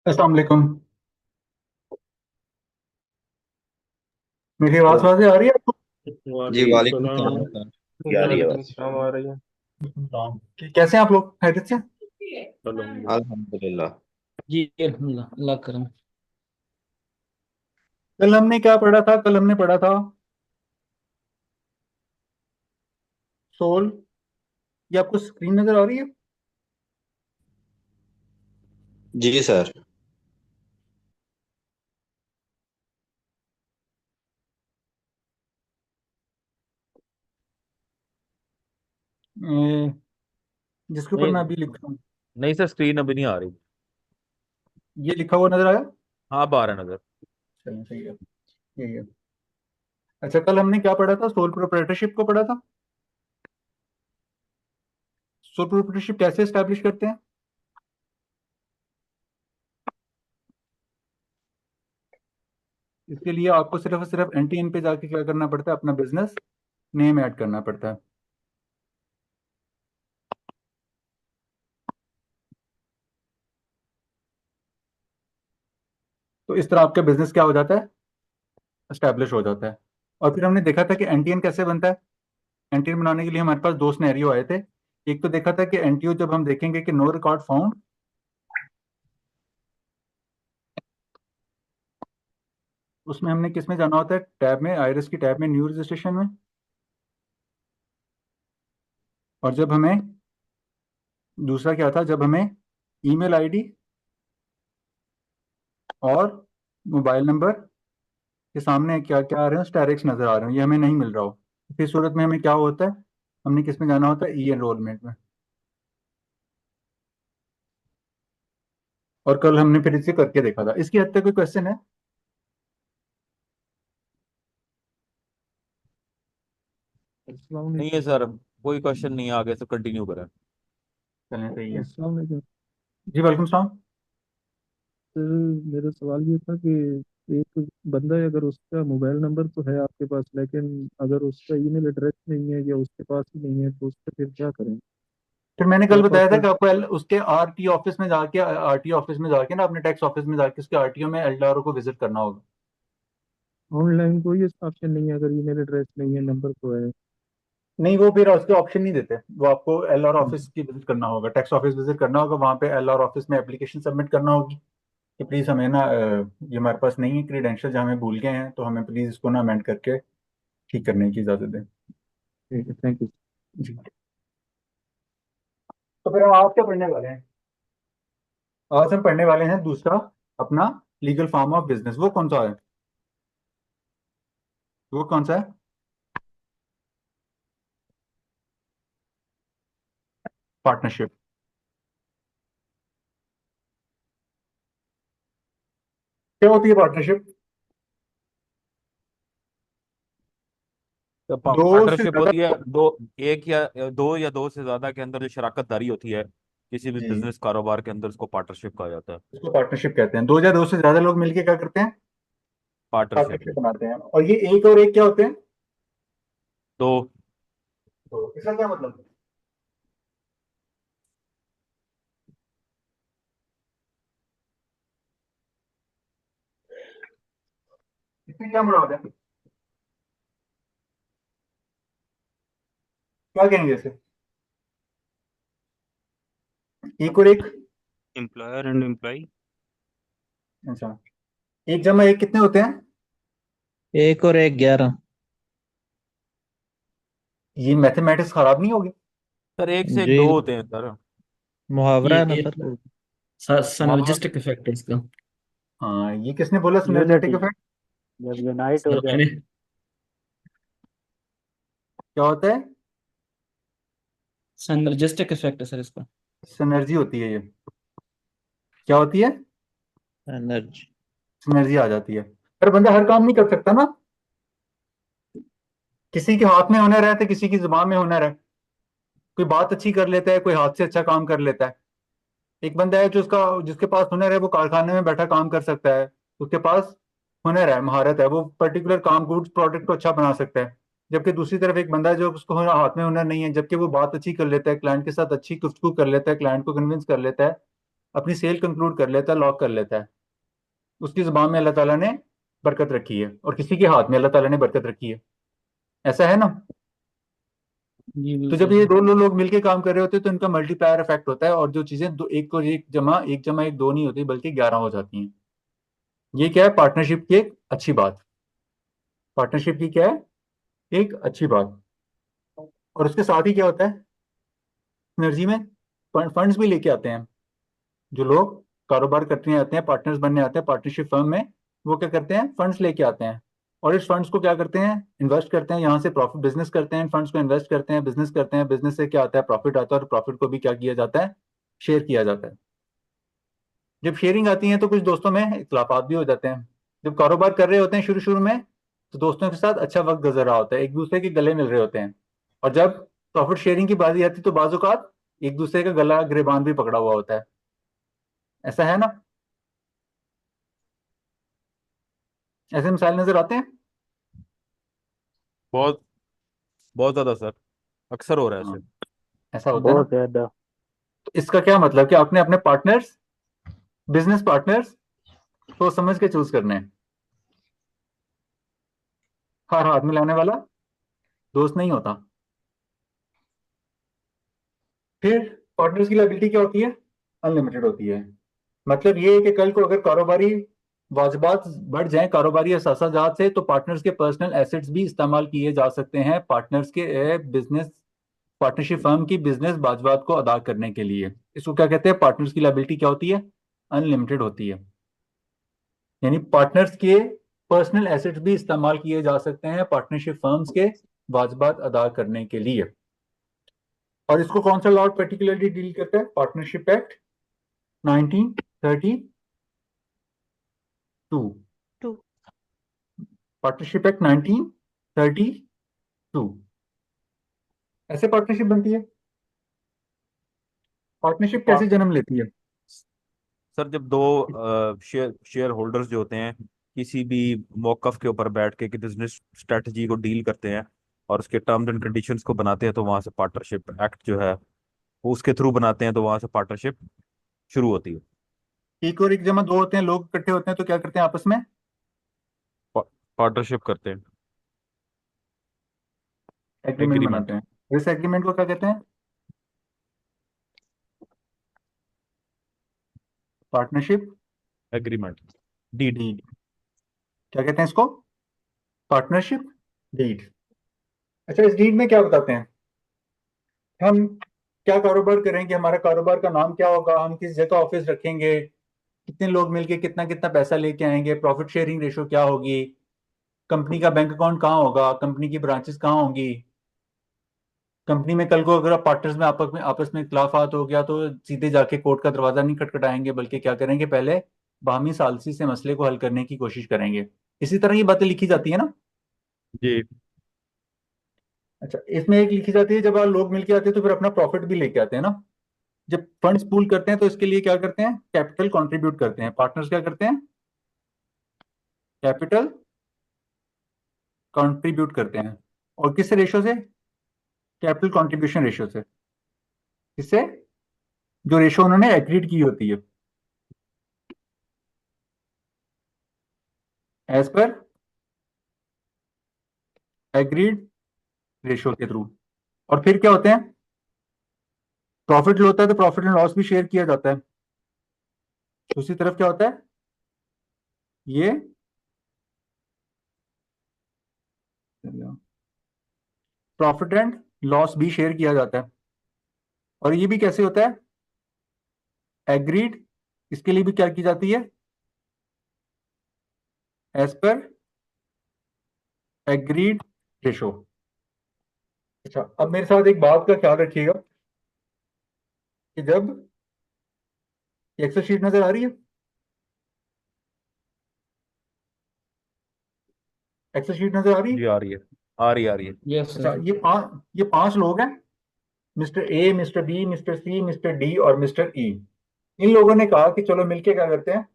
अस्सलाम वालेकुम। मेरी आवाज़ तो वाज़ेह आ रही है आपको? जी वालेकुम वालेकुम सलाम। सलाम सर। जी आ रही है वालेकुम बस। सलाम आ रही है। कैसे हैं आप लोग, खैरियत से? अल्हम्दुलिल्लाह। अल्हम्दुलिल्लाह। जी अल्हम्दुलिल्लाह, अल्लाह करम। कल हमने क्या पढ़ा था? कल हमने पढ़ा था सोल। ये आपको स्क्रीन नजर आ रही है? जी सर। ए, जिसके ऊपर नहीं, मैं अभी लिख रहा हूँ। नहीं सर, स्क्रीन अभी नहीं आ रही। ये लिखा हुआ नजर आया? हाँ, अब आ रहा है नजर। चलिए सही है। यही है। अच्छा, कल हमने क्या पढ़ा था? सोल प्रोप्राइटरशिप को पढ़ा था। सोल प्रोप्राइटरशिप कैसे एस्टैब्लिश करते हैं? इसके लिए आपको सिर्फ और सिर्फ एनटीएन पे जाके क्या करना पड़ता है? अपना बिजनेस नेम ऐड करना पड़ता है। तो इस तरह आपका बिजनेस क्या हो जाता है? एस्टैब्लिश हो जाता है। और फिर हमने देखा था कि एनटीएन कैसे बनता है। एनटीएन बनाने के लिए हमारे पास दो सिनेरियो आए थे। एक तो देखा था कि एनटीओ जब हम देखेंगे कि नो रिकॉर्ड फाउंड, उसमें हमने किस में जाना होता है? टैब में, आईरिस की टैब में, न्यू रजिस्ट्रेशन में। और जब हमें दूसरा क्या था? जब हमें ईमेल आईडी और मोबाइल नंबर के सामने क्या क्या आ रहे हैं? स्टैरिक्स नजर आ रहे हैं, ये हमें नहीं मिल रहा हो। फिर सूरत में हमें क्या होता है? हमने किस में जाना होता है? ई एनरोलमेंट में। और कल हमने फिर इसे करके देखा था। इसकी हद तक कोई क्वेश्चन है? अस्सलाम नहीं है वालेकुम। सर, कोई क्वेश्चन नहीं है, आगे से कंटिन्यू करें। चलें, सही है। अस्सलाम वालेकुम। जी वालेकुम सलाम। सर, मेरा सवाल ये था कि एक बंदा है, अगर उसका मोबाइल नंबर तो है आपके पास, लेकिन अगर उसका ईमेल एड्रेस नहीं है या उसके पास ही नहीं है, तो उसका फिर क्या करें? फिर मैंने कल क्या बताया था कि पासवर्ड? आपको उसके आरटी ऑफिस में जाके, आरटी ऑफिस में जाके ना, अपने टैक्स ऑफिस में जाके उसके आरटीओ में एलडीआरओ को विजिट करना होगा। ऑनलाइन कोई ऑप्शन नहीं है अगर ईमेल एड्रेस नहीं है, नंबर तो है? नहीं, वो फिर उसके ऑप्शन नहीं देते। वो आपको एलआर ऑफिस की विजिट करना होगा, टैक्स ऑफिस विजिट करना होगा। वहाँ पे एलआर ऑफिस में एप्लीकेशन सबमिट करना होगी कि प्लीज़ हमें ना ये हमारे पास नहीं है क्रीडेंशियल, जो हमें भूल गए हैं, तो हमें प्लीज़ इसको ना अमेंड करके ठीक करने की इजाज़त दें। ठीक है, थैंक यू। जी। तो फिर हम आज क्या पढ़ने वाले हैं? आज हम पढ़ने वाले हैं दूसरा अपना लीगल फॉर्म ऑफ बिजनेस। वो कौन सा है? वो कौन सा है? पार्टनरशिप। क्या होती है पार्टनरशिप? तो दो से पार्टनरशिप ज्यादा होती है लोग। दो, एक या दो से ज्यादा के अंदर जो शराकत दारी होती है किसी भी जी, बिजनेस कारोबार के अंदर, उसको पार्टनरशिप कहा जाता है। इसको पार्टनरशिप कहते हैं। दो या दो से ज्यादा लोग मिलके क्या करते हैं? पार्टनरशिप। पार्टनरशिप बनाते हैं। और ये एक और एक क्या होते हैं? तो तो इसका क्या मतलब है? इसमें क्या मुराद है? क्या कहेंगे इसे? एक और एक? Employer and employee. अच्छा, एक जमा एक कितने होते हैं? एक और एक 11। ये मैथमेटिक्स खराब नहीं होगी? सर, एक से एक जी, दो होते हैं सर। मुहावरा ये है ना सर। ये मुहावरा। सनोलॉजिस्टिक इफेक्ट है इसका। हाँ, ये किसने बोला सिनर्जेटिक यूनिटी। इफेक्ट? जब यूनाइट हो सर जाए। मैंने क्या होता है? सनोलॉजिस्टिक इफेक्ट है सर इसका। सिनर्जी होती है ये। क्या होती है? एनर्जी। सिनर्जी आ जाती है। पर बंदा हर काम नहीं कर सकता ना। किसी के हाथ में हुनर है तो किसी की जुबान में हुनर है। कोई बात अच्छी कर लेता है, कोई हाथ से अच्छा काम कर लेता है। एक बंदा है जो उसका जिसके पास हुनर है, वो कारखाने में बैठा काम कर सकता है। उसके पास हुनर है, महारत है, वो पर्टिकुलर काम, गुड्स प्रोडक्ट को अच्छा बना सकता है। जबकि दूसरी तरफ एक बंदा है जो उसको हाथ में हुनर नहीं है, जबकि वो बात अच्छी कर लेता है, क्लाइंट के साथ अच्छी गुफ्तगू कर लेता है, क्लाइंट को कन्विंस कर लेता है। अपनी सेल कंक्लूड कर लेता है, लॉक कर लेता है, उसकी जुबान में अल्लाह ताला ने बरकत रखी है और किसी के हाथ में अल्लाह ताला ने बरकत रखी है। ऐसा है ना? जी तो बिल्कुल जब ये सर। दो लोग मिलके काम कर रहे होते हैं तो इनका मल्टीप्लायर इफेक्ट होता है और जो चीजें दो, एक को एक जमा एक दो नहीं होती बल्कि 11 हो जाती हैं। ये क्या है? पार्टनरशिप की एक अच्छी बात। पार्टनरशिप की क्या है? एक अच्छी बात। और उसके साथ ही क्या होता है? एनर्जी में फंड्स भी लेके आते हैं। जो लोग कारोबार करने आते हैं, पार्टनर्स बनने आते हैं पार्टनरशिप फर्म में, वो क्या करते हैं? फंड्स लेके आते हैं और इस फंड्स को क्या करते हैं? इन्वेस्ट करते हैं। यहाँ से प्रॉफिट बिजनेस करते हैं, इन फंड्स को इन्वेस्ट करते हैं, बिजनेस करते हैं, बिजनेस से क्या आता है? प्रॉफिट आता है और प्रॉफिट को भी क्या किया जाता है? शेयर किया जाता है। जब शेयरिंग आती है तो कुछ दोस्तों में इख्तलाफात भी हो जाते हैं। जब कारोबार कर रहे होते हैं शुरू शुरू में तो दोस्तों के साथ अच्छा वक्त गुजर रहा होता है, एक दूसरे के गले मिल रहे होते हैं। और जब प्रॉफिट शेयरिंग की बारी आती है तो बाज़ औक़ात एक दूसरे का गला गिरेबान भी पकड़ा हुआ होता है। ऐसा है ना? ऐसे मिसाल नजर आते हैं। बहुत बहुत ज्यादा सर, अक्सर हो रहा है हाँ, ऐसे। ऐसा होता है ना? बहुत ज्यादा। तो इसका क्या मतलब कि आपने अपने पार्टनर्स, बिजनेस पार्टनर्स सोच समझ के चूज करने हैं। हर हाथ में लाने वाला दोस्त नहीं होता। फिर पार्टनर्स की लायबिलिटी क्या होती है? अनलिमिटेड होती है। मतलब ये है कि कल को अगर कारोबारी वाजबात बढ़ जाएं कारोबारी असासाजात से तो पार्टनर्स के पर्सनल एसेट्स भी इस्तेमाल किए जा सकते हैं पार्टनर्स के बिजनेस, पार्टनरशिप फर्म की बिजनेस वाजबात को अदा करने के लिए। इसको क्या कहते हैं? पार्टनर्स की लायबिलिटी क्या होती है? अनलिमिटेड होती है। यानी पार्टनर्स के पर्सनल एसेट्स भी इस्तेमाल किए जा सकते हैं पार्टनरशिप फर्म्स के वाजबात अदा करने के लिए। और इसको कौन सा लॉ पर्टिकुलरली डील करता है? Partnership act 1932। Partnership act 1932। ऐसे पार्टनरशिप बनती है। पार्टनरशिप कैसे पा- जन्म लेती है? सर जब दो शेयर होल्डर्स जो होते हैं किसी भी मौकफ के ऊपर बैठ के कि बिजनेस स्ट्रेटजी को डील करते हैं और उसके टर्म्स एंड कंडीशंस को बनाते हैं, तो वहां से पार्टनरशिप एक्ट जो है वो उसके थ्रू बनाते हैं, तो वहां से पार्टनरशिप शुरू होती है। एक और एक जमा दो होते हैं, लोग इकट्ठे होते हैं तो क्या करते हैं आपस में? पार्टनरशिप करते हैं। एग्रीमेंट बनाते एग्रीमेंट। हैं। इस एग्रीमेंट को क्या कहते हैं? Partnership agreement. डीड। डीड। क्या कहते हैं इसको? Partnership deed. अच्छा, इस डीड में क्या बताते हैं? हम क्या कारोबार करेंगे, हमारा कारोबार का नाम क्या होगा, हम किस जगह ऑफिस रखेंगे, कितने लोग मिलके कितना कितना पैसा लेके आएंगे, प्रॉफिट शेयरिंग रेशो क्या होगी, कंपनी का बैंक अकाउंट कहाँ होगा, कंपनी की ब्रांचेस कहाँ होंगी। कंपनी में कल को अगर आप पार्टनर्स में आपस में इख्तलाफात हो गया तो सीधे जाके कोर्ट का दरवाजा नहीं खटखटाएंगे बल्कि क्या करेंगे? पहले बाहमी सालसी से मसले को हल करने की कोशिश करेंगे। इसी तरह ये बातें लिखी जाती है ना? जी। अच्छा, इसमें एक लिखी जाती है जब आप लोग मिलके आते हैं तो फिर अपना प्रॉफिट भी लेके आते हैं ना। जब फंड्स पूल करते हैं तो इसके लिए क्या करते हैं? कैपिटल कंट्रीब्यूट करते हैं। पार्टनर्स क्या करते हैं? कैपिटल कंट्रीब्यूट करते हैं। और किस रेशो से? कैपिटल कंट्रीब्यूशन रेशो से। किससे? जो रेशो उन्होंने एग्रीड की होती है एज पर एग्रीड रेशो के थ्रू। और फिर क्या होते हैं? प्रॉफिट होता है तो प्रॉफिट एंड लॉस भी शेयर किया जाता है। दूसरी तरफ क्या होता है? ये प्रॉफिट एंड लॉस भी शेयर किया जाता है। और ये भी कैसे होता है? एग्रीड। इसके लिए भी क्या की जाती है? As per agreed ratio. अच्छा, अब मेरे साथ एक बात का ख्याल रखिएगा कि जब एक्सेल शीट नजर आ रही है, एक्सेल शीट नजर आ रही जी है। आ रही है, आ रही है, आ रही है। यस अच्छा, सर। ये पांच लोग हैं, mister A, mister B, mister C, mister D और मिस्टर ई। इन लोगों ने कहा कि चलो मिलके क्या करते हैं?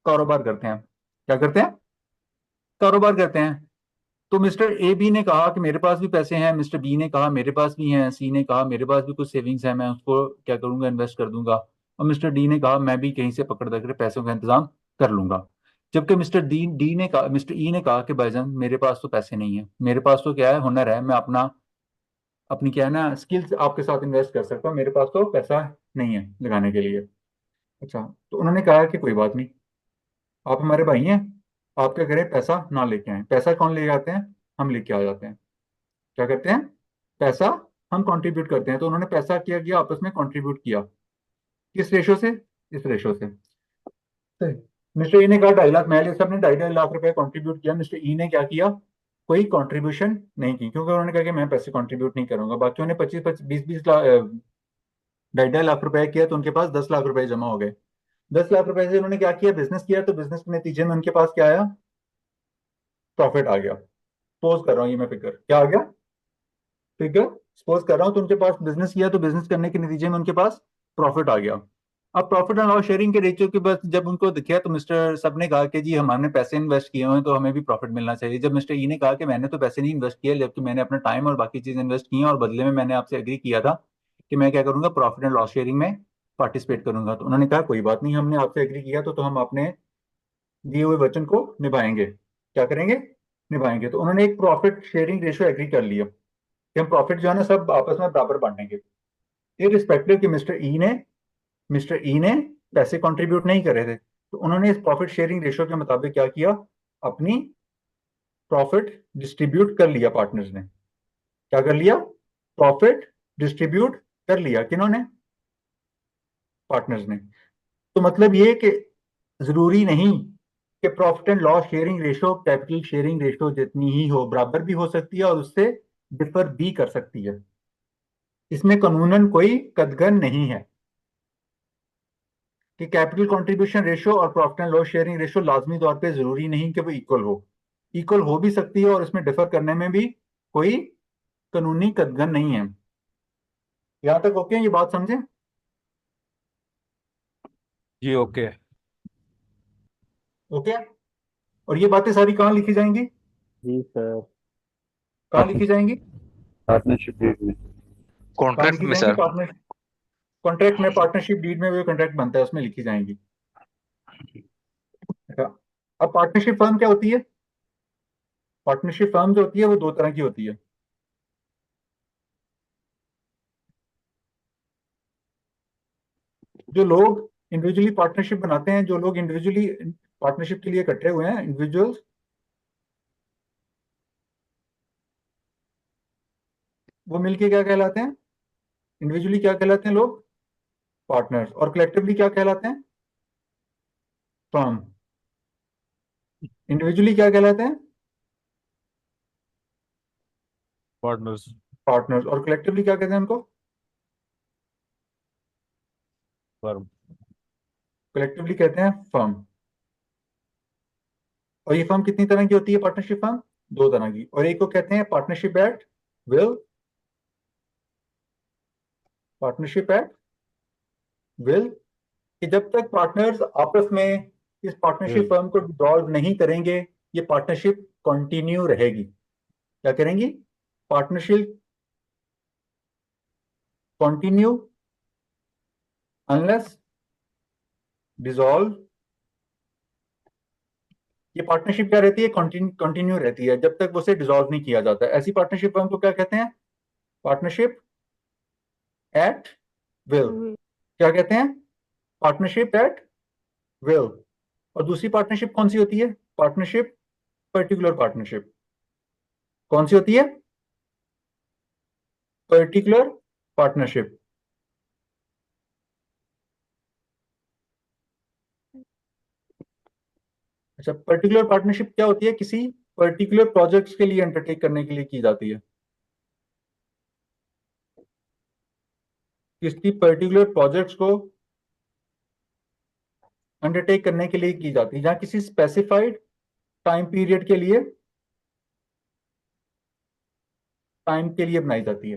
कारोबार करते हैं। क्या करते हैं? कारोबार करते हैं। तो मिस्टर ए बी ने कहा कि मेरे पास भी पैसे हैं, मिस्टर बी ने कहा मेरे पास भी हैं, सी ने कहा मेरे पास भी कुछ सेविंग्स हैं, मैं उसको क्या करूंगा? इन्वेस्ट कर दूंगा। और मिस्टर डी ने कहा मैं भी कहीं से पकड़ कर पैसों का इंतजाम कर लूंगा। जबकि मिस्टर ई ने कहा कि भाईजान मेरे पास तो पैसे नहीं है, मेरे पास तो क्या है, हुनर है, मैं अपनी क्या है ना स्किल्स आपके साथ इन्वेस्ट कर सकता हूँ, मेरे पास तो पैसा नहीं है लगाने के लिए। अच्छा, तो उन्होंने कहा कि कोई बात नहीं, आप हमारे भाई हैं, आप क्या करें, पैसा ना लेके आए। पैसा कौन ले आते हैं, हम लेके आ जाते हैं। क्या करते हैं, पैसा हम कंट्रीब्यूट करते हैं। तो उन्होंने पैसा किया किया आपस में कंट्रीब्यूट किया, किस रेशो से, इस रेशो से। मिस्टर ई ने कहा 2.5 लाख मैं ले, सबने 2.5 लाख रुपए कंट्रीब्यूट किया। मिस्टर ई ने क्या किया, कोई कंट्रीब्यूशन नहीं की, क्योंकि उन्होंने कहा कि मैं पैसे कंट्रीब्यूट नहीं करूंगा। बाकियों ने 25-20 लाख 2.5 लाख रुपए किया, तो उनके पास 10 लाख रुपए जमा हो गए। 10 लाख रुपए से उन्होंने क्या किया, बिजनेस किया। तो बिजनेस के नतीजे में उनके पास क्या आया, प्रॉफिट आ गया। सपोज कर रहा हूँ ये मैं फिगर क्या आ गया, फिगर सपोज कर रहा हूँ। तो उनके पास बिजनेस किया, तो बिजनेस करने के नतीजे में उनके पास प्रॉफिट आ गया। अब प्रॉफिट एंड लॉस शेयरिंग के रेशियो के बस जब उनको दिखा, तो मिस्टर सब ने कहा कि जी हमने पैसे इन्वेस्ट किए हुए हैं, तो हमें भी प्रॉफिट मिलना चाहिए। जब मिस्टर ई ने कहा कि मैंने तो पैसे नहीं इन्वेस्ट किए, जबकि मैंने अपना टाइम और बाकी चीज इन्वेस्ट की हैं, और बदले में मैंने आपसे एग्री किया था कि मैं क्या करूंगा, प्रॉफिट एंड लॉस शेयरिंग में पार्टिसिपेट करूंगा। तो उन्होंने कहा कोई बात नहीं, हमने आपसे एग्री किया तो हम अपने दिए हुए वचन को निभाएंगे। क्या करेंगे, निभाएंगे। तो उन्होंने एक प्रॉफिट शेयरिंग रेशियो एग्री कर लिया कि हम प्रॉफिट जो है ना सब आपस में बराबर बांटेंगे, इररिस्पेक्टिव कि मिस्टर ई ने पैसे कंट्रीब्यूट नहीं करे थे। तो उन्होंने इस प्रॉफिट शेयरिंग रेशियो के मुताबिक क्या किया, अपनी प्रॉफिट डिस्ट्रीब्यूट कर लिया पार्टनर्स ने। क्या कर लिया, प्रॉफिट डिस्ट्रीब्यूट कर लिया, किन्होंने, पार्टनर्स ने। तो मतलब ये कि जरूरी नहीं कि profit and loss sharing ratio capital sharing ratio जितनी ही हो, बराबर भी हो सकती है और उससे डिफर भी कर सकती है। इसमें कानूनन कोई कदगन नहीं है कि कैपिटल कंट्रीब्यूशन रेशो और profit and loss sharing ratio लाजमी तौर पे जरूरी नहीं कि वो इक्वल हो। इक्वल हो भी सकती है और इसमें डिफर करने में भी कोई कानूनी कदगन नहीं है। यहां तक ओके, ये बात समझे, जी ओके। ओके। और ये बातें सारी कहाँ लिखी जाएंगी, जी सर। कहाँ लिखी जाएंगी, पार्टनरशिप डीड में। कहाँ कॉन्ट्रैक्ट लिखी में जाएंगी, सर। पार्टनर कॉन्ट्रैक्ट में, पार्टनरशिप डीड में वो कॉन्ट्रैक्ट बनता है उसमें लिखी जाएंगी। अच्छा, अब पार्टनरशिप फर्म क्या होती है, पार्टनरशिप फर्म जो होती है वो दो तरह की होती है। जो लोग इंडिविजुअली पार्टनरशिप बनाते हैं, जो लोग इंडिविजुअली पार्टनरशिप के लिए इकट्ठे हुए हैं, इंडिविजुअल्स, वो मिलके क्या कहलाते हैं, इंडिविजुअली क्या कहलाते हैं लोग, पार्टनर्स, और कलेक्टिवली क्या कहलाते हैं, फर्म। इंडिविजुअली क्या कहलाते हैं, पार्टनर्स। पार्टनर्स, और कलेक्टिवली क्या कहते हैं उनको, फर्म। कलेक्टिवली कहते हैं फर्म। और ये फर्म कितनी तरह की होती है, पार्टनरशिप फर्म दो तरह की, और एक को कहते हैं partnership at will, partnership at will, कि जब तक पार्टनर्स आपस में इस पार्टनरशिप फर्म को डिसॉल्व नहीं करेंगे, ये पार्टनरशिप कंटिन्यू रहेगी। क्या करेंगी, पार्टनरशिप कंटिन्यू अनलेस डिसॉल्व। ये पार्टनरशिप क्या रहती है, कंटिन्यू रहती है जब तक उसे डिसॉल्व नहीं किया जाता। ऐसी पार्टनरशिप फर्म को क्या कहते हैं, पार्टनरशिप एट विल। क्या कहते हैं, पार्टनरशिप एट विल। और दूसरी पार्टनरशिप कौन सी होती है, पार्टनरशिप पर्टिकुलर पार्टनरशिप। कौन सी होती है, पर्टिकुलर पार्टनरशिप। अच्छा, पर्टिकुलर पार्टनरशिप क्या होती है, किसी पर्टिकुलर प्रोजेक्ट्स के लिए अंडरटेक करने के लिए की जाती है, किसी पर्टिकुलर प्रोजेक्ट्स को अंडरटेक करने के लिए की जाती है, जहां किसी स्पेसिफाइड टाइम पीरियड के लिए, टाइम के लिए बनाई जाती है।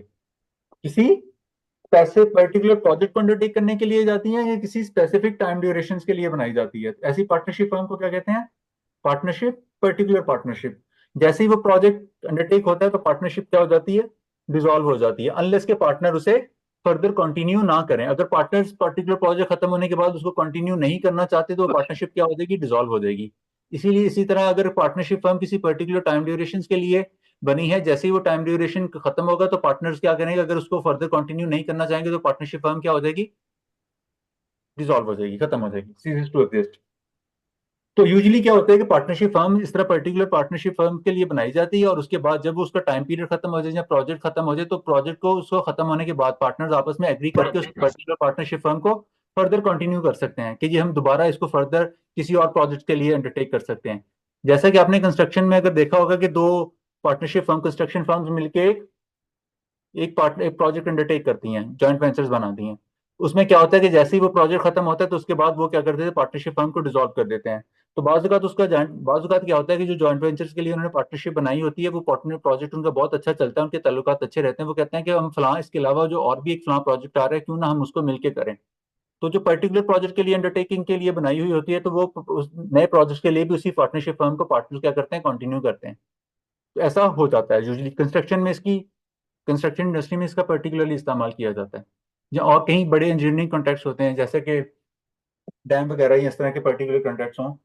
किसी पैसे पर्टिकुलर प्रोजेक्ट को अंडरटेक करने के लिए जाती हैं, या किसी स्पेसिफिक टाइम ड्यूरेशन के लिए बनाई जाती है। ऐसी पार्टनरशिप फर्म को क्या कहते हैं, पार्टनरशिप पर्टिकुलर पार्टनरशिप। जैसे ही वो प्रोजेक्ट अंडरटेक होता है तो पार्टनरशिप क्या हो जाती है, डिसॉल्व हो जाती है, अनलेस के पार्टनर उसे फर्दर कंटिन्यू ना करें। अगर पार्टनर्स पर्टिकुलर प्रोजेक्ट खत्म होने के बाद उसको कंटिन्यू नहीं करना चाहते तो पार्टनरशिप क्या हो जाएगी, डिसॉल्व हो जाएगी। इसीलिए इसी तरह अगर पार्टनरशिप फर्म किसी पर्टिकुलर टाइम ड्यूरेशन के लिए बनी है, जैसे ही वो टाइम ड्यूरेशन खत्म होगा तो पार्टनर्स क्या करेंगे, अगर उसको फर्दर कंटिन्यू नहीं करना चाहेंगे तो पार्टनरशिप फर्म क्या हो जाएगी, डिसॉल्व हो जाएगी, खत्म हो जाएगी, सीजेस टू एग्जिस्ट। तो यूजुअली क्या होता है कि पार्टनरशिप फर्म इस तरह पर्टिकुलर पार्टनरशिप फर्म के लिए बनाई जाती है, और उसके बाद जब उसका टाइम पीरियड खत्म हो जाए या प्रोजेक्ट खत्म हो जाए तो प्रोजेक्ट को उसको खत्म होने के बाद पार्टनर्स आपस में एग्री करके उस पर्टिकुलर पार्टनरशिप फर्म को फर्दर कंटिन्यू कर सकते हैं कि जी हम दोबारा इसको फर्दर किसी और प्रोजेक्ट के लिए अंडरटेक कर सकते हैं। जैसा कि आपने कंस्ट्रक्शन में अगर देखा होगा कि दो पार्टनरशिप फर्म, कंस्ट्रक्शन फर्म्स मिलकर एक प्रोजेक्ट अंडरटेक करती हैं, जॉइंट वेंचर्स बनाती हैं। उसमें क्या होता है कि जैसे ही वो प्रोजेक्ट खत्म होता है तो उसके बाद वो क्या करते हैं, पार्टनरशिप फर्म को डिसॉल्व कर देते हैं। तो बाज़ क्या होता है कि जो जॉइंट वेंचर्स के लिए उन्होंने पार्टनरशिप बनाई होती है वो पार्टनर प्रोजेक्ट उनका बहुत अच्छा चलता है, उनके ताल्लुकात अच्छे रहते हैं, वो कहते हैं कि हम फलां इसके अलावा जो और भी एक फलां प्रोजेक्ट आ रहा है क्यों ना हम उसको मिलकर करें। तो जो पर्टिकुलर प्रोजेक्ट के लिए अंडरटेकिंग के लिए बनाई हुई होती है तो वो उस नए प्रोजेक्ट के लिए भी उसी पार्टनरशिप फर्म को पार्टनर क्या करते हैं, कंटिन्यू करते हैं। तो ऐसा हो जाता है यूजुअली कंस्ट्रक्शन में, इसकी कंस्ट्रक्शन इंडस्ट्री में इसका पर्टिकुलरली इस्तेमाल किया जाता है। या और कहीं बड़े इंजीनियरिंग कॉन्ट्रैक्ट्स होते हैं जैसे कि डैम वगैरह या इस तरह के पर्टिकुलर कॉन्ट्रैक्ट्स हों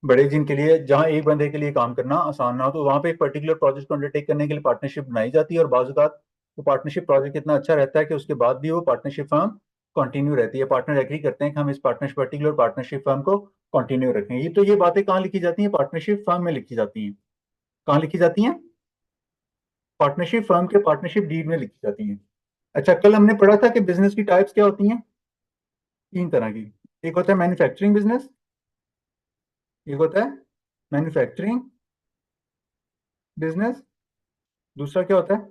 बड़े, जिनके लिए जहां एक बंदे के लिए काम करना आसान ना हो, तो वहां पे एक पर्टिकुलर प्रोजेक्ट को अंडरटेक करने के लिए पार्टनरशिप बनाई जाती है, और बाज़ औक़ात वो पार्टनरशिप प्रोजेक्ट इतना अच्छा रहता है कि उसके बाद भी वो पार्टनरशिप फर्म कंटिन्यू रहती है। पार्टनर एग्री करते हैं कि हम इस पर्टिकुलर पार्टनरशिप फर्म को कंटिन्यू रखें। ये बातें कहाँ लिखी जाती हैं, पार्टनरशिप फर्म में लिखी जाती हैं। कहाँ लिखी जाती हैं, पार्टनरशिप फर्म के पार्टनरशिप डीड में लिखी जाती हैं। अच्छा, कल हमने पढ़ा था कि बिजनेस की टाइप्स क्या होती हैं, 3 तरह की। एक होता है मैन्युफैक्चरिंग बिजनेस, एक होता है मैन्युफैक्चरिंग बिजनेस, दूसरा क्या होता है,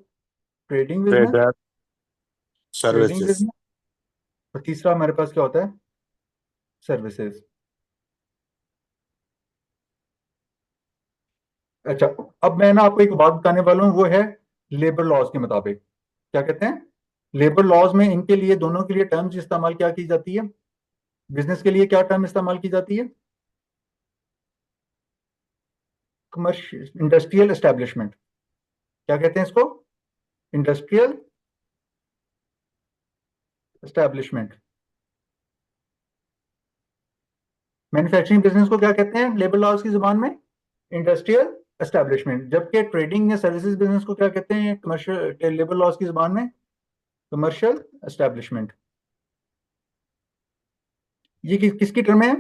trading business, trader trading services. Business, और तीसरा हमारे पास क्या होता है, सर्विसेज। अच्छा, अब मैं ना आपको एक बात बताने वाला हूँ, वो है लेबर लॉज के मुताबिक क्या कहते हैं, लेबर लॉज में इनके लिए दोनों के लिए टर्म्स इस्तेमाल क्या की जाती है, बिजनेस के लिए क्या टर्म इस्तेमाल की जाती है, कमर्शियल इंडस्ट्रियल एस्टेब्लिशमेंट, क्या कहते हैं इसको, इंडस्ट्रियल एस्टेब्लिशमेंट। मैन्युफैक्चरिंग बिजनेस को क्या कहते हैं लेबर लॉज की जुबान में, इंडस्ट्रियल एस्टेब्लिशमेंट, जबकि ट्रेडिंग या सर्विसेज बिजनेस को क्या कहते हैं कमर्शियल, लेबर लॉज की जुबान में कमर्शियल एस्टेब्लिशमेंट। ये किसकी टर्म है,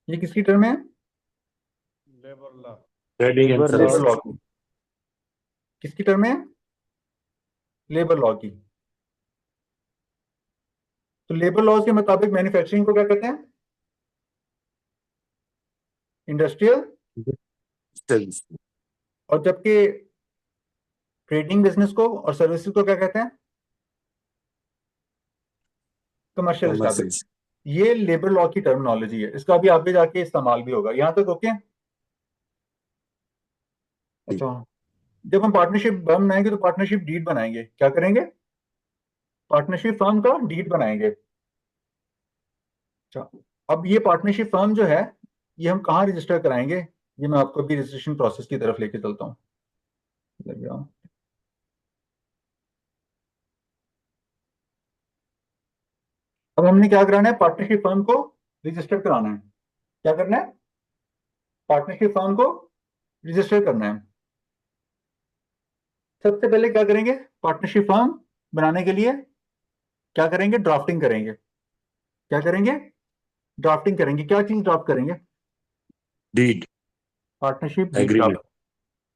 ये किसकी टर्म है, trading and Labor labour services. Law laws. की। किसकी टर्म है, लेबर लॉ की। तो लेबर लॉज के मुताबिक मैन्युफैक्चरिंग को क्या कहते हैं, इंडस्ट्रियल, और जबकि ट्रेडिंग बिजनेस को और सर्विसेज को क्या कहते हैं, कमर्शियल कमर्शियल। एस्टेब्लिशमेंट। ये लेबर लॉ की टर्मिनोलॉजी है, इसका भी आगे जाके इस्तेमाल भी होगा, यहां तक ओके। अच्छा, जब हम पार्टनरशिप बनाएंगे तो पार्टनरशिप डीड बनाएंगे, क्या करेंगे, पार्टनरशिप फर्म का डीड बनाएंगे। अच्छा, अब ये पार्टनरशिप फर्म जो है ये हम कहाँ रजिस्टर कराएंगे, ये मैं आपको अभी रजिस्ट्रेशन प्रोसेस की तरफ लेके चलता हूँ। अब हमने क्या कराना है, पार्टनरशिप फर्म को रजिस्टर कराना है। क्या करना है, पार्टनरशिप फर्म को रजिस्टर करना है। सबसे पहले क्या करेंगे, पार्टनरशिप फर्म बनाने के लिए क्या करेंगे, ड्राफ्टिंग करेंगे। क्या करेंगे, ड्राफ्टिंग करेंगे। क्या चीज ड्राफ्ट करेंगे, deed partnership deed agreement. Draft,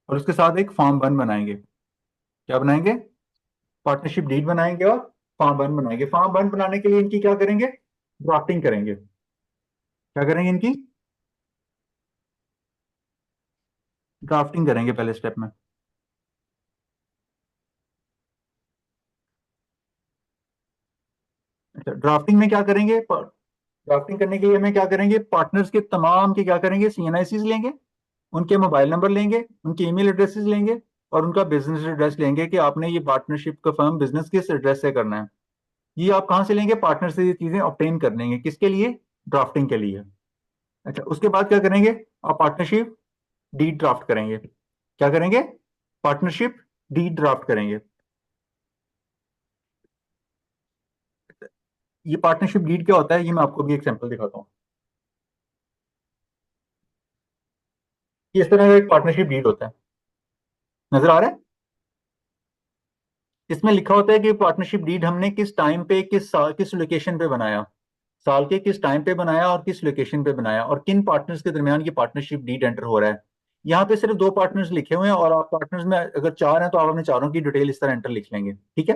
और उसके साथ एक फॉर्म 1 बनाएंगे। क्या बनाएंगे, पार्टनरशिप डीड बनाएंगे और फॉर्म 1 बनाएंगे। फॉर्म 1 बनाने के लिए इनकी क्या करेंगे, ड्राफ्टिंग करेंगे। क्या करेंगे, इनकी ड्राफ्टिंग करेंगे पहले स्टेप में। अच्छा, ड्राफ्टिंग में क्या करेंगे, ड्राफ्टिंग करने के लिए हमें क्या करेंगे, पार्टनर्स के तमाम के क्या करेंगे, सीएनआईसीज लेंगे, उनके मोबाइल नंबर लेंगे, उनके ईमेल एड्रेसेस लेंगे, और उनका बिजनेस एड्रेस लेंगे कि आपने ये पार्टनरशिप का फर्म बिजनेस किस एड्रेस से करना है। ये आप कहाँ से लेंगे, पार्टनर से ये चीजें ऑब्टेन कर लेंगे, किसके लिए, ड्राफ्टिंग के लिए। अच्छा, उसके बाद क्या करेंगे, आप पार्टनरशिप डीड ड्राफ्ट करेंगे। क्या करेंगे, पार्टनरशिप डीड ड्राफ्ट करेंगे। ये पार्टनरशिप डीड क्या होता है, ये मैं आपको भी एक सैंपल दिखाता हूँ। इस तरह का एक पार्टनरशिप डीड होता है, नजर आ रहा है। इसमें लिखा होता है कि पार्टनरशिप डीड हमने किस टाइम पे, किस साल, किस लोकेशन पे बनाया, साल के किस टाइम पे बनाया और किस लोकेशन पे बनाया, और किन पार्टनर्स के दरमियान ये पार्टनरशिप डीड एंटर हो रहा है। यहाँ पे सिर्फ 2 पार्टनर्स लिखे हुए हैं, और आप पार्टनर्स में अगर 4 हैं तो आप अपने चारों की डिटेल इस तरह एंटर लिख लेंगे, ठीक है।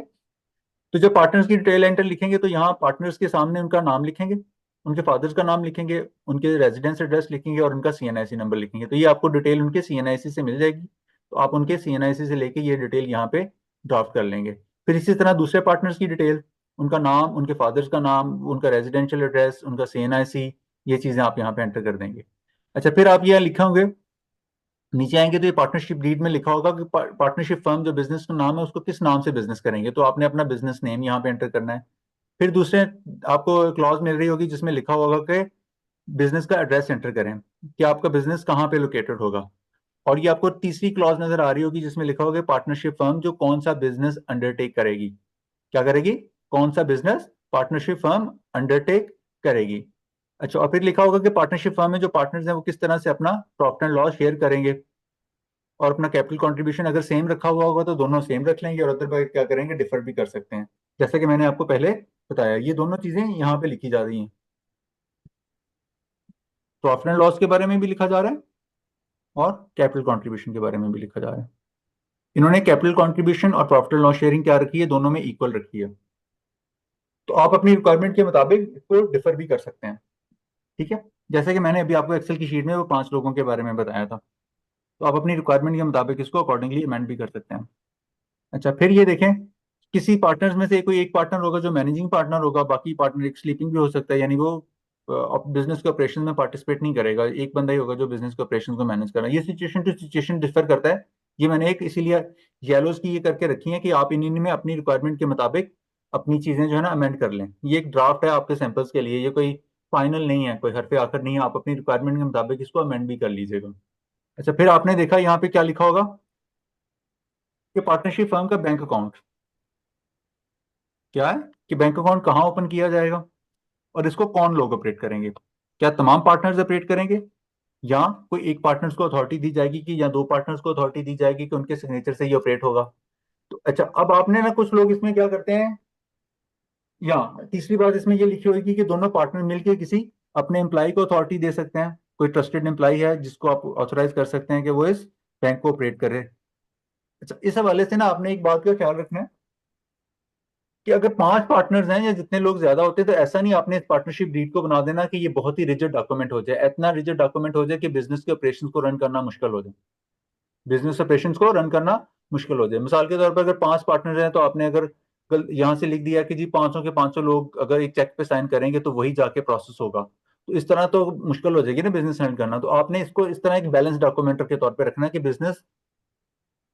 तो जब पार्टनर्स की डिटेल एंटर लिखेंगे तो यहाँ पार्टनर्स के सामने उनका नाम लिखेंगे, उनके फादर्स का नाम लिखेंगे, उनके रेजिडेंस एड्रेस लिखेंगे और उनका सीएनआईसी नंबर लिखेंगे। तो ये आपको डिटेल उनके सीएनआईसी से मिल जाएगी, तो आप उनके सीएनआईसी से लेके ये डिटेल यहाँ पे ड्राफ्ट कर लेंगे। फिर इसी तरह दूसरे पार्टनर्स की डिटेल, उनका नाम, उनके फादर्स का नाम, उनका रेजिडेंशियल एड्रेस, उनका सीएनआईसी, ये चीजें आप यहाँ पे एंटर कर देंगे। अच्छा, फिर आप ये लिखे होंगे, नीचे आएंगे तो ये पार्टनरशिप डीड में लिखा होगा कि पार्टनरशिप फर्म जो बिजनेस का नाम है उसको किस नाम से बिजनेस करेंगे, तो आपने अपना बिजनेस नेम यहाँ पे एंटर करना है। फिर दूसरे आपको क्लॉज मिल रही होगी जिसमें लिखा होगा कि बिजनेस का एड्रेस एंटर करें, कि आपका बिजनेस कहाँ पे लोकेटेड होगा। और ये आपको तीसरी क्लॉज नजर आ रही होगी जिसमें लिखा होगा पार्टनरशिप फर्म जो कौन सा बिजनेस अंडरटेक करेगी, क्या करेगी, कौन सा बिजनेस पार्टनरशिप फर्म अंडरटेक करेगी। अच्छा, और फिर लिखा होगा कि पार्टनरशिप फर्म में जो पार्टनर्स हैं वो किस तरह से अपना प्रॉफिट एंड लॉस शेयर करेंगे, और अपना कैपिटल कंट्रीब्यूशन अगर सेम रखा हुआ होगा तो दोनों सेम रख लेंगे, और अदरवाइज क्या करेंगे, डिफर भी कर सकते हैं, जैसे कि मैंने आपको पहले बताया। ये दोनों चीजें यहाँ पे लिखी जा रही हैं, प्रॉफिट एंड लॉस के बारे में भी लिखा जा रहा है और कैपिटल कंट्रीब्यूशन के बारे में भी लिखा जा रहा है। इन्होंने कैपिटल कंट्रीब्यूशन और प्रॉफिट एंड लॉस शेयरिंग क्या रखी है, दोनों में इक्वल रखी है। तो आप अपनी रिक्वायरमेंट के मुताबिक इसको डिफर भी कर सकते हैं, ठीक है। जैसे कि मैंने अभी आपको एक्सेल की शीट में वो 5 लोगों के बारे में बताया था, तो आप अपनी रिक्वायरमेंट के मुताबिक इसको अकॉर्डिंगली अमेंड भी कर सकते हैं। अच्छा, फिर ये देखें, किसी पार्टनर्स में से कोई एक पार्टनर होगा जो मैनेजिंग पार्टनर होगा, बाकी पार्टनर एक स्लीपिंग भी हो सकता है, यानी वो बिजनेस के ऑपरेशन में पार्टिसिपेट नहीं करेगा, एक बंदा ही होगा जो बिजनेस के ऑपरेशन को मैनेज कर रहा है। ये सिचुएशन टू सिचुएशन डिफर करता है। ये मैंने एक इसीलिए येलोज की ये करके रखी है कि आप इन में अपनी रिक्वायरमेंट के मुताबिक अपनी चीजें जो है ना अमेंड कर लें। ये एक ड्राफ्ट है आपके सैंपल्स के लिए, ये कोई फाइनल नहीं है, कोई हरफे आखिर नहीं है, आप अपनी रिक्वायरमेंट के मुताबिक इसको अमेंड भी कर लीजिएगा। अच्छा, फिर आपने देखा यहाँ पे क्या लिखा होगा कि पार्टनरशिप फर्म का बैंक अकाउंट क्या है, कि बैंक अकाउंट कहाँ ओपन किया जाएगा और इसको कौन लोग ऑपरेट करेंगे। क्या तमाम पार्टनर्स ऑपरेट करेंगे, या कोई एक पार्टनर्स को अथॉरिटी दी जाएगी, कि या 2 पार्टनर्स को अथॉरिटी दी जाएगी कि उनके सिग्नेचर से ही ऑपरेट होगा। तो अच्छा, अब आपने ना कुछ लोग इसमें क्या करते हैं, या तीसरी बात इसमें ये लिखी होगी कि दोनों पार्टनर मिलकर किसी अपने एम्प्लॉय को अथॉरिटी दे सकते हैं, कोई ट्रस्टेड एम्प्लॉय है जिसको आप ऑथोराइज कर सकते हैं कि वो इस बैंक को ऑपरेट करे। अच्छा, इस हवाले से ना आपने एक बात का ख्याल रखना है कि अगर 5 पार्टनर्स हैं या जितने लोग ज्यादा होते हैं तो ऐसा नहीं आपने इस पार्टनरशिप डीड को बना देना कि ये बहुत ही रिजिड डॉक्यूमेंट हो जाए, इतना रिजिड डॉक्यूमेंट हो जाए कि बिजनेस के ऑपरेशंस को रन करना मुश्किल हो जाए, बिजनेस ऑपरेशंस को रन करना मुश्किल हो जाए। मिसाल के तौर पर अगर 5 पार्टनर हैं तो आपने अगर यहाँ से लिख दिया कि जी 500 के 500 लोग अगर एक चेक पे साइन करेंगे तो वही जाके प्रोसेस होगा, तो इस तरह तो मुश्किल हो जाएगी ना बिजनेस हैंडल करना। तो आपने इसको इस तरह एक बैलेंस डॉक्यूमेंट के तौर पर रखना है कि बिजनेस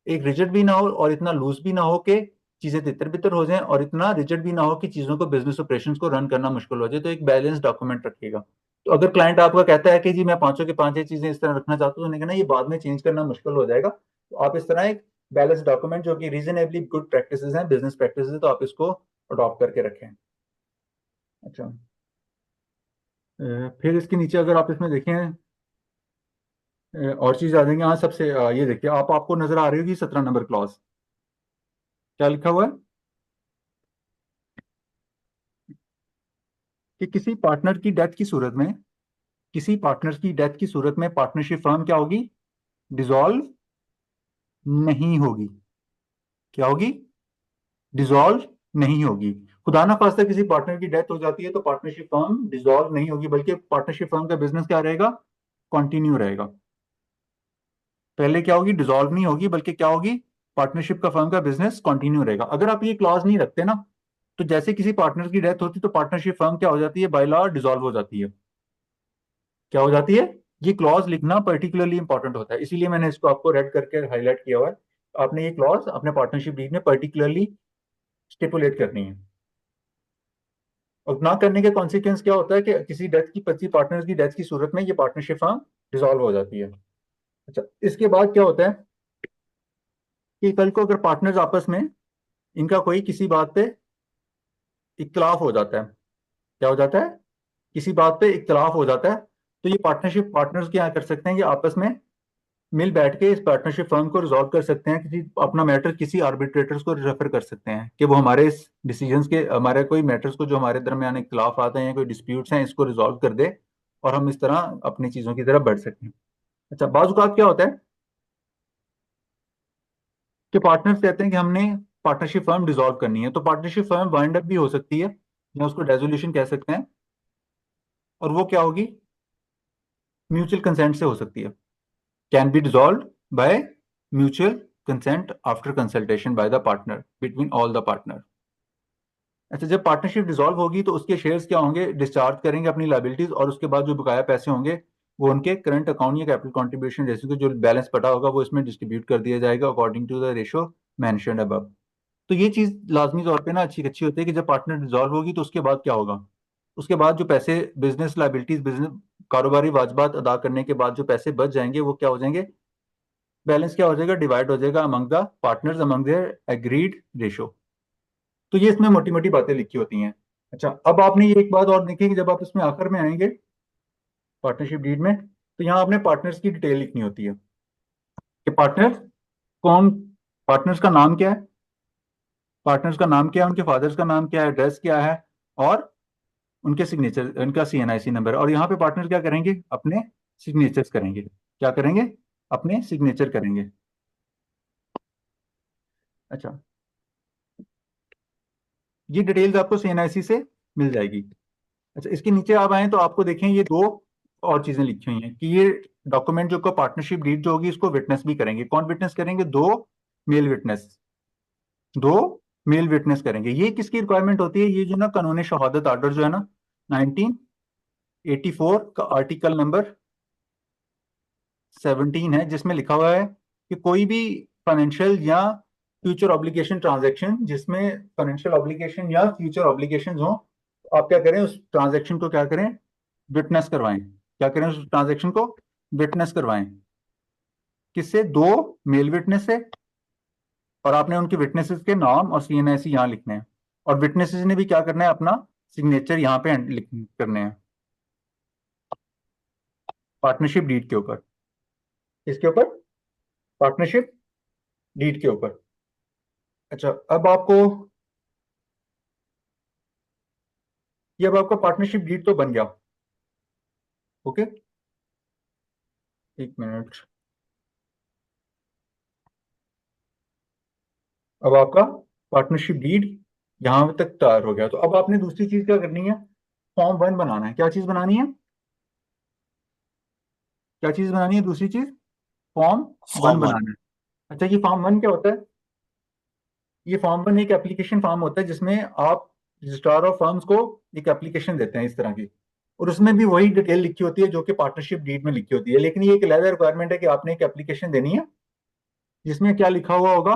एक रिजिड भी ना हो और इतना लूज भी ना हो कि चीजें तितर बितर हो जाएं, और इतना रिजिड भी ना हो कि चीजों को, बिजनेस ऑपरेशंस को रन करना मुश्किल हो जाए। तो एक बैलेंस डॉक्यूमेंट रखिएगा। तो अगर क्लाइंट आपका कहता है कि जी मैं 500 के 5 चीजें इस तरह रखना चाहता हूँ, तो कहना ये बाद में चेंज करना मुश्किल हो जाएगा, तो आप इस तरह एक बैलेंस डॉक्यूमेंट जो कि रीजनेबली गुड प्रैक्टिस हैं, बिजनेस प्रैक्टिस है, तो आप इसको अडॉप्ट करके रखें। अच्छा, फिर इसके नीचे अगर आप इसमें देखें और चीज आ जाएंगे, हाँ सबसे ये देखिए, आपको नजर आ रही होगी 17 नंबर क्लॉज, क्या लिखा हुआ है कि किसी पार्टनर की डेथ की सूरत में, किसी पार्टनर की डेथ की सूरत में पार्टनरशिप फर्म क्या होगी, डिसॉल्व नहीं होगी। क्या होगी, डिसॉल्व नहीं होगी। खुदा ना खास्ता किसी पार्टनर की डेथ हो जाती है तो पार्टनरशिप फर्म डिसॉल्व नहीं होगी, बल्कि पार्टनरशिप फर्म का बिजनेस क्या रहेगा, कंटिन्यू रहेगा। पहले क्या होगी, डिसॉल्व नहीं होगी, बल्कि क्या होगी, पार्टनरशिप का फर्म का बिजनेस कंटिन्यू रहेगा। अगर आप ये क्लॉज नहीं रखते ना, तो जैसे किसी पार्टनर की डेथ होती है तो पार्टनरशिप फर्म क्या हो जाती है, बाय लॉ डिसॉल्व हो जाती है। क्या हो जाती है, ये क्लॉज लिखना पर्टिकुलरली इंपॉर्टेंट होता है, इसीलिए मैंने इसको आपको रेड करके हाईलाइट किया हुआ है। आपने ये क्लॉज अपने पार्टनरशिप डीड में पर्टिकुलरली स्टिपुलेट करनी है। और ना करने के कॉन्सिक्वेंस क्या होता है कि किसी डेथ की, किसी पार्टनर की डेथ की सूरत में ये पार्टनरशिप फर्म डिसॉल्व हो जाती है। अच्छा, इसके बाद क्या होता है कि कल को अगर पार्टनर्स आपस में इनका कोई किसी बात पे इख्तलाफ हो जाता है, क्या हो जाता है, किसी बात पे इख्तलाफ हो जाता है, तो ये पार्टनरशिप पार्टनर्स क्या कर सकते हैं, ये आपस में मिल बैठ के इस पार्टनरशिप फर्म को रिजॉल्व कर सकते हैं, किसी अपना मैटर किसी आर्बिट्रेटर्स को रेफर कर सकते हैं कि वो हमारे इस डिसीजंस के, हमारे कोई मैटर्स को जो हमारे दरमियान इख्तलाफ आते हैं, कोई डिस्प्यूट्स हैं, इसको रिजॉल्व कर दे और हम इस तरह अपनी चीज़ों की तरफ बढ़ सकते हैं। अच्छा, बाज़ औक़ात क्या होता है कि पार्टनर्स कहते हैं कि हमने पार्टनरशिप फर्म डिसॉल्व करनी है, तो पार्टनरशिप फर्म वाइंड अप भी हो सकती है या उसको रेजोल्यूशन कह सकते हैं, और वो क्या होगी, म्यूचुअल कंसेंट से हो सकती है, can be dissolved by mutual consent after consultation by the partner between all the partner. अच्छा, जब पार्टनरशिप डिसॉल्व होगी तो उसके शेयर्स क्या होंगे, डिस्चार्ज करेंगे अपनी लायबिलिटीज, और उसके बाद जो बकाया पैसे होंगे वो उनके करंट अकाउंट या कैपिटल कंट्रीब्यूशन जैसे कि जो बैलेंस पड़ा होगा वो इसमें डिस्ट्रीब्यूट कर दिया जाएगा according to the ratio mentioned above. तो ये चीज़ लाजमी तौर पे ना अच्छी होती है कि जब पार्टनर डिसॉल्व होगी तो उसके बाद क्या होगा, उसके बाद जो पैसे बिजनेस लायबिलिटीज, बिजनेस कारोबारी वाजबात अदा करने के बाद जो पैसे बच जाएंगे वो क्या हो जाएंगे, बैलेंस क्या हो जाएगा, डिवाइड हो जाएगा among the partners among their agreed ratio. तो ये इसमें मोटी मोटी बातें लिखी होती हैं। अच्छा, अब आपने ये एक बात और देखी कि जब आप इसमें आखिर में आएंगे पार्टनरशिप डीड में, तो यहाँ आपने पार्टनर्स की डिटेल लिखनी होती है कि पार्टनर्स कौन, पार्टनर्स का नाम क्या है, पार्टनर्स का नाम क्या है, उनके फादर्स का नाम क्या है, एड्रेस क्या है, और उनके सिग्नेचर, उनका CNIC नंबर। और यहाँ पे पार्टनर क्या करेंगे, अपने सिग्नेचर्स करेंगे, क्या करेंगे, अपने सिग्नेचर करेंगे। अच्छा, ये डिटेल्स आपको CNIC से मिल जाएगी। अच्छा, इसके नीचे आप आए तो आपको देखें ये दो और चीजें लिखी हुई हैं कि ये डॉक्यूमेंट जो का पार्टनरशिप डीड जो होगी इसको विटनेस भी करेंगे। कौन विटनेस करेंगे, मेल विटनेस, दो मेल विटनेस करेंगे। ये किसकी रिक्वायरमेंट होती है, ये जो ना कानूनी शहादत आर्डर जो है ना 1984 का आर्टिकल नंबर 17 है, जिसमें लिखा हुआ है कि कोई भी फाइनेंशियल या फ्यूचर ऑब्लिगेशन ट्रांजैक्शन जिसमें फाइनेंशियल ऑब्लिगेशन या फ्यूचर ऑब्लिगेशन हो, आप क्या करें, उस ट्रांजैक्शन को क्या करें, विटनेस करवाएं। क्या करें, उस ट्रांजैक्शन को विटनेस करवाएं। किससे, दो मेल विटनेस से, और आपने उनके विटनेसेस के नाम और CNIC यहाँ लिखने हैं, और विटनेसेस ने भी क्या करना है, अपना सिग्नेचर यहाँ पे करने हैं पार्टनरशिप डीड के ऊपर। इसके ऊपर, पार्टनरशिप डीड के ऊपर। अच्छा, अब आपको ये, अब आपका पार्टनरशिप डीड तो बन गया, ओके, एक मिनट, अब आपका पार्टनरशिप डीड यहां तक तैयार हो गया। तो अब आपने दूसरी चीज क्या करनी है, फॉर्म 1 बनाना है। क्या चीज बनानी है, क्या चीज बनानी है, दूसरी चीज फॉर्म 1 Form 1. बनाना है। अच्छा, ये फॉर्म 1 क्या होता है, ये फॉर्म 1 एक एप्लीकेशन फॉर्म होता है जिसमें आप रजिस्ट्रार ऑफ फर्म्स को एक एप्लीकेशन देते हैं इस तरह की, और उसमें भी वही डिटेल लिखी होती है जो कि पार्टनरशिप डीड में लिखी होती है, लेकिन ये एक अलग रिक्वायरमेंट है कि आपने एक एप्लीकेशन देनी है जिसमें क्या लिखा हुआ होगा,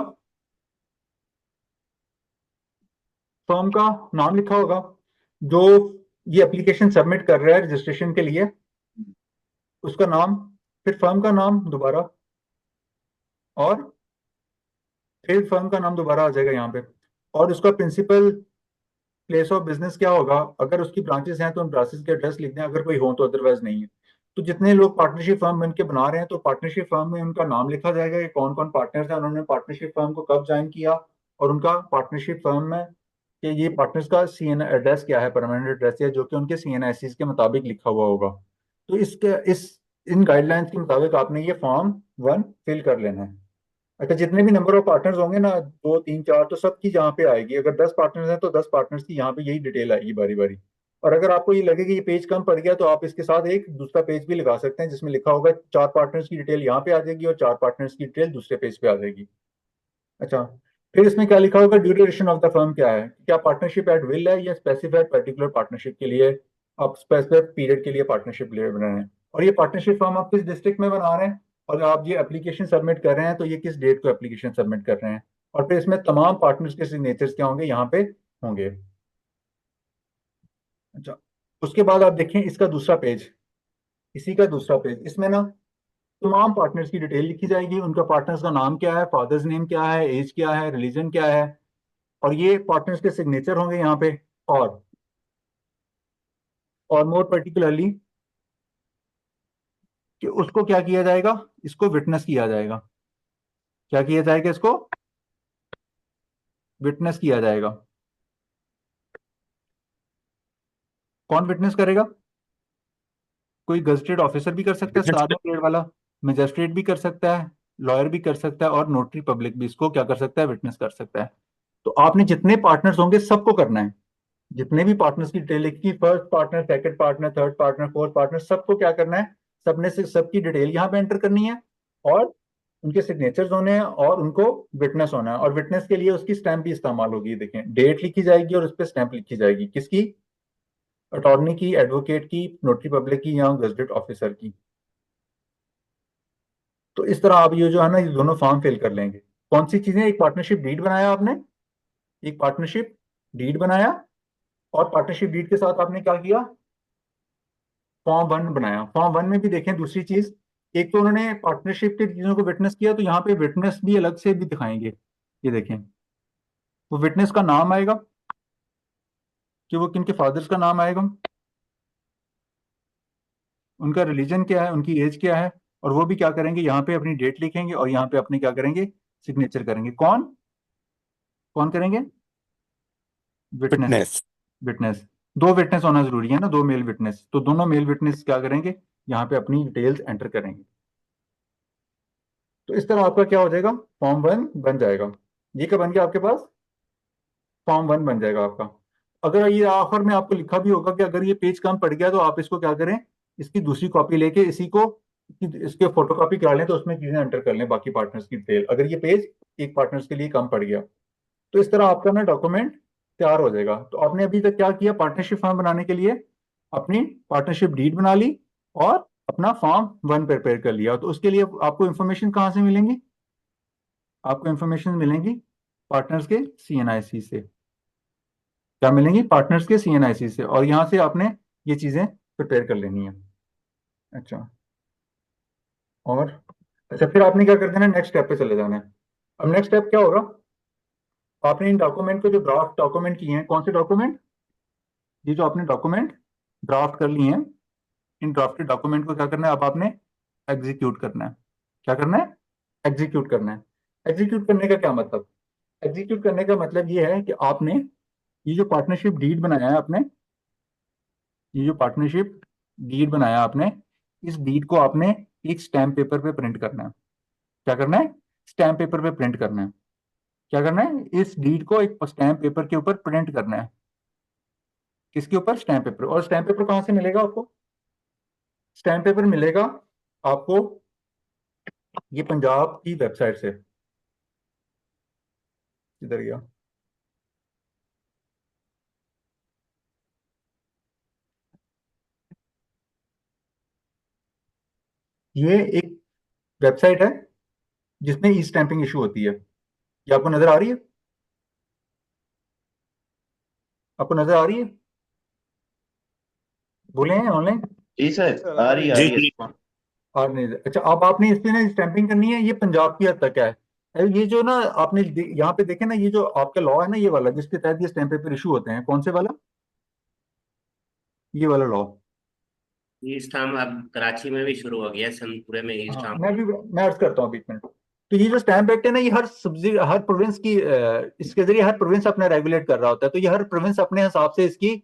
फर्म का नाम लिखा होगा जो ये एप्लीकेशन सबमिट कर रहा है रजिस्ट्रेशन के लिए, उसका नाम, फिर फर्म का नाम दोबारा, और फिर फर्म का नाम दोबारा आ जाएगा यहाँ पे, और उसका प्रिंसिपल प्लेस ऑफ बिजनेस क्या होगा, अगर उसकी ब्रांचेस हैं तो उन ब्रांचेस के एड्रेस लिख दें, अगर कोई हो तो, अदरवाइज नहीं है। तो जितने लोग पार्टनरशिप फर्म बन के बना रहे हैं तो पार्टनरशिप फर्म में उनका नाम लिखा जाएगा कि कौन कौन पार्टनर्स हैं, उन्होंने पार्टनरशिप फर्म को कब ज्वाइन किया, और उनका पार्टनरशिप फर्म में कि ये पार्टनर्स का CN एड्रेस क्या है, परमानेंट एड्रेस है जो कि उनके CNICs के मुताबिक लिखा हुआ होगा। तो इस इन गाइडलाइंस के मुताबिक आपने ये फॉर्म 1 फिल कर लेना है। अच्छा, जितने भी नंबर ऑफ पार्टनर्स होंगे ना, 2 3 4, तो सबकी यहाँ पे आएगी। अगर 10 पार्टनर्स हैं तो 10 पार्टनर्स की यहाँ पे यही डिटेल आएगी बारी बारी। और अगर आपको ये लगे कि ये पेज कम पड़ गया तो आप इसके साथ एक दूसरा पेज भी लगा सकते हैं जिसमें लिखा होगा 4 पार्टनर्स की डिटेल यहाँ पे आ जाएगी और 4 पार्टनर्स की डिटेल दूसरे पेज पे आ जाएगी। अच्छा, फिर इसमें क्या लिखा होगा, ड्यूरेशन ऑफ द फर्म क्या है, क्या पार्टनरशिप एट विल है या स्पेसिफाइड पर्टिकुलर पार्टनरशिप के लिए आप स्पेसिफाइड पीरियड के लिए पार्टनरशिप ले बना रहे हैं, और ये पार्टनरशिप फर्म आप किस डिस्ट्रिक्ट में बना रहे हैं, और आप ये एप्लीकेशन सबमिट कर रहे हैं तो ये किस डेट को एप्लीकेशन सबमिट कर रहे हैं, और फिर इसमें तमाम पार्टनर्स के सिग्नेचर्स क्या होंगे, यहाँ पे होंगे। अच्छा, उसके बाद आप देखें इसका दूसरा पेज, इसी का दूसरा पेज, इसमें ना तमाम पार्टनर्स की डिटेल लिखी जाएगी, उनका पार्टनर्स का नाम क्या है, फादर्स नेम क्या है, एज क्या है, रिलीजन क्या है, और ये पार्टनर्स के सिग्नेचर होंगे यहाँ पे। और मोर पर्टिकुलरली कि उसको क्या किया जाएगा, इसको विटनेस किया जाएगा। क्या किया जाएगा, इसको विटनेस किया जाएगा। कौन विटनेस करेगा? कोई गजटेड ऑफिसर भी कर सकता है, स्टार में ग्रेड वाला, मजिस्ट्रेट भी कर सकता है, लॉयर भी कर सकता है, और नोटरी पब्लिक भी इसको क्या कर सकता है, विटनेस कर सकता है। तो आपने जितने पार्टनर्स होंगे सबको करना है, जितने भी पार्टनर्स की डिटेल लिखी, first partner, second partner, third partner, fourth partner, सबको क्या करना है, सबने से सबकी डिटेल यहाँ पे एंटर करनी है, और उनके सिग्नेचर्स होने हैं, और उनको विटनेस होना है। और विटनेस के लिए उसकी स्टैंप भी इस्तेमाल होगी, देखें डेट लिखी जाएगी और उस पर स्टैंप लिखी जाएगी, किसकी, अटॉर्नी की, एडवोकेट की, नोटरी पब्लिक की, या गजटेड ऑफिसर की। तो इस तरह आप ये जो है ना, ये दोनों फॉर्म फिल कर लेंगे। कौन सी चीजें, एक पार्टनरशिप डीड बनाया आपने, एक पार्टनरशिप डीड बनाया, और पार्टनरशिप डीड के साथ आपने क्या किया, फॉर्म 1 बनाया। फॉर्म 1 में भी देखें दूसरी चीज, एक तो उन्होंने पार्टनरशिप की चीजों को विटनेस किया, तो यहाँ पे विटनेस भी अलग से भी दिखाएंगे। ये देखें, वो विटनेस का नाम आएगा कि वो किनके फादर्स का नाम आएगा, उनका रिलीजन क्या है, उनकी एज क्या है, और वो भी क्या करेंगे, यहाँ पे अपनी डेट लिखेंगे, और यहाँ पे अपने क्या करेंगे, सिग्नेचर करेंगे। कौन कौन करेंगे, विटनेस। विटनेस। विटनेस, दो विटनेस होना जरूरी है ना, दो मेल विटनेस, तो दोनों मेल विटनेस क्या करेंगे, यहाँ पे अपनी डिटेल्स एंटर करेंगे। तो इस तरह आपका क्या हो जाएगा, फॉर्म 1 बन जाएगा। ये क्या बन गया आपके पास, फॉर्म 1 बन जाएगा आपका। अगर ये आखिर में आपको लिखा भी होगा कि अगर ये पेज कम पड़ गया, तो आप इसको क्या करें, इसकी दूसरी कॉपी लेके इसी को इसके फोटोकॉपी करा लें, तो उसमें चीजें एंटर कर लें, बाकी पार्टनर्स की डिटेल, अगर ये पेज एक पार्टनर्स के लिए कम पड़ गया। तो इस तरह आपका ना डॉक्यूमेंट तैयार हो जाएगा। तो आपने अभी तक क्या किया, पार्टनरशिप फॉर्म बनाने के लिए अपनी पार्टनरशिप डीड बना ली, और अपना फॉर्म 1 प्रिपेयर कर लिया। तो उसके लिए आपको इंफॉर्मेशन कहाँ से मिलेंगी, आपको इंफॉर्मेशन मिलेंगी पार्टनर्स के CNIC से। क्या मिलेंगी, पार्टनर्स के CNIC से, और यहाँ से आपने ये चीजें प्रिपेयर कर लेनी है। अच्छा, और अच्छा, फिर आपने क्या कर देना है, नेक्स्ट स्टेप पे चले जाना है। अब नेक्स्ट स्टेप क्या होगा, आपने इन डॉक्यूमेंट को जो ड्राफ्ट डॉक्यूमेंट किए हैं, कौन से डॉक्यूमेंट, ये जो आपने डॉक्यूमेंट ड्राफ्ट कर लिए हैं, इन ड्राफ्टेड डॉक्यूमेंट को क्या करना है, अब आपने एग्जीक्यूट करना है। क्या करना है, एग्जीक्यूट करना है। एग्जीक्यूट करने का क्या मतलब, एग्जीक्यूट करने का मतलब ये है कि आपने ये जो पार्टनरशिप डीड बनाया है आपने, ये जो पार्टनरशिप डीड बनाया आपने, इस डीड को आपने एक स्टैम्प पेपर पे प्रिंट करना है। क्या करना है, स्टैम्प पेपर पे प्रिंट करना है। क्या करना है, इस डीड को एक स्टैम्प पेपर के ऊपर प्रिंट करना है। किसके ऊपर, स्टैम्प पेपर। और स्टैम्प पेपर कहाँ से मिलेगा आपको, स्टैम्प पेपर मिलेगा आपको ये पंजाब की वेबसाइट से। किधर गया, ये एक वेबसाइट है जिसमें ई स्टैंपिंग इशू होती है। ये आपको नजर आ रही है, आपको नजर आ रही है, बोले हैं ऑनलाइन, जी सर, आ रही जी है। और नहीं। अच्छा, अब आपने इस पे ना स्टैंपिंग करनी है, ये पंजाब की हद तक है। ये जो ना आपने यहाँ पे देखे ना, ये जो आपका लॉ है ना, ये वाला जिसके तहत ये स्टैम्प पेपर इशू होते हैं, कौन से वाला, ये वाला लॉ। ये स्टाम्प अब कराची में भी शुरू हो गया, सनपुरे में ये हाँ, स्टाम्प। मैं अर्ज करता हूँ बीच में। तो ये जो स्टैम्प एक्ट है ना, ये हर सब्सिडी, हर प्रोविंस की इसके जरिए हर प्रोविंस अपना रेगुलेट कर रहा होता है। तो ये हर प्रोविंस अपने हिसाब से इसकी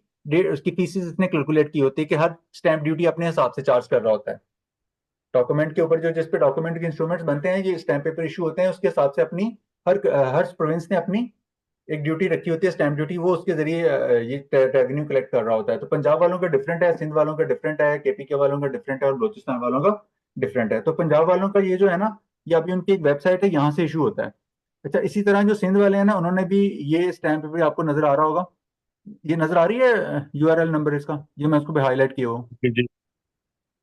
उसकी फीसिस इसने कैलकुलेट की होती है कि हर स्टैम्प ड्यूटी अपने हिसाब से चार्ज कर रहा होता है। डॉक्यूमेंट के ऊपर जो जिस पे डॉक्यूमेंट के इंस्ट्रूमेंट्स बनते हैं, ये स्टैम्प पेपर इशू होते हैं, उसके हिसाब से अपनी हर प्रोविंस ने अपनी एक ड्यूटी रखी होती है, स्टैम्प ड्यूटी, वो उसके जरिए ये रेवेन्यू कलेक्ट कर रहा होता है। तो पंजाब वालों का डिफरेंट है, सिंध वालों का डिफरेंट है, KPK वालों का डिफरेंट है, और बलोचिस्तान वालों का डिफरेंट है। तो पंजाब वालों का ये जो है ना, ये अभी उनकी एक वेबसाइट है, यहाँ से इशू होता है। अच्छा, इसी तरह जो सिंध वाले हैं ना, उन्होंने भी ये स्टैम्प पेपर आपको नजर आ रहा होगा, ये नजर आ रही है URL नंबर इसका, ये मैं इसको हाईलाइट किया हूँ। जी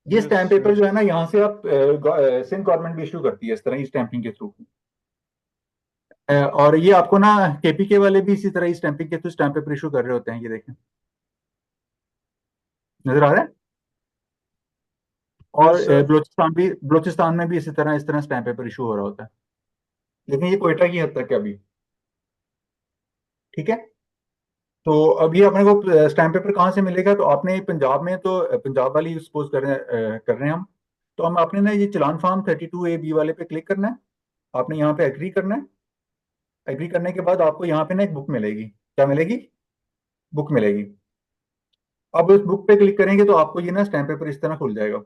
ये स्टैम्प पेपर जो है ना, यहाँ से आप सिंध गवर्नमेंट भी इशू करती है इस तरह स्टैंपिंग के थ्रू। और ये आपको ना KPK वाले भी इसी तरह ही स्टैंपिंग के थ्रू स्टैम्प पेपर इशू कर रहे होते हैं। ये देखें, नजर आ रहा है, और sir. बलूचिस्तान में भी इस तरह स्टैम्प पेपर इशू हो रहा होता है, लेकिन ये कोयटा की हद तक है अभी। ठीक है, तो अभी अपने को स्टैम्प पेपर कहाँ से मिलेगा? तो आपने पंजाब में, तो पंजाब वाली सपोज कर रहे हैं हम, तो हम आपने ना ये चलान फॉर्म 32A-B वाले पे क्लिक करना है, आपने यहाँ पे एग्री करना है। एग्री करने के बाद आपको यहाँ पे ना एक बुक मिलेगी। क्या मिलेगी? बुक मिलेगी। अब उस बुक पे क्लिक करेंगे तो आपको ये ना स्टैम्प पेपर इस तरह खुल जाएगा।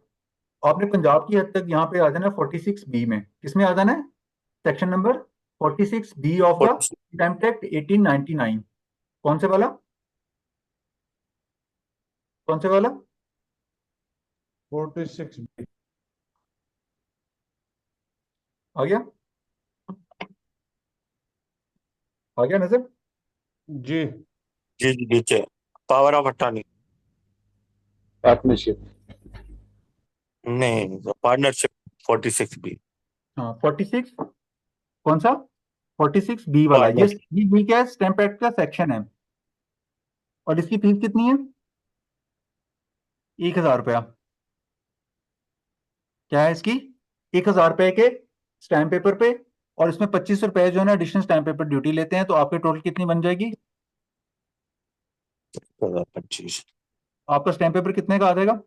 आपने पंजाब की हद तक यहाँ पे आ जाना है 46B में। किसमें आ जाना है? Section number 46B of the stamp act 1899। कौन से वाला? कौन से वाला? 46B। आ गया? आ गया नजर? जी जी जी, नीचे पावर ऑफ अटॉर्नी। पार्टनरशिप नहीं, पार्टनरशिप 46B। हाँ 46। कौन सा? 46B वाला। ये क्या है? स्टैम्प एक्ट का सेक्शन है। और इसकी फीस कितनी है? 1000 रुपया। क्या है इसकी? 1000 रुपए के स्टैम्प पेपर पे, और इसमें 25 रुपए जो है ना एडिशनल स्टैम्प पेपर ड्यूटी लेते हैं, तो आपके टोटल कितनी बन जाएगी? 1025। आपका स्टैम्प पेपर कितने का आ जाएगा?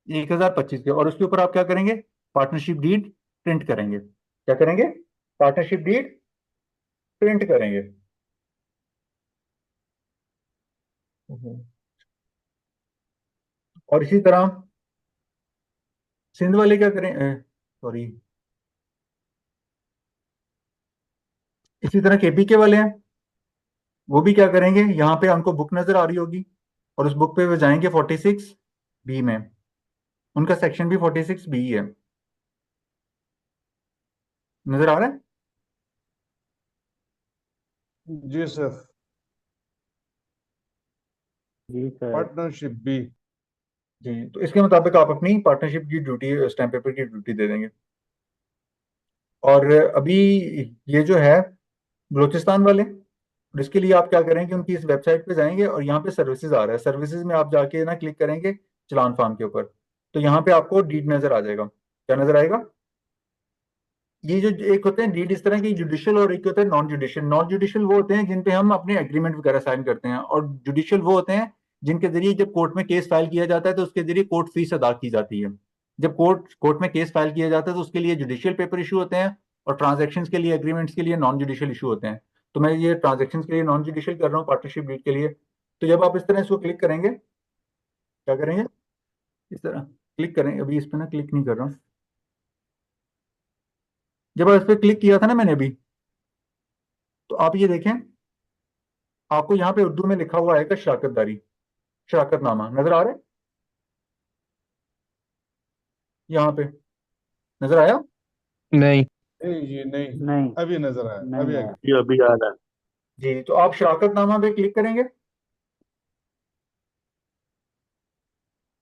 1025 के। और उसके ऊपर आप क्या करेंगे? पार्टनरशिप डीड प्रिंट करेंगे। क्या करेंगे? पार्टनरशिप डीड प्रिंट करेंगे। और इसी तरह सिंध वाले क्या करें? सॉरी, इसी तरह केपी के वाले हैं, वो भी क्या करेंगे? यहाँ पे उनको बुक नजर आ रही होगी, और उस बुक पे वो जाएंगे 46B में। उनका सेक्शन भी 46B है। नजर आ रहा है? जी सर। जी सर। Partnership B. जी, तो इसके मुताबिक आप अपनी पार्टनरशिप की ड्यूटी, स्टैम्प पेपर की ड्यूटी दे देंगे। और अभी ये जो है बलूचिस्तान वाले, और इसके लिए आप क्या करेंगे? उनकी इस वेबसाइट पे जाएंगे और यहाँ पे सर्विसेज आ रहा है, सर्विसेज में आप जाके ना क्लिक करेंगे चलान फार्म के ऊपर, तो यहाँ पे आपको डीड नजर आ जाएगा। क्या नजर आएगा? ये जो एक होते हैं डीड इस तरह की जुडिशियल, और एक होता है नॉन जुडिशियल। नॉन जुडिशियल वो होते हैं जिन पे हम अपने एग्रीमेंट वगैरह साइन करते हैं, और जुडिशियल वो होते हैं जिनके जरिए जब कोर्ट में केस फाइल किया जाता है तो उसके जरिए कोर्ट फीस अदा की जाती है। जब कोर्ट में केस फाइल किया जाता है तो उसके लिए जुडिशियल पेपर इशू होते हैं, और ट्रांजेक्शन के लिए, एग्रीमेंट्स के लिए नॉन जुडिशियल इशू होते हैं। तो मैं ये ट्रांजेक्शन के लिए नॉन जुडिशियल कर रहा हूँ, पार्टनरशिप डीड के लिए। तो जब आप इस तरह इसको क्लिक करेंगे, क्या करेंगे? इस तरह क्लिक करें। अभी इस पर ना क्लिक नहीं कर रहा हूँ। जब आप इस पर क्लिक किया था ना मैंने अभी, तो आप ये देखें, आपको यहाँ पे उर्दू में लिखा हुआ आएगा शराकतदारी, शराकतनामा। नजर आ रहा है? यहाँ पे नजर आया? नहीं। नहीं जी नहीं, नहीं अभी नजर आया, नहीं अभी आ आया। गया। ये अभी आ रहा है। जी, तो आप शराकतनामा पे क्लिक करेंगे,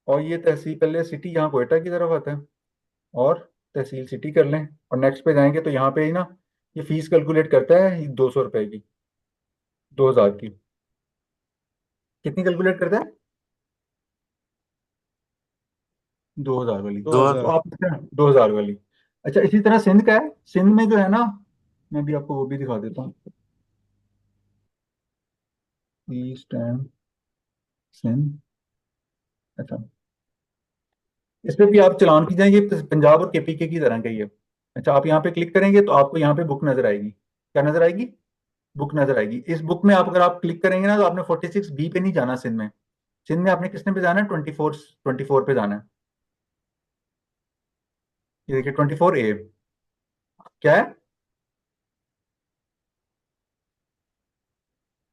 और ये तहसील, पहले सिटी यहाँ कोयटा की तरफ आता है, और तहसील सिटी कर लें, और नेक्स्ट पे जाएंगे तो यहाँ पे ही ना ये फीस कैलकुलेट करता है 200 रुपए की, 2000 की। कितनी कैलकुलेट करता है? 2000 वाली। दो तो हजार आप 2000 वाली। अच्छा, इसी तरह सिंध का है। सिंध में जो है ना, मैं भी आपको वो भी दिखा देता हूँ। East and Sindh. अच्छा, इस पे भी आप चलान की जाएंगे, पंजाब और केपीके की तरह का ही है। अच्छा, आप यहाँ पे क्लिक करेंगे तो आपको यहाँ पे बुक नजर आएगी। क्या नजर आएगी? बुक नजर आएगी। इस बुक में आप, अगर आप क्लिक करेंगे ना, तो आपने 46B पे नहीं जाना सिंध में। सिंध में आपने किसने पे जाना है? 24 पे जाना है। ये देखिए 24A। क्या है?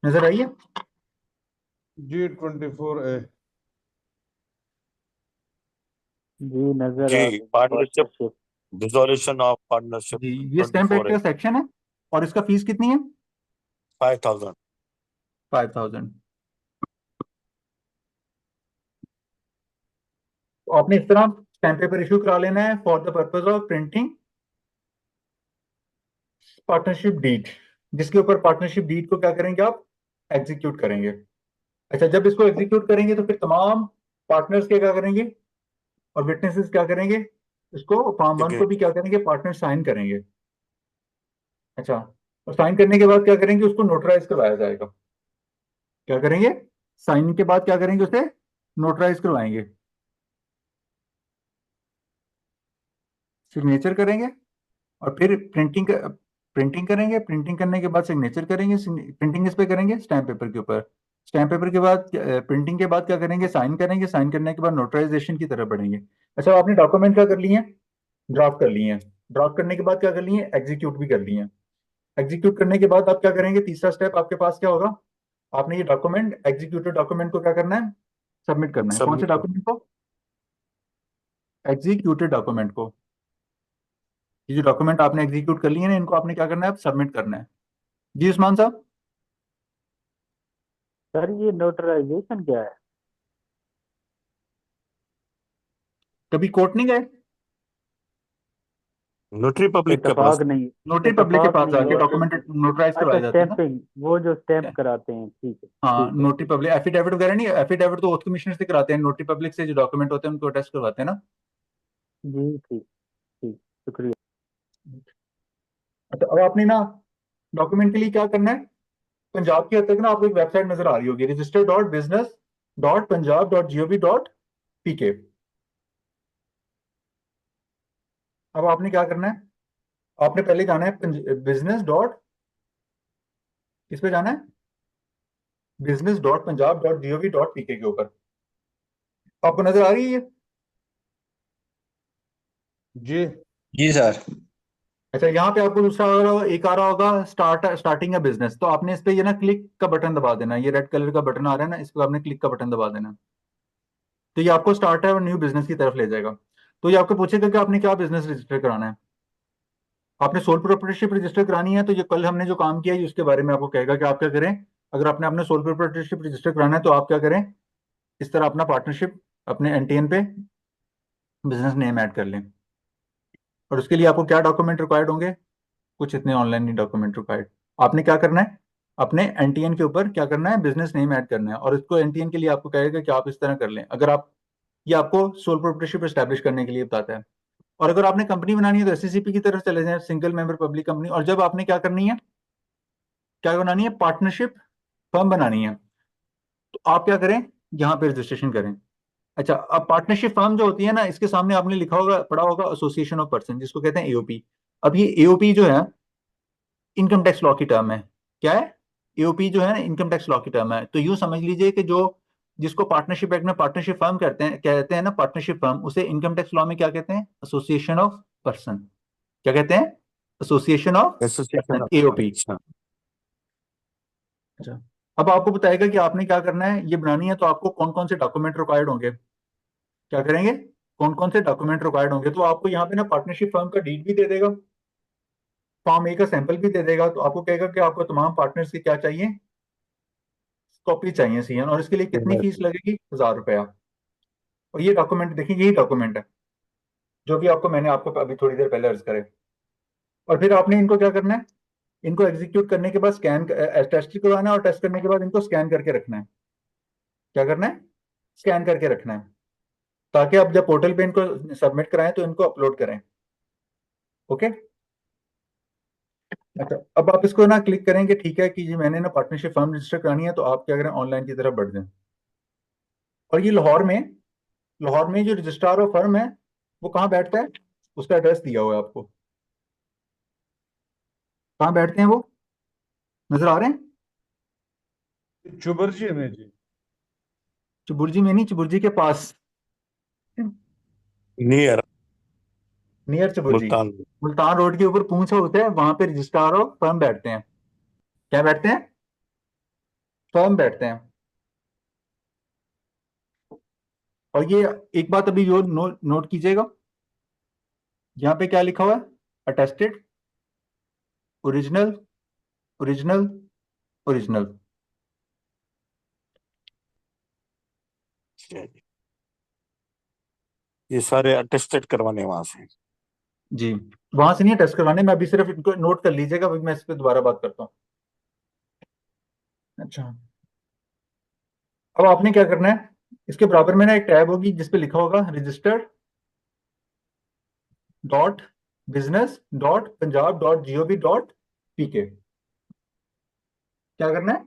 नजर आई है? जी 24A। जी नजर आ जी पार्टनरशिप, डिसोल्यूशन ऑफ पार्टनरशिप जी, ये स्टैम्प एक्ट 24A। का सेक्शन है। और इसका फीस कितनी है? 5000। 5000। तो आपने इस तरह स्टैम्प पेपर इशू करा लेना है for the purpose of printing partnership deed, जिसके ऊपर पार्टनरशिप डीड को क्या करेंगे आप? एग्जीक्यूट करेंगे। अच्छा, जब इसको एग्जीक्यूट करेंगे तो फिर तमाम पार्टनर्स के क्या करेंगे? और विटनेसेस क्या करेंगे, इसको फॉर्म ठीक 1 है को भी क्या करेंगे, पार्टनर साइन करेंगे। अच्छा, और साइन करने के बाद क्या करेंगे, उसको नोटराइज करवाया जाएगा। क्या करेंगे, साइन के बाद क्या करेंगे, उसे नोटराइज करवाएंगे, सिग्नेचर करेंगे, और फिर प्रिंटिंग करेंगे। प्रिंटिंग करने के बाद सिग्नेचर करेंगे। प्रिंटिंग इस पे करेंगे स्टैम्प पेपर के ऊपर। स्टैम्प पेपर के बाद प्रिंटिंग के बाद क्या करेंगे, साइन करेंगे। साइन करने के बाद नोटराइजेशन की तरफ बढ़ेंगे। अच्छा, आपने डॉक्यूमेंट क्या कर लिए हैं, ड्राफ्ट कर लिए हैं। ड्राफ्ट करने के बाद क्या कर लिए, एग्जीक्यूट भी कर लिए हैं। एग्जीक्यूट करने के बाद आप क्या करेंगे, तीसरा स्टेप आपके पास क्या होगा, आपने ये डॉक्यूमेंट, एग्जीक्यूटेड डॉक्यूमेंट को क्या करना है, सबमिट करना है। कौन से सबमिट कर डॉक्यूमेंट को, एग्जीक्यूटेड डॉक्यूमेंट को। ये जो डॉक्यूमेंट आपने एग्जीक्यूट कर लिए ना, इनको आपने क्या करना है, सबमिट करना है। जी उस्मान साहब। सर ये नोटराइजेशन क्या है? कभी कोर्ट नहीं गए, नोटरी पब्लिक के पास। इत्तेफाक नहीं, नोटरी पब्लिक के इत्तेफाक पास नहीं जाके हुआ। डॉक्यूमेंट नोटराइज अच्छा करवाए जाते हैं ना। स्टैंपिंग, वो जो स्टैंप कराते हैं, ठीक है हाँ, ठीक है। नोटरी पब्लिक, एफिडेविट वगैरह नहीं, एफिडेविट तो ओथ कमिश्नर से कराते हैं, नोटरी पब्लिक से जो डॉक्यूमेंट होते हैं उनको अटेस्ट करवाते हैं ना। जी ठीक, ठीक, शुक्रिया। अच्छा, अब आपने ना डॉक्यूमेंट के लिए क्या करना है, पंजाब की हद तक ना आपको एक वेबसाइट नजर आ रही होगी, register.business.punjab.gov.pk। अब आपने क्या करना है, आपने पहले जाना है बिजनेस डॉट, किस पे जाना है, business.punjab.gov.pk के ऊपर। आपको नजर आ रही है ये? जी जी सर। अच्छा, यहाँ पे आपको दूसरा आ रहा होगा, एक आ रहा होगा स्टार्टिंग अ बिजनेस। तो आपने इस पे ये ना क्लिक का बटन दबा देना है, ये रेड कलर का बटन आ रहा है ना, इस पर आपने क्लिक का बटन दबा देना है। तो ये आपको स्टार्ट है और न्यू बिजनेस की तरफ ले जाएगा। तो ये आपको पूछेगा कि आपने क्या बिजनेस रजिस्टर कराना है। आपने सोल प्रोप्राइटरशिप रजिस्टर करानी है, तो ये कल हमने जो काम किया है उसके बारे में आपको कहेगा कि आप क्या करें। अगर आपने अपने सोल प्रोप्राइटरशिप रजिस्टर कराना है तो आप क्या करें, इस तरह अपना पार्टनरशिप अपने एनटीएन पे बिजनेस नेम ऐड कर लें। और उसके लिए आपको क्या डॉक्यूमेंट रिक्वायर्ड होंगे, कुछ इतने ऑनलाइन ही डॉक्यूमेंट रिक्वायर्ड। आपने क्या करना है, अपने एनटीएन के ऊपर क्या करना है, बिजनेस नेम ऐड करना है। और इसको एनटीएन के लिए आपको कहेगा कि आप इस तरह कर लें। अगर आप, ये आपको सोल प्रोप्राइटरशिप एस्टैब्लिश करने के लिए बताता है। और अगर आपने कंपनी बनानी है तो एससीसीपी की तरफ चले जाएं, सिंगल मेंबर पब्लिक कंपनी। और जब आपने क्या करनी है, क्या बनानी है, पार्टनरशिप फर्म बनानी है, तो आप क्या करें, यहाँ पे रजिस्ट्रेशन करें। अच्छा, अब पार्टनरशिप फर्म जो होती है ना, इसके सामने आपने लिखा होगा, पढ़ा होगा, एसोसिएशन ऑफ पर्सन, जिसको कहते हैं एओपी। अब ये एओपी जो है इनकम टैक्स लॉ की टर्म है। क्या है, एओपी जो है ना इनकम टैक्स लॉ की टर्म है। तो यूं समझ लीजिए कि जो, जिसको पार्टनरशिप एक्ट में पार्टनरशिप फर्म कहते हैं ना, पार्टनरशिप फर्म, उसे इनकम टैक्स लॉ में क्या कहते हैं, एसोसिएशन ऑफ पर्सन। क्या कहते हैं, association of association. Person, AOP. अच्छा अच्छा, अब आपको बताएगा कि आपने क्या करना है, ये बनानी है तो आपको कौन कौन से डॉक्यूमेंट रिक्वायर्ड होंगे। क्या करेंगे, कौन कौन से डॉक्यूमेंट रिक्वायर्ड होंगे। तो आपको यहाँ पे ना पार्टनरशिप फर्म का डीड भी दे देगा, फॉर्म ए का सैंपल भी दे देगा। तो आपको कहेगा कि आपको तमाम पार्टनर्स की क्या चाहिए, कॉपी चाहिए सीएन। और इसके लिए कितनी फीस लगेगी, 1000 रुपया। और ये डॉक्यूमेंट देखिए, यही डॉक्यूमेंट है जो भी आपको, मैंने आपको अभी थोड़ी देर पहले अर्ज करे। और फिर आपने इनको क्या करना है, इनको एग्जीक्यूट करने के बाद स्कैन, टेस्ट करवाना है, और टेस्ट करने के बाद इनको स्कैन करके रखना है। क्या करना है, स्कैन करके रखना है, ताकि आप जब पोर्टल पे इनको सबमिट कराएं तो इनको अपलोड करें। ओके। अच्छा, अब आप इसको ना क्लिक करेंगे, ठीक है कि जी मैंने ना पार्टनरशिप फर्म रजिस्टर करानी है, तो आप क्या करें, ऑनलाइन की तरफ बढ़ जाएं। और ये लाहौर में जो रजिस्ट्रार ऑफ फर्म है वो कहाँ बैठता है, उसका एड्रेस दिया हुआ है आपको। कहाँ बैठते हैं वो, नजर आ रहे हैं, चुबरजी में जी। चुबुर्जी में नहीं, चुबुर्जी के पास, near near Chauburji. Multan. Multan road के ऊपर पूंछ होता है, वहां पे रजिस्ट्रार ऑफ फर्म बैठते हैं। क्या बैठते हैं, फर्म बैठते हैं। और ये एक बात अभी जो नोट कीजिएगा, यहाँ पे क्या लिखा हुआ है, अटेस्टेड, ओरिजिनल, ओरिजिनल, ओरिजिनल। ये सारे अटेस्टेड करवाने वहां से। जी, वहां से नहीं टेस्ट करवाने, मैं अभी सिर्फ इनको नोट कर लीजिएगा, अभी मैं इस पर दोबारा बात करता हूँ। अच्छा, अब आपने क्या करना है, इसके बराबर में ना एक टैब होगी जिसपे लिखा होगा रजिस्टर business.punjab.gov.pk। क्या करना है,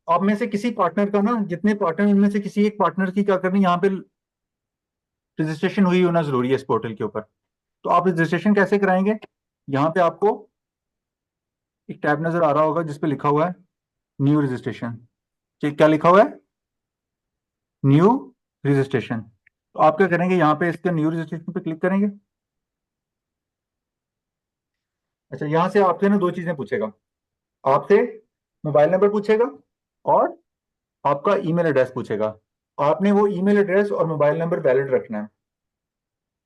आप में से किसी पार्टनर का ना, जितने पार्टनर उनमें से किसी एक पार्टनर की क्या करनी, यहाँ पे रजिस्ट्रेशन हुई होना जरूरी है इस पोर्टल के ऊपर। तो आप रजिस्ट्रेशन कैसे कराएंगे, यहाँ पे आपको एक टैब नजर आ रहा होगा जिसपे लिखा हुआ है न्यू रजिस्ट्रेशन। क्या लिखा हुआ है, न्यू रजिस्ट्रेशन। तो आप क्या करेंगे, यहाँ पे इसके न्यू रजिस्ट्रेशन पे क्लिक करेंगे। अच्छा, यहाँ से आपसे ना दो चीजें पूछेगा, आपसे मोबाइल नंबर पूछेगा और आपका ईमेल एड्रेस पूछेगा। आपने वो ईमेल एड्रेस और मोबाइल नंबर वैलिड रखना है,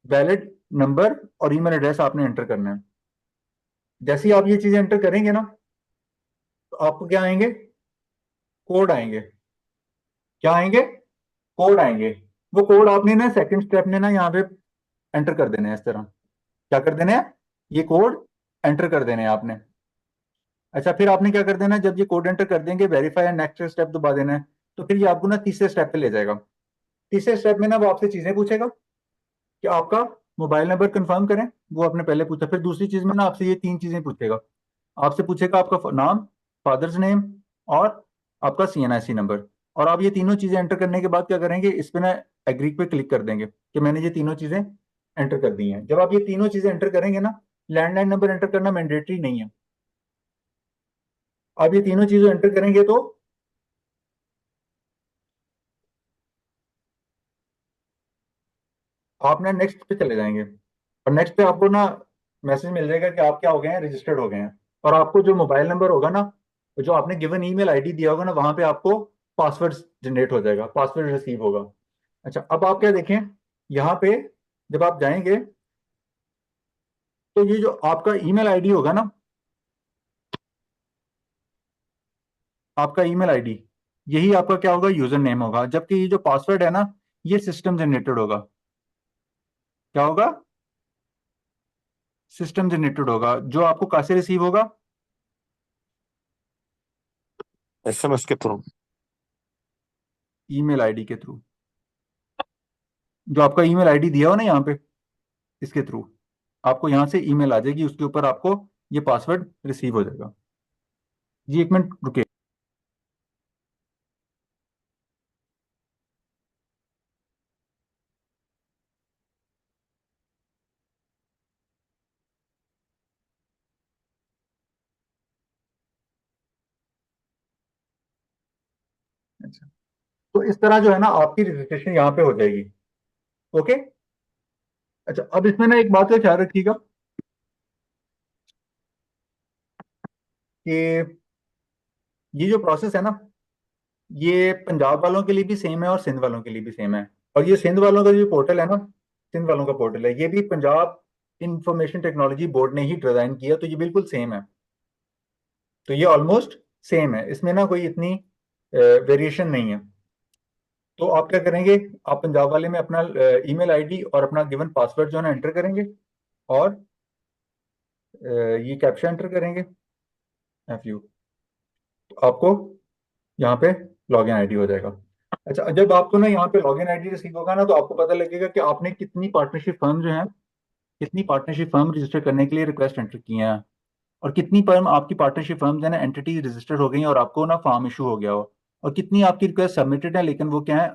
वैलिड नंबर और ईमेल एड्रेस आपने एंटर करना है। जैसे ही आप ये चीजें एंटर करेंगे ना, तो आपको क्या आएंगे, कोड आएंगे। क्या आएंगे, कोड आएंगे। वो कोड आपने ना सेकंड स्टेप में ना यहाँ पे एंटर कर देने हैं इस तरह। क्या कर देने हैं, ये कोड एंटर कर देने हैं आपने। अच्छा, फिर आपने क्या कर देना है, जब ये कोड एंटर कर देंगे, वेरीफाई एंड नेक्स्ट स्टेप दबा देना है। तो फिर ये आपको ना तीसरे स्टेप पे ले जाएगा। तीसरे स्टेप में ना वो आपसे चीजें पूछेगा कि आपका मोबाइल नंबर कंफर्म करें, वो आपने पहले पूछा। फिर दूसरी चीज में ना आपसे ये तीन चीजें पूछेगा। आपसे पूछेगा आपका नाम, फादर्स नेम और आपका CNIC नंबर। और आप ये तीनों चीजें एंटर करने के बाद क्या करेंगे, इस पे ना एग्री पे क्लिक कर देंगे कि मैंने ये तीनों चीजें एंटर कर दी हैं। जब आप ये तीनों चीजें एंटर करेंगे ना, लैंडलाइन नंबर एंटर करना मैंडेटरी नहीं है। आप ये तीनों चीजें एंटर करेंगे तो आप ना नेक्स्ट पे चले जाएंगे, और नेक्स्ट पे आपको ना मैसेज मिल जाएगा कि आप क्या हो गए हैं, रजिस्टर्ड हो गए हैं। और आपको जो मोबाइल नंबर होगा ना, जो आपने गिवन ईमेल आईडी दिया होगा ना, वहां पे आपको पासवर्ड जनरेट हो जाएगा, पासवर्ड रिसीव होगा। अच्छा, अब आप क्या देखें, यहाँ पे जब आप जाएंगे तो ये जो आपका ईमेल आईडी होगा ना, आपका ईमेल आईडी, यही आपका क्या होगा, यूजर नेम होगा। जबकि ये जो पासवर्ड है ना, ये सिस्टम जनरेटेड होगा। क्या होगा, सिस्टम जनरेटेड होगा, जो आपको कहाँ से रिसीव होगा, SMS के थ्रू। ईमेल आईडी के थ्रू। जो आपका ईमेल आईडी दिया हो ना यहाँ पे, इसके थ्रू आपको यहाँ से ईमेल आ जाएगी, उसके ऊपर आपको ये पासवर्ड रिसीव हो जाएगा। जी एक मिनट रुके। अच्छा, तो इस तरह जो है ना आपकी रजिस्ट्रेशन यहाँ पे हो जाएगी। ओके। अच्छा, अब इसमें ना एक बात का ख्याल रखिएगा कि ये जो प्रोसेस है ना, ये पंजाब वालों के लिए भी सेम है और सिंध वालों के लिए भी सेम है। और ये सिंध वालों का जो पोर्टल है ना, सिंध वालों का पोर्टल है, ये भी पंजाब इंफॉर्मेशन टेक्नोलॉजी बोर्ड ने ही डिजाइन किया, तो ये बिल्कुल सेम है। तो ये ऑलमोस्ट सेम है, इसमें ना कोई इतनी वेरिएशन नहीं है। तो आप क्या करेंगे, आप पंजाब वाले में अपना ईमेल आईडी और अपना गिवन पासवर्ड जो है ना एंटर करेंगे, और ये कैप्चा एंटर करेंगे FU, तो आपको यहाँ पे लॉगिन आईडी हो जाएगा। अच्छा, जब आपको ना यहाँ पे लॉगिन आईडी रिसीव होगा ना, तो आपको पता लगेगा कि आपने कितनी पार्टनरशिप फर्म जो है, कितनी पार्टनरशिप फर्म रजिस्टर करने के लिए रिक्वेस्ट एंटर की हैं, और कितनी फर्म आपकी पार्टनरशिप फर्म है ना एंटिटी रजिस्टर हो गई है और आपको ना फॉर्म इशू हो गया हो, और कितनी आपकी रिक्वेस्ट सबमिटेड है लेकिन वो क्या है,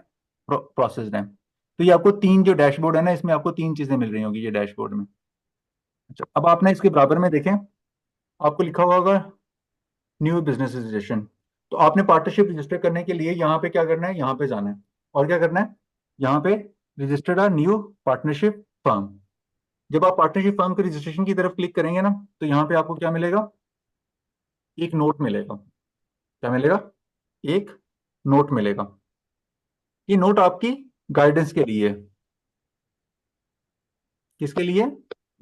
प्रोसेस्ड है। तो ये आपको तीन जो डैशबोर्ड है ना, इसमें आपको तीन चीजें मिल रही होगी ये डैशबोर्ड में। अच्छा, अब आप ना इसके बराबर में देखें, आपको लिखा हुआ होगा न्यू बिजनेस रजिस्ट्रेशन। तो आपने पार्टनरशिप रजिस्टर करने के लिए यहाँ पे क्या करना है, यहाँ पे जाना है, और क्या करना है, यहाँ पे registered a new partnership firm. जब आप पार्टनरशिप फर्म के रजिस्ट्रेशन की तरफ क्लिक करेंगे ना, तो यहाँ पे आपको क्या मिलेगा, एक नोट मिलेगा। क्या मिलेगा, एक नोट मिलेगा। ये नोट आपकी गाइडेंस के लिए है। किसके लिए,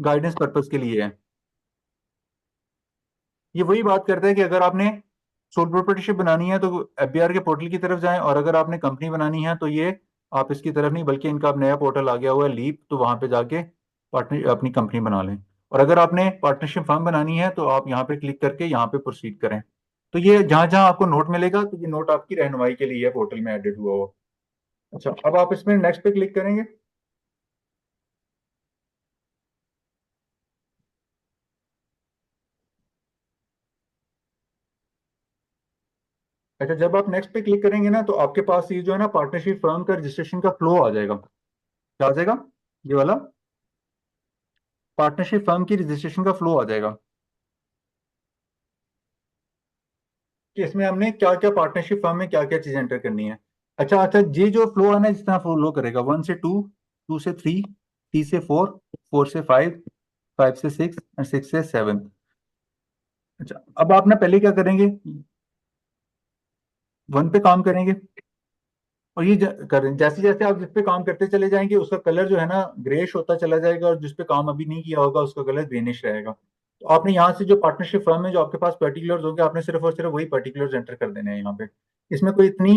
गाइडेंस पर्पस के लिए है। ये वही बात करता है कि अगर आपने सोल प्रोप्राइटरशिप बनानी है तो FBR के पोर्टल की तरफ जाएं, और अगर आपने कंपनी बनानी है तो ये आप इसकी तरफ नहीं, बल्कि इनका अब नया पोर्टल आ गया हुआ है लीप, तो वहां पे जाके पार्टनर अपनी कंपनी बना लें। और अगर आपने पार्टनरशिप फर्म बनानी है तो आप यहाँ पे क्लिक करके यहाँ पे प्रोसीड करें। तो ये जहां जहां आपको नोट मिलेगा, तो ये नोट आपकी रहनुमाई के लिए है, पोर्टल में एडिट हुआ हो। अच्छा, अब आप इसमें नेक्स्ट पे क्लिक करेंगे। अच्छा, जब आप नेक्स्ट पे क्लिक करेंगे ना तो आपके पास ये जो है ना पार्टनरशिप फर्म का रजिस्ट्रेशन का फ्लो आ जाएगा। क्या आ जाएगा? ये वाला पार्टनरशिप फर्म की रजिस्ट्रेशन का फ्लो आ जाएगा कि इसमें हमने क्या क्या पार्टनरशिप फर्म में क्या क्या चीजें एंटर करनी है। अच्छा अच्छा, ये जो फ्लो है ना जिस तरह फ्लो करेगा 1 से 2, 2 से 3, 3 से 4, 4 से 5, 5 से 6 और 6 से 7। अच्छा, अब आप ना पहले क्या करेंगे, 1 पे काम करेंगे और ये करें जैसे जैसे आप जिस पे काम करते चले जाएंगे उसका कलर जो है ना ग्रेश होता चला जाएगा और जिस पे काम अभी नहीं किया होगा उसका कलर ग्रीनिश रहेगा। तो आपने यहाँ से जो पार्टनरशिप फर्म है जो आपके पास पर्टिकुलर्स होंगे आपने सिर्फ और सिर्फ वही पर्टिकुलर्स एंटर कर देने हैं यहाँ पे। इसमें कोई इतनी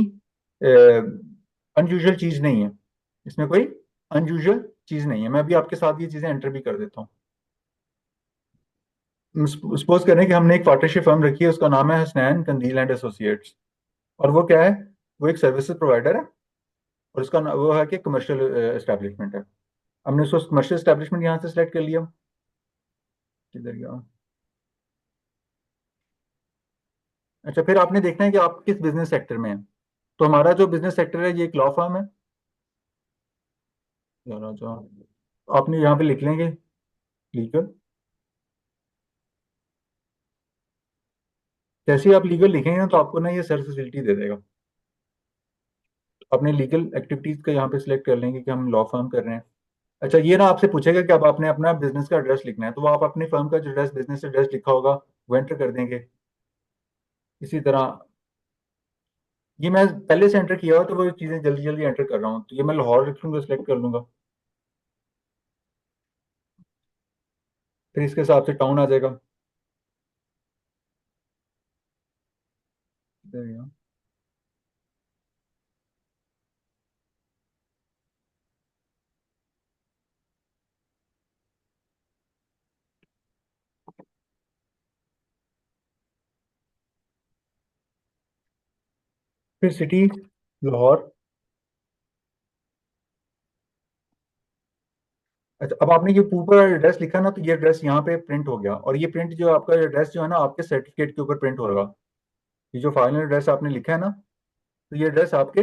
अनयूजुअल चीज नहीं है, इसमें कोई अनयूजुअल चीज नहीं है। मैं अभी आपके साथ ये चीजें एंटर भी कर देता हूँ। सपोज करें कि हमने एक पार्टनरशिप फर्म रखी है, उसका नाम है हसनैन कंदील एंड एसोसिएट्स। और वो क्या है, वो एक सर्विसेज प्रोवाइडर है और उसका वो है कि कमर्शियल एस्टेब्लिशमेंट है। हमने उसको कमर्शियल एस्टेब्लिशमेंट यहाँ से सिलेक्ट कर लिया। किधर गया? अच्छा, फिर आपने देखना है कि आप किस बिजनेस सेक्टर में हैं। तो हमारा जो बिजनेस सेक्टर है ये एक लॉ फर्म है। यार जो आपने यहाँ पे लिख लेंगे लीगल। जैसे ही आप लीगल लिखेंगे ना तो आपको ना ये सर्च फैसिलिटी दे देगा। अपने लीगल एक्टिविटीज का यहाँ पे सिलेक्ट कर लेंगे कि हम लॉ फर्म कर रहे हैं। अच्छा, ये ना आपसे पूछेगा कि अब आपने अपना बिजनेस का एड्रेस लिखना है, तो वो आप अपनी फर्म का जो एड्रेस बिजनेस एड्रेस लिखा होगा वो एंटर कर देंगे। इसी तरह ये मैं पहले से एंटर किया हुआ तो वो चीज़ें जल्दी जल्दी एंटर कर रहा हूँ। तो ये मैं लाहौर रखूँगा, सिलेक्ट कर लूंगा, फिर इसके हिसाब से टाउन आ जाएगा। इधर यहाँ। फिर सिटी लाहौर। अच्छा, अब आपने ये ऊपर एड्रेस लिखा ना तो ये एड्रेस यहाँ पे प्रिंट हो गया और ये प्रिंट जो आपका एड्रेस जो है ना आपके सर्टिफिकेट के ऊपर प्रिंट होगा। ये जो फाइनल एड्रेस आपने लिखा है ना तो ये एड्रेस आपके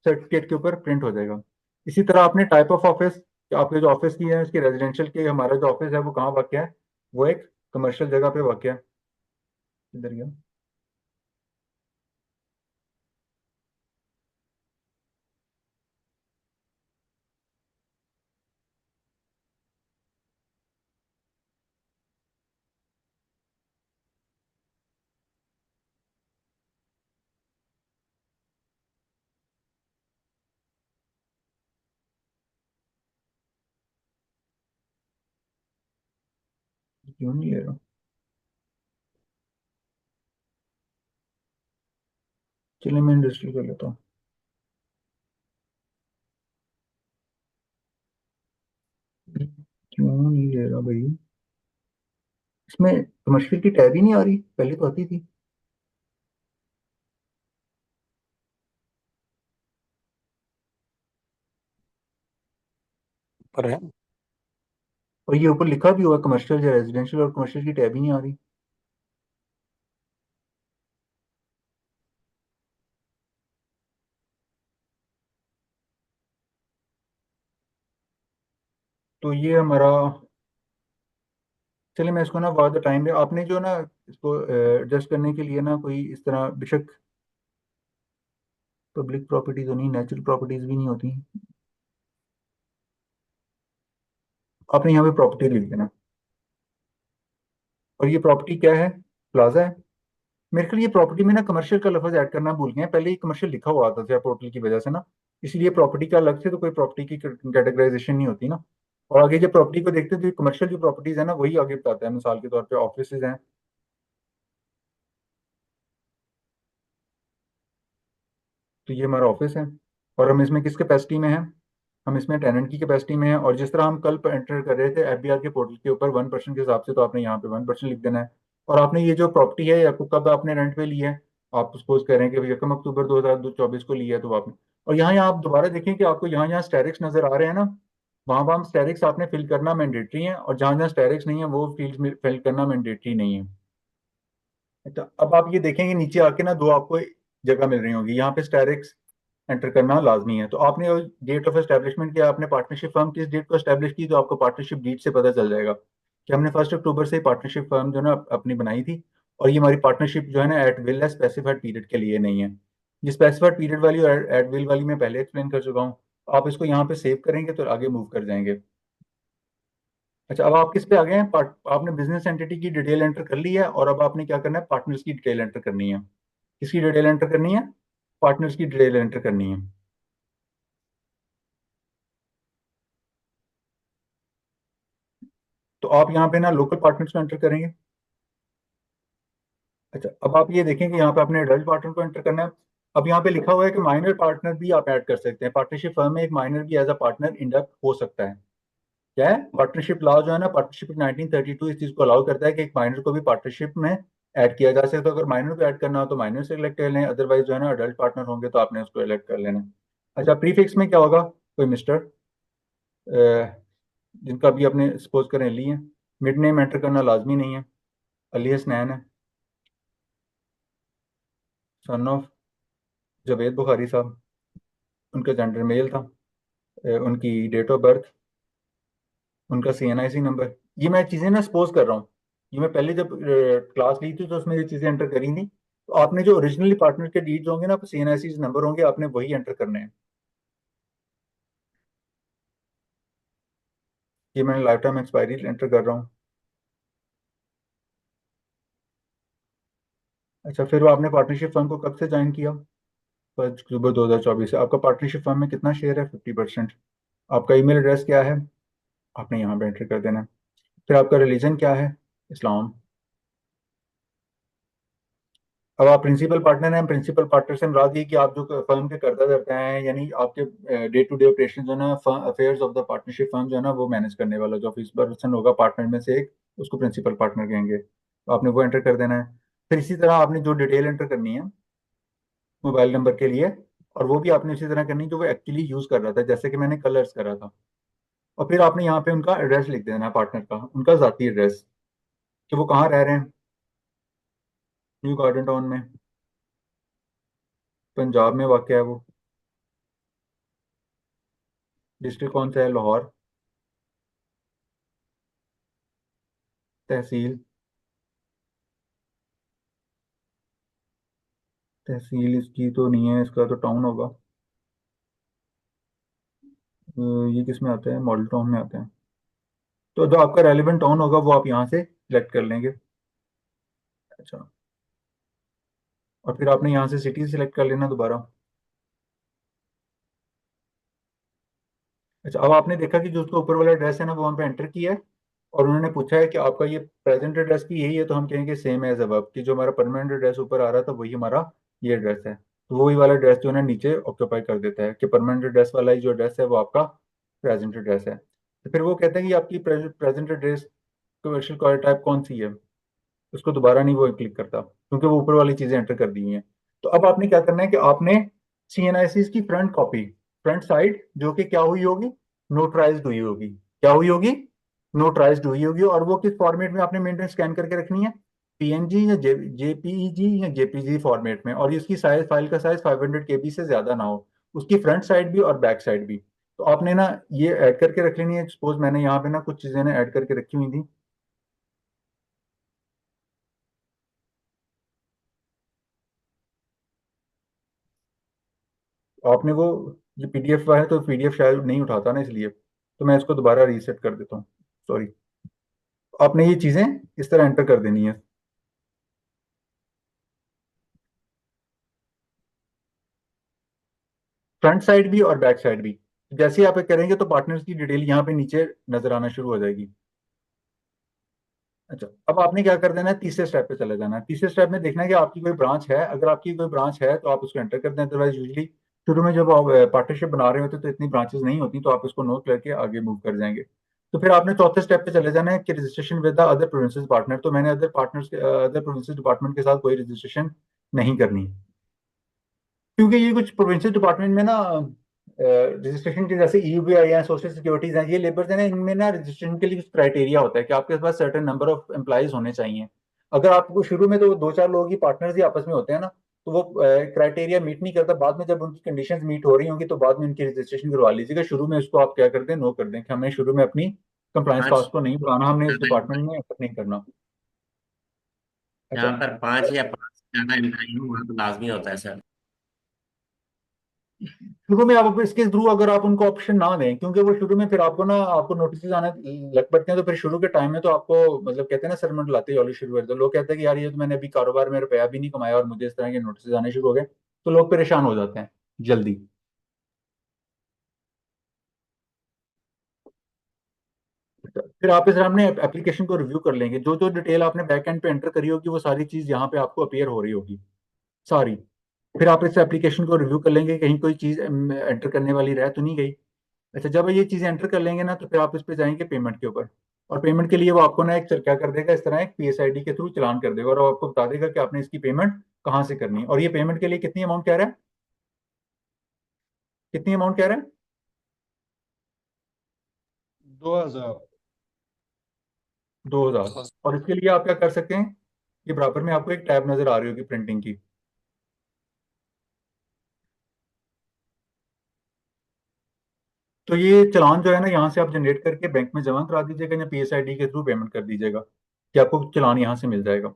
सर्टिफिकेट के ऊपर प्रिंट हो जाएगा। इसी तरह आपने टाइप ऑफ ऑफिस, आपके जो ऑफिस की है उसके रेजिडेंशियल के हमारा जो ऑफिस है वो कहाँ वाक़ है, वो एक कमर्शियल जगह पे वाक़ है। इधर गया। क्यों नहीं ले रहा? चलिए मैं इंडस्ट्री कर लेता हूँ। क्यों नहीं ले रहा भाई? इसमें कमर्शियल की टैब ही नहीं आ रही, पहले तो आती थी। पर है। और ये ऊपर लिखा भी हुआ कमर्शियल या रेजिडेंशियल और कमर्शियल की टैब ही नहीं आ रही। तो ये हमारा, चलिए मैं इसको ना बाद टाइम में आपने जो ना इसको एडजस्ट करने के लिए ना कोई इस तरह बेशक पब्लिक प्रॉपर्टी तो नहीं, नेचुरल प्रॉपर्टीज भी नहीं होती। आपने यहाँ पे प्रॉपर्टी लिख देना। और ये प्रॉपर्टी क्या है? प्लाजा है। मेरे ख्याल ये प्रॉपर्टी में ना कमर्शियल का लफ्ज ऐड करना भूल गए हैं, पहले ही कमर्शियल लिखा हुआ आता था पोर्टल की वजह से ना, इसलिए प्रॉपर्टी का अलग से तो कोई प्रॉपर्टी की कैटेगराइजेशन नहीं होती ना। और आगे जब प्रॉपर्टी को देखते हैं तो कमर्शियल जो प्रॉपर्टीज है ना वही आगे बताता है। मिसाल के तौर पे ऑफिस हैं, तो ये हमारा ऑफिस है और हम इसमें किस कैपेसिटी में हैं, हम इसमें टेनेंट की कैपेसिटी में हैं। और जिस तरह हम कल एंटर कर रहे थे एफबीआर के पोर्टल के ऊपर 1% के हिसाब से, तो आपने यहाँ पे 1% लिख देना है। और आपने ये जो प्रॉपर्टी है आपको कब आपने रेंट पे ली है, आप सपोज करें कि 1 अक्टूबर 2024 को लिया है तो आपने, और यहाँ आप दोबारा देखें कि आपको यहाँ स्टैरिक्स नजर आ रहे हैं ना, वहाँ वहाँ स्टैरिक्स आपने फिल करना मैंडेटरी है और जहाँ जहाँ स्टैरिक्स नहीं है वो फील्ड फिल करना मैंडेटरी नहीं है। अच्छा, अब आप ये देखेंगे नीचे आके ना दो आपको जगह मिल रही होगी, यहाँ पे स्टेरिक्स एंटर करना लाजमी है। तो आपने डेट ऑफ एस्टेब्लिशमेंट किया, आपने पार्टनरशिप फर्म किस डेट को एस्टेब्लिश की, तो आपको पार्टनरशिप डीड से पता चल जाएगा कि हमने 1 अक्टूबर से पार्टनरशिप फर्म जो है ना अपनी बनाई थी, और ये हमारी पार्टनरशिप जो है ना एट विल है, स्पेसिफाइड पीरियड के लिए नहीं है। ये स्पेसिफाइड पीरियड वाली और एट विल वाली मैं पहले एक्सप्लेन कर चुका हूँ। आप इसको यहाँ पे सेव करेंगे तो आगे मूव कर जाएंगे। अच्छा, अब आप किस पे आ गए हैं, आपने बिजनेस एंटिटी की डिटेल एंटर कर ली है, और अब आपने क्या करना है, पार्टनर्स की डिटेल एंटर करनी है। किसकी डिटेल एंटर करनी है? पार्टनर्स की डिटेल एंटर करनी है। तो आप यहाँ पे ना लोकल पार्टनर्स को एंटर करेंगे। अच्छा, अब आप ये देखें कि यहाँ पे अपने एडल्ट पार्टनर को एंटर करना है। अब यहाँ पे लिखा हुआ है कि माइनर पार्टनर भी आप ऐड कर सकते हैं, पार्टनरशिप फर्म में एक माइनर भी एज अ पार्टनर इंडक्ट हो सकता है। क्या है? पार्टनरशिप लॉ जो है ना, पार्टनरशिप 1932 इस चीज को अलाउ करता है कि एक माइनर को भी पार्टनरशिप में ऐड किया जा सकता है। तो अगर माइनर को ऐड करना हो तो माइनर सेलेक्ट कर लें, अदरवाइज जो है ना अडल्ट पार्टनर होंगे तो आपने उसको सेलेक्ट कर लेना। अच्छा, प्रीफिक्स में क्या होगा? कोई मिस्टर जिनका भी आपने सपोज करें ली है, मिड नेम एंटर करना लाजमी नहीं है। अली हसनैन है, सन ऑफ जावेद बुखारी साहब, उनका जेंडर मेल था, उनकी डेट ऑफ बर्थ, उनका CNIC नंबर। ये मैं चीज़ें ना सपोज कर रहा हूँ, ये मैं पहले जब क्लास ली थी तो उसमें ये चीज़ें एंटर करी थी। तो आपने जो ओरिजिनली पार्टनर के डीड्स होंगे ना, CNIC नंबर होंगे, आपने वही एंटर करने हैं। ये मैंने लाइफ टाइम एक्सपायरी एंटर कर रहा हूँ। अच्छा, फिर वो आपने पार्टनरशिप फर्म को कब से ज्वाइन किया? 1 अक्टूबर 2024 से। आपका पार्टनरशिप फर्म में कितना शेयर है? 50%। आपका ईमेल एड्रेस क्या है? आपने यहाँ पे एंटर कर देना है। फिर आपका रिलीजन क्या है? इस्लाम। अब आप प्रिंसिपल पार्टनर हैं, प्रिंसिपल पार्टनर से मुराद ये कि आप जो फर्म के कर्ता धरते हैं, यानी आपके डे टू डे ऑपरेशन जो है ना, affairs of the partnership firm जो है ना, वो मैनेज करने वाला जो ऑफिस पर्सन होगा पार्टनर में से एक, उसको प्रिंसिपल पार्टनर कहेंगे। तो आपने वो एंटर कर देना है। फिर इसी तरह आपने जो डिटेल एंटर करनी है मोबाइल नंबर के लिए, और वो भी आपने उसी तरह करनी जो वो एक्चुअली यूज कर रहा था, जैसे कि मैंने कलर्स करा था। और फिर आपने यहाँ पे उनका एड्रेस लिख देना है, पार्टनर का उनका जाती एड्रेस, कि वो कहाँ रह रहे हैं। न्यू गार्डन टाउन में, पंजाब में वाक़ है वो। डिस्ट्रिक्ट कौन सा है? लाहौर। तहसील, तहसील इसकी तो नहीं है, इसका तो टाउन होगा। ये किस में आता है? मॉडल टाउन में आता है। तो जो आपका रेलिवेंट टाउन होगा वो आप यहाँ से सिलेक्ट कर लेंगे। अच्छा, और फिर आपने यहाँ से सिटी सिलेक्ट कर लेना दोबारा। अच्छा, अब आपने देखा कि जो उसका ऊपर वाला एड्रेस है ना, वो वहाँ पे एंटर किया है, और उन्होंने पूछा है कि आपका ये प्रेजेंट एड्रेस भी यही है, तो हम कहेंगे सेम एज अबव, कि जो हमारा परमानेंट एड्रेस ऊपर आ रहा था वही हमारा ये एड्रेस है। तो वही वाला एड्रेस जो है ना नीचे ऑक्यूपाई कर देता है, कि परमानेंट एड्रेस वाला ही जो एड्रेस है वो आपका प्रेजेंट एड्रेस है। तो फिर वो कहते हैं कि आपकी present address commercial call type कौन सी है, उसको दोबारा नहीं वो क्लिक करता, क्योंकि वो ऊपर वाली चीजें एंटर कर दी हैं। तो अब आपने क्या करना है कि आपने CNIC की फ्रंट कॉपी, फ्रंट साइड जो कि क्या हुई होगी, नोटराइज्ड हुई होगी। क्या हुई होगी? नोटराइज्ड हुई होगी। और वो किस फॉर्मेट में आपने मेंटेन स्कैन करके रखनी है? PNG या JPEG या JPG फॉर्मेट में, और इसकी साइज, फाइल का साइज 500 KB से ज्यादा ना हो, उसकी फ्रंट साइड भी और बैक साइड भी। तो आपने ना ये ऐड करके रख लेनी है। सपोज मैंने यहाँ पे ना कुछ चीजें ना ऐड करके रखी हुई थी। आपने वो, जो PDF है तो PDF शायद नहीं उठाता ना, इसलिए तो मैं इसको दोबारा रीसेट कर देता हूँ। सॉरी। आपने ये चीजें इस तरह एंटर कर देनी है, फ्रंट साइड भी और बैक साइड भी। जैसे ही आप ये करेंगे तो पार्टनर्स की डिटेल यहाँ पे नीचे नजर आना शुरू हो जाएगी। अच्छा, अब आपने क्या कर देना है, तीसरे स्टेप पे चले जाना है। तीसरे स्टेप में देखना है कि आपकी कोई ब्रांच है। अगर आपकी कोई ब्रांच है तो आप उसको एंटर कर दें, अदरवाइज यूजली शुरू में जब आप पार्टनरशिप बना रहे होते तो इतनी ब्रांचेस नहीं होती, तो आप इसको नोट करके आगे मूव कर जाएंगे। तो फिर आपने चौथे स्टेप पे चले जाना है कि registration with the other provinces partner. तो मैंने अदर प्रोविंसेस डिपार्टमेंट के साथ कोई रजिस्ट्रेशन नहीं करनी, क्योंकि ये कुछ प्रोविंशियल डिपार्टमेंट में ना रजिस्ट्रेशन के, जैसे EUBI है, सोशल सिक्योरिटीज हैं, ये लेबर्स हैं ना, इनमें ना रजिस्ट्रेशन के लिए कुछ क्राइटेरिया होता है कि आपके पास सर्टेन नंबर ऑफ एम्प्लॉइज होने चाहिए। अगर आपको शुरू में तो दो चार लोग ही पार्टनर्स ही आपस में होते हैं ना, तो वो क्राइटेरिया मीट नहीं करता, बाद में जब उनकी कंडीशंस मीट हो रही होंगी तो बाद में उनकी रजिस्ट्रेशन करवा लीजिएगा। शुरू में उसको आप क्या कर दें, नो कर दें कि हमें शुरू में अपनी कंप्लायंस 5 कॉस्ट को नहीं बढ़ाना, हमने इस डिपार्टमेंट में एफर्ट नहीं करना। अच्छा, जहाँ पर 5 या 5 से ज्यादा एम्प्लॉई हो वहाँ तो लाजमी होता है सर। शुरू में आप इसके थ्रू अगर आप उनको ऑप्शन ना दें, क्योंकि वो शुरू में फिर आपको ना, आपको नोटिस आने लग पड़ते हैं, तो फिर शुरू के टाइम में तो आपको मतलब कहते हैं ना सर मंडलाते ही वाली शुरू है, तो लोग कहते हैं कि यार ये तो मैंने अभी कारोबार में रुपया भी नहीं कमाया और मुझे इस तरह के नोटिस आने शुरू हो गए, तो लोग परेशान हो जाते हैं जल्दी। फिर आप इस अपने एप्लीकेशन को रिव्यू कर लेंगे, जो जो डिटेल आपने बैक एंड पे एंटर करी होगी वो सारी चीज यहाँ पे आपको अपीयर हो रही होगी सारी। फिर आप इस एप्लीकेशन को रिव्यू कर लेंगे, कहीं कोई चीज एंटर करने वाली रह तो नहीं गई। अच्छा, जब ये चीजें एंटर कर लेंगे ना, तो फिर आप इस पे जाएंगे पेमेंट के ऊपर, और पेमेंट के लिए वो आपको ना एक क्या कर देगा, इस तरह एक PSID के थ्रू चलान कर देगा और वो आपको बता देगा कि आपने इसकी पेमेंट कहाँ से करनी है। और ये पेमेंट के लिए कितनी अमाउंट कह रहा है, कितनी अमाउंट कह रहा है? 2000। 2000। और इसके लिए आप क्या कर सकते हैं, ये बराबर में आपको एक टैब नजर आ रही होगी प्रिंटिंग की, तो ये चालान जो है ना यहाँ से आप जनरेट करके बैंक में जमा करा दीजिएगा या PSID के थ्रू पेमेंट कर दीजिएगा कि आपको चालान यहाँ से मिल जाएगा।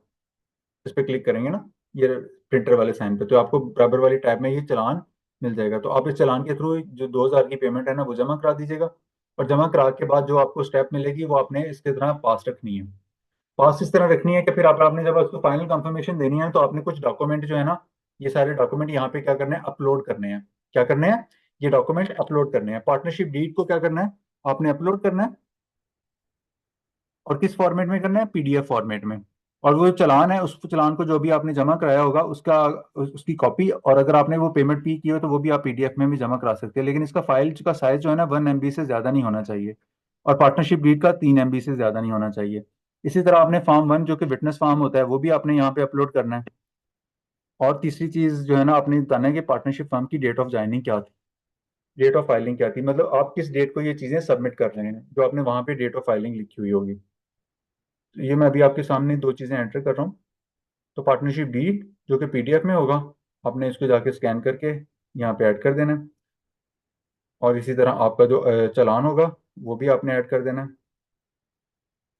इस पर क्लिक करेंगे ना ये प्रिंटर वाले साइन पे, तो आपको बराबर वाली टैब में ये चालान मिल जाएगा। तो आप इस चालान के थ्रू जो 2000 की पेमेंट है ना वो जमा करा दीजिएगा, और जमा करा के बाद जो आपको स्टेप मिलेगी वो आपने इसके तरह पास रखनी है। पास इस तरह रखनी है कि फिर आपने जब उसको फाइनल कंफर्मेशन देनी है तो आपने कुछ डॉक्यूमेंट जो है ना, ये सारे डॉक्यूमेंट यहाँ पे क्या करने हैं, अपलोड करने हैं। क्या करने हैं, ये डॉक्यूमेंट अपलोड करने हैं। पार्टनरशिप डीड को क्या करना है, आपने अपलोड करना है, और किस फॉर्मेट में करना है, PDF फॉर्मेट में। और वो चालान है, उस चालान को जो भी आपने जमा कराया होगा उसका उसकी कॉपी, और अगर आपने वो पेमेंट पे की हो तो वो भी आप PDF में भी जमा करा सकते हैं, लेकिन इसका फाइल का साइज जो है ना 1 MB से ज्यादा नहीं होना चाहिए, और पार्टनरशिप डीड का 3 MB से ज्यादा नहीं होना चाहिए। इसी तरह आपने फॉर्म 1 जो कि विटनेस फॉर्म होता है वो भी आपने यहाँ पे अपलोड करना है। और तीसरी चीज जो है ना, आपने बताना है कि पार्टनरशिप फर्म की डेट ऑफ ज्वाइनिंग क्या थी, डेट ऑफ फाइलिंग क्या थी, मतलब आप किस डेट को ये चीजें सबमिट कर रहे हैं, जो आपने वहां पे डेट ऑफ फाइलिंग लिखी हुई होगी। तो ये मैं अभी आपके सामने दो चीजें एंटर कर रहा हूँ। तो पार्टनरशिप डीड जो कि PDF में होगा, आपने इसको जाके स्कैन करके यहाँ पे ऐड कर देना है, और इसी तरह आपका जो चालान होगा वो भी आपने ऐड कर देना है,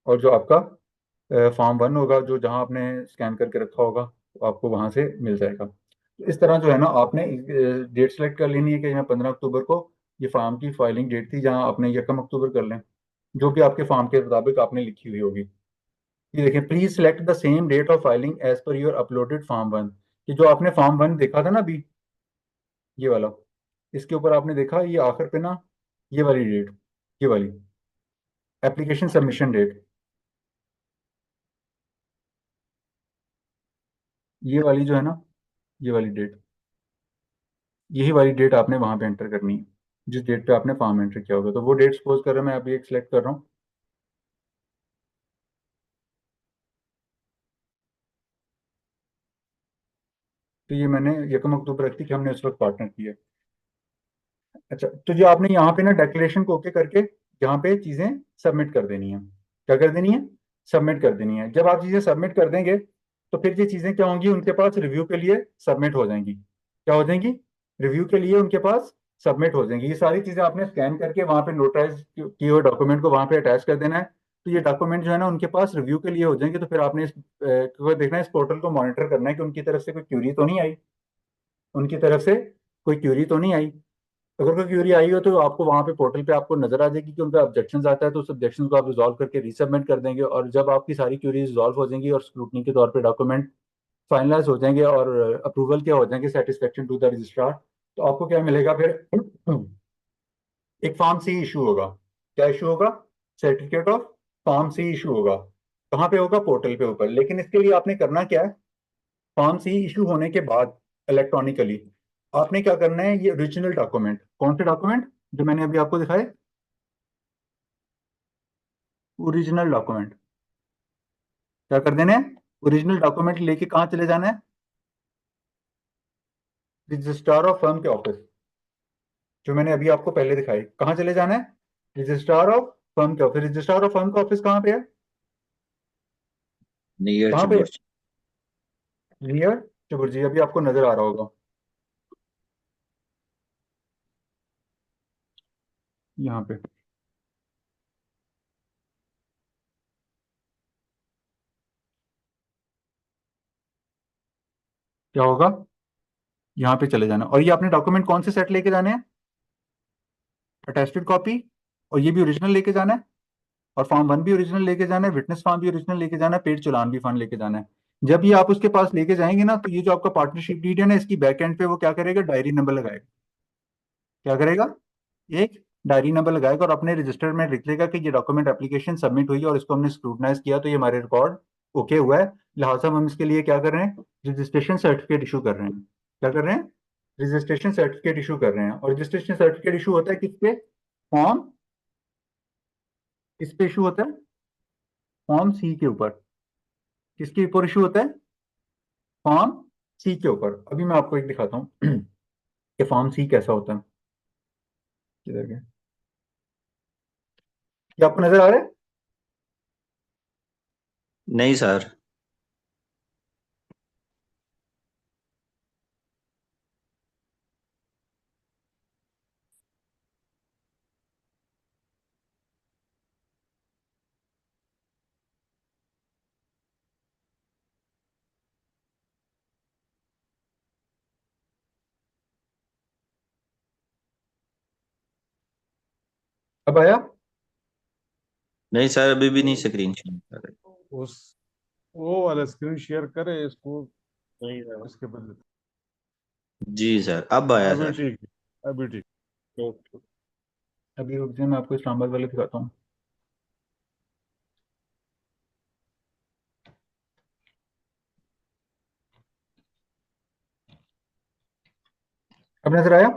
और जो आपका फॉर्म 1 होगा जो जहाँ आपने स्कैन करके रखा होगा तो आपको वहाँ से मिल जाएगा। तो इस तरह जो है ना आपने डेट सेलेक्ट कर लेनी है कि यहाँ 15 अक्टूबर को ये फार्म की फाइलिंग डेट थी, जहाँ आपने 1 अक्टूबर कर लें, जो कि आपके फॉर्म के मुताबिक आपने लिखी हुई होगी। ये देखिए, please select the same date of filing as per your uploaded form 1। कि जो आपने फॉर्म 1 देखा था ना अभी, ये वाला, इसके ऊपर आपने देखा ये आखिर पे ना, ये वाली डेट, ये वाली एप्लीकेशन सबमिशन डेट, ये वाली जो है ना, ये वाली डेट, यही वाली डेट आपने वहां पे एंटर करनी है, जिस डेट पे आपने फॉर्म एंटर किया होगा। तो वो डेट सपोज कर रहे हैं, मैं अभी एक सिलेक्ट कर रहा हूँ। तो ये मैंने 1 अक्टूबर रखी कि हमने उस वक्त पार्टनर किया। अच्छा, तो जो आपने यहाँ पे ना डेक्लेरेशन को ओके करके यहाँ पे चीजें सबमिट कर देनी है। क्या कर देनी है, सबमिट कर देनी है। जब आप चीजें सबमिट कर देंगे तो फिर ये चीजें क्या होंगी, उनके पास रिव्यू के लिए सबमिट हो जाएंगी। क्या हो जाएंगी, रिव्यू के लिए उनके पास सबमिट हो जाएंगी। ये सारी चीजें आपने स्कैन करके वहां पे नोटराइज किए हुए डॉक्यूमेंट को वहां पे अटैच कर देना है। तो ये डॉक्यूमेंट जो है ना उनके पास रिव्यू के लिए हो जाएंगे। तो फिर आपने को देखना है, इस पोर्टल को मॉनिटर करना है कि उनकी तरफ से कोई क्यूरी तो नहीं आई, उनकी तरफ से कोई क्यूरी तो नहीं आई। अगर कोई क्यूरी आई हो तो आपको वहां पे पोर्टल पे आपको नजर आ जाएगी कि उनका ऑब्जेक्शन आता है, तो उस ऑब्जेक्शन को आप रिजॉल्व करके रीसबमिट कर देंगे। और जब आपकी सारी क्यूरी रिजॉल्व हो जाएंगी और स्क्रूटनी के तौर पे डॉक्यूमेंट फाइनलाइज हो जाएंगे और अप्रूवल के हो जाएंगे, सेटिस्फेक्शन टू द रजिस्ट्रार, तो आपको क्या मिलेगा फिर, एक फॉर्म सी इशू होगा। क्या इशू होगा, certificate of form C issue होगा। कहाँ पे होगा, पोर्टल पे ऊपर। लेकिन इसके लिए आपने करना क्या है, फॉर्म सी इशू होने के बाद इलेक्ट्रॉनिकली आपने क्या करना है, ये ओरिजिनल डॉक्यूमेंट, कौन से डॉक्यूमेंट जो मैंने अभी आपको दिखाए, ओरिजिनल डॉक्यूमेंट, क्या कर देना है, ओरिजिनल डॉक्यूमेंट लेके कहाँ चले जाना है, रजिस्ट्रार ऑफ फर्म के ऑफिस, जो मैंने अभी आपको पहले दिखाई। कहाँ चले जाना है, रजिस्ट्रार ऑफ फर्म के ऑफिस। रजिस्ट्रार ऑफ फर्म का ऑफिस कहाँ पे है, नियर कहाँ पे, चेंबर्स। नियर शुक्र जी, अभी आपको नजर आ रहा होगा यहाँ पे। क्या होगा, यहाँ पे चले जाना और ये आपने डॉक्यूमेंट कौन से सेट लेके जाने हैं, अटेस्टेड कॉपी, और ये भी ओरिजिनल लेके जाना है, और फॉर्म 1 भी ओरिजिनल लेके जाना है, विटनेस फॉर्म भी ओरिजिनल लेके जाना है, पेड चालान भी फंड लेके जाना है। जब ये आप उसके पास लेके जाएंगे ना, तो ये जो आपका पार्टनरशिप डीड है ना, इसकी बैक एंड पे वो क्या करेगा, डायरी नंबर लगाएगा। क्या करेगा, एक डायरी नंबर लगाएगा और अपने रजिस्टर में लिख लेगा कि ये डॉक्यूमेंट एप्लीकेशन सबमिट हुई है और इसको हमने स्क्रूटनाइज किया तो ये हमारे रिकॉर्ड ओके हुआ है, लिहाजा हम इसके लिए क्या कर रहे हैं, रजिस्ट्रेशन सर्टिफिकेट इशू कर रहे हैं। क्या कर रहे हैं, रजिस्ट्रेशन सर्टिफिकेट इशू कर रहे हैं। और रजिस्ट्रेशन सर्टिफिकेट इशू होता है किस पे, फॉर्म, किस पे इशू होता है, फॉर्म सी के ऊपर। किसके ऊपर इशू होता है, फॉर्म सी के ऊपर। अभी मैं आपको एक दिखाता हूँ कि फॉर्म सी कैसा होता है। किधर गया, क्या आपको नजर आ रहा है? नहीं सर। अब आया? नहीं सर, अभी भी नहीं स्क्रीन शेयर कर रहे। उस वो वाला स्क्रीन शेयर करे इसको वही रहा। इसके बदले। जी सर, अब आया अभी सर। ठीक है, अभी ठीक। तो अभी रुक जाए, मैं आपको इस्लामाबाद वाले दिखाता हूँ। अब नजर आया?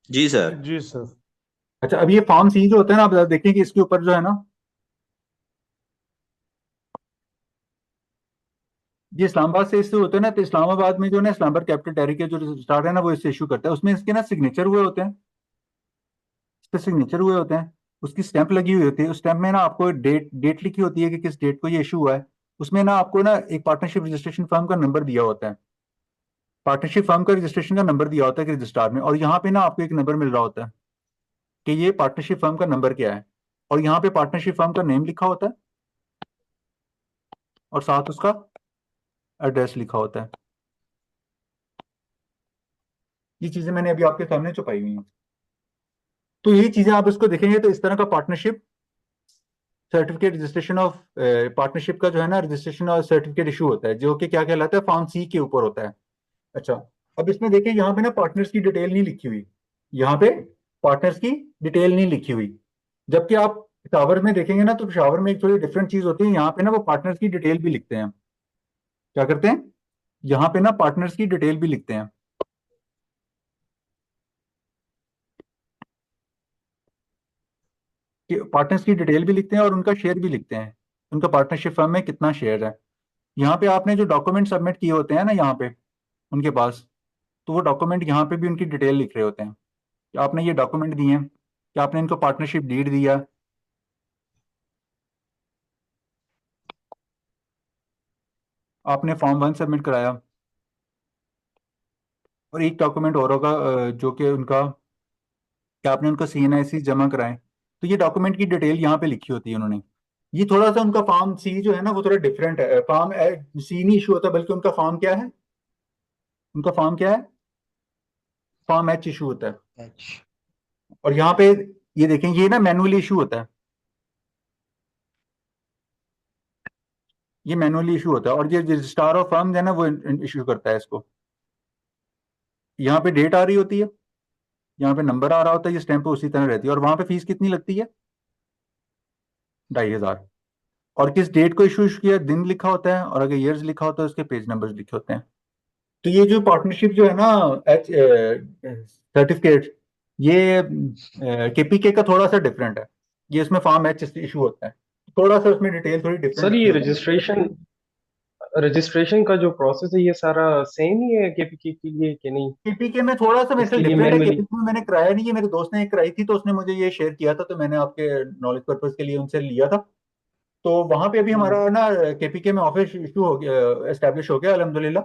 जी सर। जी सर। अच्छा, अब ये फॉर्म सी जो होता है ना, आप देखें कि इसके ऊपर जो है ना, ये इस्लामाबाद से इससे होते हैं ना, तो इस्लामाबाद में जो है ना, इस्लामाबाद कैपिटल टेरिटरी के जो रजिस्ट्रार है ना, वो इससे इशू करता है। उसमें इसके ना सिग्नेचर हुए होते हैं, इस पे सिग्नेचर हुए होते हैं, उसकी स्टैंप लगी हुई होती है। उस स्टैंप में ना आपको डेट डेट लिखी होती है कि किस डेट को ये इशू हुआ है। उसमें ना आपको ना एक पार्टनरशिप रजिस्ट्रेशन फर्म का नंबर दिया होता है, पार्टनरशिप फर्म का रजिस्ट्रेशन का नंबर दिया होता है कि रजिस्ट्रार में, और यहाँ पे ना आपको एक नंबर मिल रहा होता है कि ये पार्टनरशिप फर्म का नंबर क्या है, और यहाँ पे पार्टनरशिप फर्म का नेम लिखा होता है और साथ उसका एड्रेस लिखा होता है। ये चीजें मैंने अभी आपके सामने छुपाई हुई हैं। तो ये चीजें आप इसको देखेंगे तो इस तरह का partnership certificate registration of partnership का जो है ना, रजिस्ट्रेशन और सर्टिफिकेट इशू होता है, जो कि क्या कहलाता है, फॉर्म सी के ऊपर होता है। अच्छा, अब इसमें देखिए यहाँ पे ना पार्टनर्स की डिटेल नहीं लिखी हुई, यहाँ पे पार्टनर्स की डिटेल नहीं लिखी हुई। जबकि आप पेशावर में देखेंगे ना, तो पेशावर में एक थोड़ी डिफरेंट चीज होती है, यहाँ पे ना वो पार्टनर्स की डिटेल भी लिखते हैं। क्या करते हैं, यहाँ पे ना पार्टनर्स की डिटेल भी लिखते हैं। कि पार्टनर्स की डिटेल भी लिखते हैं और उनका शेयर भी लिखते हैं, उनका पार्टनरशिप फर्म में कितना शेयर है। यहाँ पे आपने जो डॉक्यूमेंट सबमिट किए होते हैं ना यहाँ पे उनके पास, तो वो डॉक्यूमेंट यहाँ पे भी उनकी डिटेल लिख रहे होते हैं कि आपने ये डॉक्यूमेंट दिए हैं, कि आपने इनको पार्टनरशिप डीड दिया, आपने फॉर्म 1 सबमिट कराया, और एक डॉक्यूमेंट और होगा जो कि उनका, कि आपने उनको CNIC जमा कराए। तो ये डॉक्यूमेंट की डिटेल यहाँ पे लिखी होती है उन्होंने। ये थोड़ा सा उनका फॉर्म सी जो है ना, वो थोड़ा डिफरेंट है। फॉर्म सी नहीं इशू होता, बल्कि उनका फॉर्म क्या है, उनका फॉर्म क्या है, फॉर्म H इशू होता है। और यहाँ पे ये देखें, ये ना मैनुअली इशू होता है, ये मैनुअली इशू होता है, और ये रजिस्ट्रार ऑफ फर्म है ना, वो इशू करता है इसको। यहाँ पे डेट आ रही होती है, यहाँ पे नंबर आ रहा होता है, ये स्टैंप उसी तरह रहती है। और वहां पे फीस कितनी लगती है, 2,500। और किस डेट को इशू किया, दिन लिखा होता है, और अगर ईयर्स लिखा होता है उसके पेज नंबर्स लिखे होते हैं। तो ये जो पार्टनरशिप जो है ना, एच सर्टिफिकेट, ये KPK का थोड़ा सा डिफरेंट है। ये इसमें फॉर्म H इशू होता है, थोड़ा सा उसमें डिटेल थोड़ी डिफरेंट सर लिखी ये होती है। रजिस्ट्रेशन का जो प्रोसेस है ये सारा सेम ही है केपीके के लिए कि नहीं? KPK में थोड़ा सा मेरे से इसके लिए डिफरेंट है, मैनुअली KPK में मैंने कराया नहीं है, मेरे दोस्त ने एक कराई थी तो उसने मुझे ये शेयर किया था, तो मैंने आपके नॉलेज पर्पज के लिए उनसे लिया था। तो वहां पे अभी हमारा ना केपीके में ऑफिस इशू हो गया, एस्टेब्लिश हो गया अल्हम्दुलिल्लाह।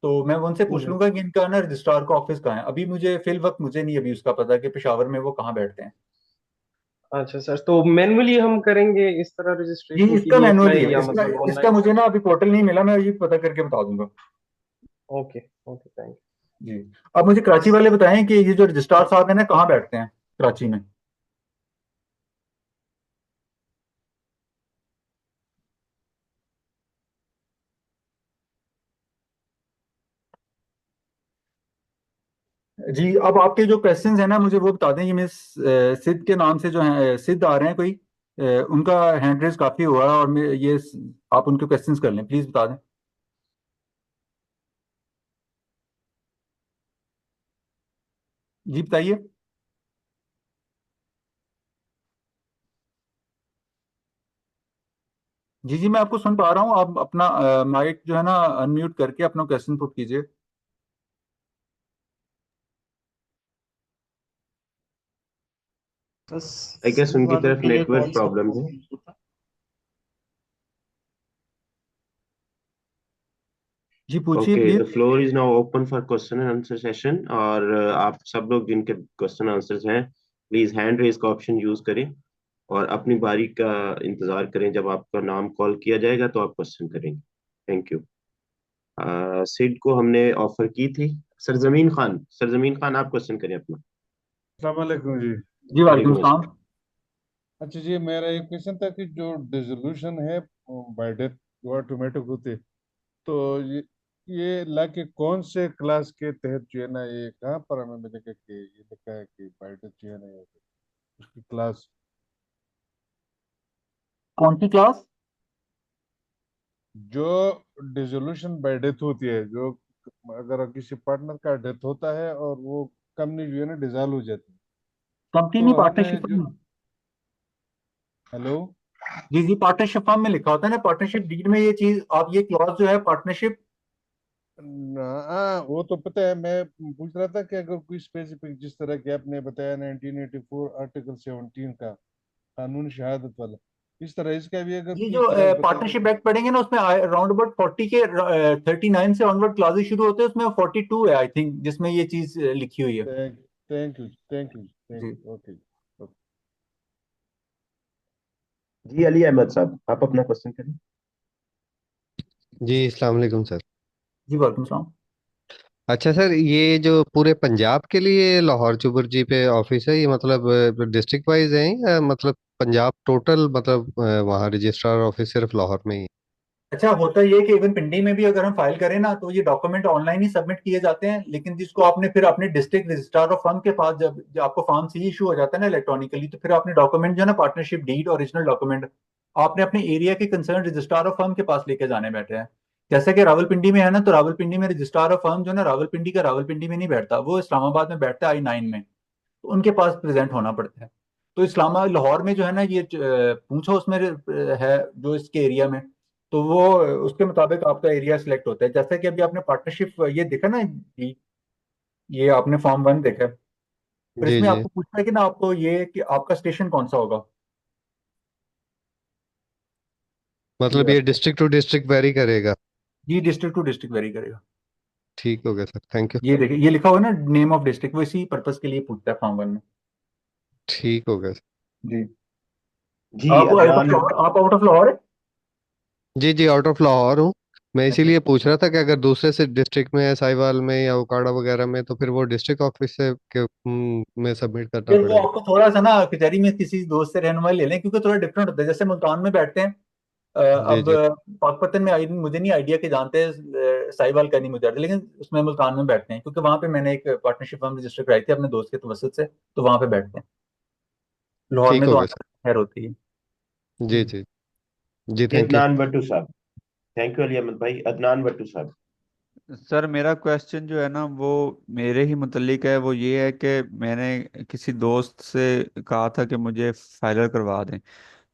तो मैं उनसे पूछ लूंगा कि इनका ना रजिस्ट्रार का ऑफिस कहाँ है। अभी मुझे फिल वक्त मुझे नहीं अभी उसका पता कि पेशावर में वो कहाँ बैठते हैं। अच्छा सर, तो मैनुअली हम करेंगे इस तरह जी रजिस्ट्रेशन इसका पीडीएफ में मैनुअली है, या इसका मतलब इसका ऑनलाइन? मुझे ना अभी पोर्टल नहीं मिला, मैं ये पता करके बता दूंगा। ओके ओके, थैंक जी। अब मुझे कराची वाले बताएं कि ये जो रजिस्ट्रार साहब है ना कहाँ बैठते हैं कराची में। जी अब आपके जो क्वेश्चंस हैं ना मुझे वो बता दें। ये मिस सिद्ध के नाम से जो है सिद्ध आ रहे हैं कोई, उनका हैंड रेज काफी हुआ है और ये आप उनके क्वेश्चंस कर लें प्लीज बता दें। जी बताइए। जी जी मैं आपको सुन पा रहा हूँ, आप अपना माइक जो है ना अनम्यूट करके अपना क्वेश्चन पुट कीजिए। आई गेस उनकी तरफ नेटवर्क प्रॉब्लम है। जी पूछिए okay, please. The floor is now open for question and answer session. और आप सब लोग जिनके क्वेश्चन आंसर्स हैं, प्लीज हैंड रेज का ऑप्शन यूज करें और अपनी बारी का इंतजार करें। जब आपका नाम कॉल किया जाएगा तो आप क्वेश्चन करेंगे। Thank you. सिड को हमने ऑफर की थी। सरजमीन खान आप क्वेश्चन करें अपना। अस्सलाम वालेकुम जी। जी वालेकुम वालेकुम सलाम। अस्सलाम। अच्छा जी, मेरा एक क्वेश्चन था कि जो डिसोल्यूशन है बाय डेथ जो ऑटोमेटिक होते, तो ये ला के कौन से क्लास के तहत जो है ना, ये कहाँ पर हमें मिलेगा कि ये लिखा है कि बाय डेथ जो है ना ये उसकी क्लास? कौन सी क्लास? जो डिसोल्यूशन बाय डेथ होती है, जो अगर किसी पार्टनर का डेथ होता है और वो कंपनी जो है ना डिसॉल्व हो जाती है, कंपनी नहीं तो हमें पार्टनरशिप जो... में। हेलो? जी जी पार्टनरशिप फॉर्म में लिखा होता है ना, पार्टनरशिप डीड में ये चीज आप ये क्लॉज जो है पार्टनरशिप। हाँ वो तो पता है, मैं पूछ रहा था कि अगर कोई स्पेसिफिक, जिस तरह के आपने बताया 1984 आर्टिकल 17 का कानून शहादत वाला, इस तरह इसका भी अगर ये कोई जो क्लास बता दे पार्टनरशिप तो। एक्ट पढ़ेंगे ना उसमें राउंड अबाउट 40 के 39 से ऑनवर्ड क्लासेस शुरू होते हैं, उसमें 42 है आई थिंक जिसमें ये चीज लिखी हुई है। Thank thank you thank you thank जी। You, okay. जी अली अहमद साहब, आप अपना क्वेश्चन करें। जी अस्सलाम वालेकुम सर। जी वालेकुम सलाम। अच्छा सर, ये जो पूरे पंजाब के लिए लाहौर चुबुरजी पे ऑफिस है, ये मतलब डिस्ट्रिक्ट वाइज है या मतलब पंजाब टोटल, मतलब वहाँ रजिस्ट्रार ऑफिस सिर्फ लाहौर में ही है? अच्छा होता ये है कि इवन पिंडी में भी अगर हम फाइल करें ना तो ये डॉक्यूमेंट ऑनलाइन ही सबमिट किए जाते हैं, लेकिन जिसको आपने फिर अपने डिस्ट्रिक्ट रजिस्ट्रार ऑफ फर्म के पास जब आपको फॉर्म सी इशू हो जाता है ना इलेक्ट्रॉनिकली, तो फिर आपने डॉक्यूमेंट जो है ना पार्टनरशिप डीड ओरिजिनल डॉक्यूमेंट आपने अपने एरिया के कंसर्न रजिस्ट्रार ऑफ फर्म के पास लेके जाने बैठे हैं। जैसे कि रावलपिंडी में है ना, तो रावलपिंडी में रजिस्ट्रार ऑफ फर्म जो है ना रावलपिंडी का रावलपिंडी में नहीं बैठता, वो इस्लामाबाद में बैठता है I9 में, तो उनके पास प्रेजेंट होना पड़ता है। तो इस्लामा लाहौर में जो है ना ये पूछो उसमें है जो इसके एरिया में, तो वो उसके मुताबिक आपका एरिया सिलेक्ट होता है। जैसे कि अभी आपने पार्टनरशिप ये देखा ना जी, ये आपने फॉर्म 1 देखा है, फिर जी इसमें जी। आपको पूछना है कि ना आपको ये कि आपका स्टेशन कौन सा होगा। ये मतलब ये डिस्ट्रिक्ट टू डिस्ट्रिक्ट वेरी करेगा? जी डिस्ट्रिक्ट टू डिस्ट्रिक्ट वेरी करेगा। ठीक हो गया सर, थैंक यू। ये देखिए ये लिखा हुआ है ना नेम ऑफ डिस्ट्रिक्ट, वो इसी पर्पज के लिए पूछता है फॉर्म 1 में। ठीक हो गया सर। जी। जी आप आउट ऑफ अदनान। लाहौर, आप आउट ऑफ लाहौर है? जी जी, आउट ऑफ लाहौर हूँ। मैं अच्छा। इसीलिए पूछ रहा था कि अगर दूसरे से डिस्ट्रिक्ट में है, साहिवाल में या उकाड़ा वगैरह में, तो फिर वो डिस्ट्रिक्ट ऑफिस से में सबमिट करना फिर वो पड़ेगा? आपको थोड़ा सा ना कचहरी में किसी दोस्त से रहनुमाई ले लें, क्योंकि थोड़ा डिफरेंट होता है। जैसे मुल्तान में बैठते हैं जी अब जी। पाकपतन में मुझे नहीं आइडिया के जानते हैं साहिवाल का नहीं मुझे आइडिया, लेकिन उसमें मुल्तान में बैठते हैं क्योंकि वहां पे मैंने एक पार्टनरशिप फर्म रजिस्टर कराई थी अपने दोस्त के तवसत से, तो वहां पे बैठते हैं। लाहौर ठीक में हो तो गया आना सर। खैर होती है। जी जी। जी जी थैंक यू। अदनान भट्टू साहब। थैंक यू अली अहमद भाई। अदनान भट्टू साहब। सर मेरा क्वेश्चन जो है ना वो मेरे ही मुतल्लिक है। वो ये है कि मैंने किसी दोस्त से कहा था कि मुझे फाइलर करवा दें,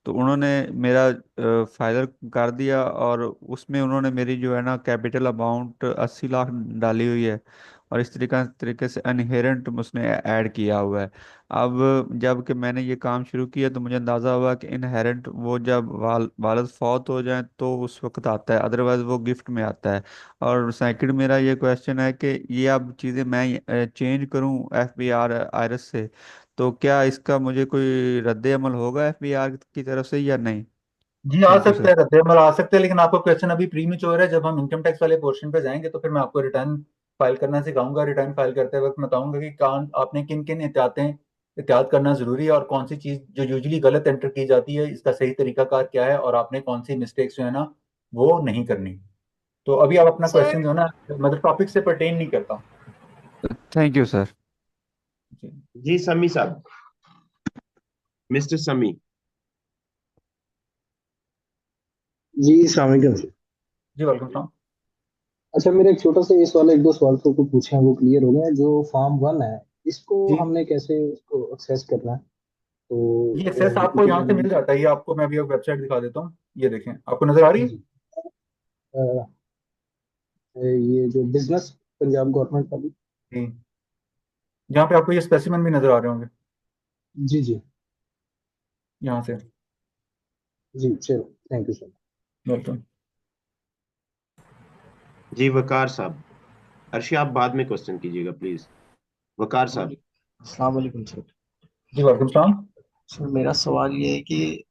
तो उन्होंने मेरा फाइलर कर दिया और उसमें उन्होंने मेरी जो है ना कैपिटल अमाउंट 80 लाख डाली हुई है, और इस तरीके से इनहेरेंट उसने ऐड किया हुआ है। अब जब कि मैंने ये काम शुरू किया तो मुझे अंदाज़ा हुआ कि इनहेरेंट वो जब वालिद फौत हो जाए तो उस वक्त आता है, अदरवाइज वो गिफ्ट में आता है। और सेकंड मेरा ये क्वेश्चन है कि ये अब चीज़ें मैं चेंज करूं FBI आयरस से, तो क्या इसका मुझे कोई रद्द अमल होगा FBI की तरफ से या नहीं? जी आ थैंक यू सकता सर। है, रद्द-ए-अमल आ सकता है, लेकिन आपका क्वेश्चन अभी प्रीमेच्योर है। जब हम इनकम टैक्स वाले पोर्शन पे जाएंगे तो फिर मैं आपको रिटर्न फाइल करना सिखाऊंगा। रिटर्न फाइल करते वक्त बताऊंगा कि कौन आपने किन किन एहतियात करना जरूरी है और कौन सी चीज जो यूजुअली गलत एंटर की जाती है इसका सही तरीकाकार क्या है और आपने कौन सी मिस्टेक्स जो है ना वो नहीं करनी। तो अभी आप अपना क्वेश्चन जो है ना मतलब टॉपिक से परटेन नहीं करता। Thank you sir. जी जी समी साहब, मिस्टर समी। जी अस्सलाम वालेकुम। जी वेलकम सलाम। अच्छा मेरा एक छोटा सा ये सवाल, एक दो सवाल को पूछे हैं वो क्लियर हो गए। जो फॉर्म 1 है इसको जी हमने कैसे इसको एक्सेस करना है? ये तो एक्सेस आपको क्योंकि यहाँ से मिल जाता है। ये आपको मैं अभी एक वेबसाइट दिखा देता हूँ, ये देखें, आपको नजर आ रही है? जी ये जो बिजनेस पंजाब गवर्नमेंट वाली। जी जहाँ पे आपको ये स्पेसिमेन भी नजर आ रहे होंगे जी जी यहाँ से। जी चलो थैंक यू सर। वेलकम। जी वकार साहब, अर्शी आप बाद में क्वेश्चन कीजिएगा प्लीज। वकार साहब। अस्सलाम वालेकुम सर। जी वेलकम सलाम। सर मेरा सवाल ये है कि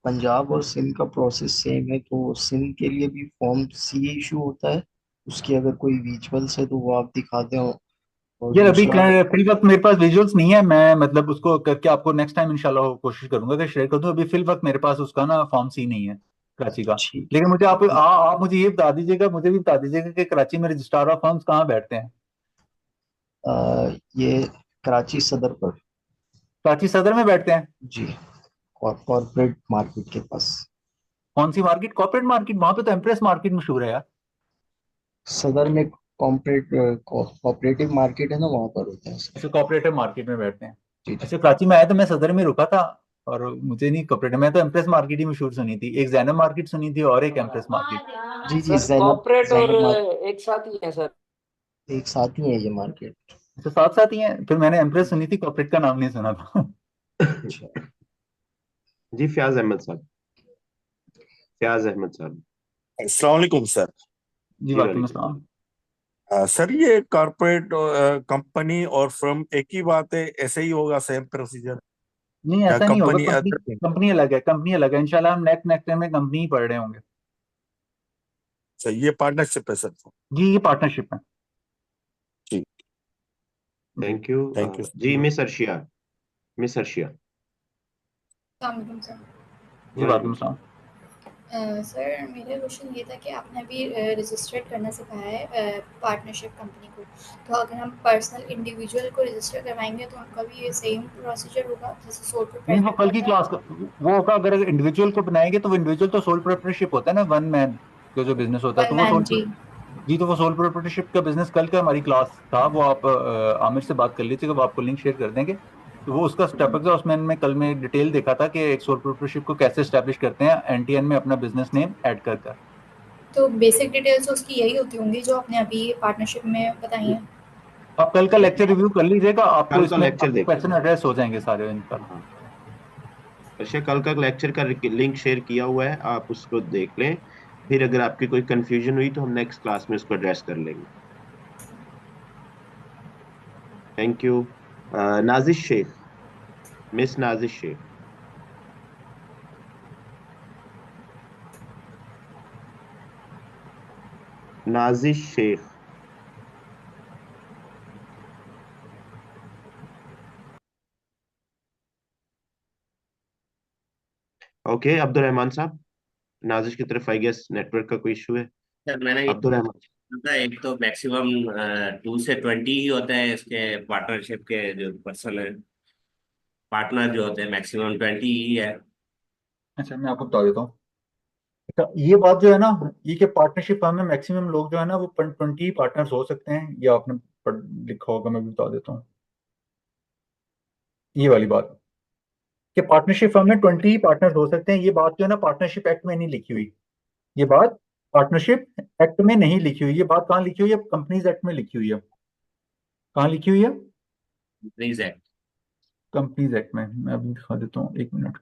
पंजाब और सिंध का प्रोसेस सेम है, तो सिंध के लिए भी फॉर्म C इशू होता है, उसकी अगर कोई विजुअल्स है तो वो आप दिखा दें। और यार अभी दूसरा फिल वक्त मेरे पास विजुअल्स नहीं है, मैं मतलब उसको करके आपको नेक्स्ट टाइम इंशाल्लाह कोशिश करूंगा कि शेयर कर दूं। अभी फिल वक्त मेरे पास उसका ना फॉर्म सी नहीं है कराची का। ठीक लेकिन मुझे आप मुझे ये बता दीजिएगा, मुझे भी बता दीजिएगा कि कराची में रजिस्ट्रार ऑफ फर्म्स कहाँ बैठते हैं? ये कराची सदर पर। कराची सदर में बैठते हैं? जी, कॉर्पोरेट मार्केट के पास। कौन सी मार्केट? Corporate market? वहां पे तो एम्प्रेस मार्केट मशहूर है यार। सदर में कोऑपरेटिव मार्केट है ना, वहाँ पर होता है सर। अच्छा कॉर्पोरेटिव मार्केट में बैठते हैं। जी जी अच्छा कराची में आया तो मैं सदर में रुका था और मुझे नहीं कॉर्पोरेटिव, मैं तो एम्प्रेस मार्केट ही मशहूर सुनी थी। एक जैनब मार्केट सुनी थी और एक एम्प्रेस मार्केट। जी जी, सर कॉर्पोरेट और जैनब मार्केट एक साथ ही है सर। एक साथ ही है ये मार्केट। अच्छा साथ साथ ही हैं? फिर मैंने एम्प्रेस सुनी थी, कॉर्पोरेट का नाम नहीं सुना था। अच्छा जी फयाज अहमद साहब। फयाज अहमद साहब। अस्सलाम वालेकुम सर। जी जी वालेकुम वालेकुम। अस्सलाम। सर ये कॉर्पोरेट कंपनी और फर्म एक ही बात है, ऐसे ही होगा सेम प्रोसीजर? नहीं या ऐसा नहीं होगा, कंपनी कंपनी अदर? कंपनी अलग है, कंपनी अलग है। इंशाल्लाह हम नेक्स्ट टाइम में कंपनी ही पढ़ रहे होंगे। अच्छा ये पार्टनरशिप है सर? जी ये पार्टनरशिप है। ठीक। जी थैंक यू। Thank you. जी मिस अर्शिया। मिस अर्शिया। अस्सलाम सर। जी वालेकुम अस्सलाम। सर मेरा क्वेश्चन ये था कि आपने अभी रजिस्टर्ड करना सिखाया है पार्टनरशिप कंपनी को, तो अगर हम पर्सनल इंडिविजुअल को रजिस्टर करवाएंगे तो उनका भी ये सेम प्रोसीजर होगा जैसे सोल नहीं वो प्रोप्राइटर कल की होता क्लास वो होगा। अगर इंडिविजुअल को बनाएंगे तो वो इंडिविजुअल तो सोल प्रोप्राइटरशिप होता है ना, वन मैन का जो बिजनेस होता है, है तो वन वो मैन सोल। जी। जी तो वो सोल प्रोप्राइटरशिप का बिजनेस कल का हमारी क्लास था, वो आप आमिर से बात कर लीजिएगा, वो आपको लिंक शेयर कर देंगे। तो वो उसका स्टेप था, उसमें मैं कल में डिटेल देखा था कि एक सोल प्रोप्राइटरशिप को कैसे स्टैब्लिश करते हैं एनटीएन में अपना बिजनेस नेम ऐड कर कर। तो बेसिक डिटेल्स उसकी यही होती होंगी जो आपने अभी पार्टनरशिप में बताई हैं। आप कल का लेक्चर रिव्यू कर लीजिएगा, आपको कल का इसमें लेक्चर देख क्वेश्चन लेना। एड्रेस हो जाएंगे सारे इंशाल्लाह। हाँ अर्शिया, कल का लेक्चर का लिंक शेयर किया हुआ है, आप उसको देख लें। फिर अगर आपकी कोई कंफ्यूजन हुई तो हम नेक्स्ट क्लास में उसको एड्रेस कर लेंगे। Thank you. Nazish Shaikh. Miss Nazish Shaikh. Nazish Shaikh. Okay Abdul Rahman साहब, नाजिश की तरफ आई गेस नेटवर्क का कोई इशू है। सर मैंने ये अब्दुल रहमान। सुना, एक तो मैक्सिमम 2 से 20 ही होते हैं इसके पार्टनरशिप के जो पर्सन है, पार्टनर जो होते हैं मैक्सिमम 20 ही है। अच्छा मैं आपको बता देता हूँ। अच्छा ये बात जो है ना, ये कि पार्टनरशिप फर्म में मैक्सिमम लोग जो है ना वो 20 पार्टनर्स हो सकते हैं, ये आपने लिखा होगा, मैं भी बता देता हूँ ये वाली बात कि पार्टनरशिप फर्म में 20 पार्टनर्स हो सकते हैं। ये बात जो है ना पार्टनरशिप एक्ट में नहीं लिखी हुई। ये बात पार्टनरशिप एक्ट में नहीं लिखी हुई, ये बात कहाँ लिखी हुई है? कंपनीज एक्ट में लिखी हुई है। कहाँ लिखी हुई है? Companies act. कंपनीज एक्ट में मैं अभी दिखा देता हूँ, 1 मिनट।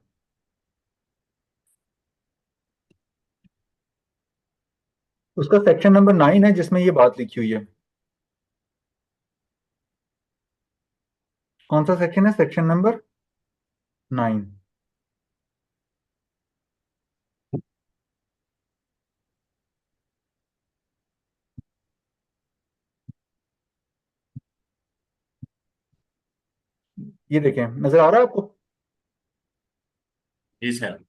उसका सेक्शन नंबर 9 है जिसमें ये बात लिखी हुई है। कौन सा सेक्शन है? Section number 9। ये देखें, नजर आ रहा है आपको? जी सर।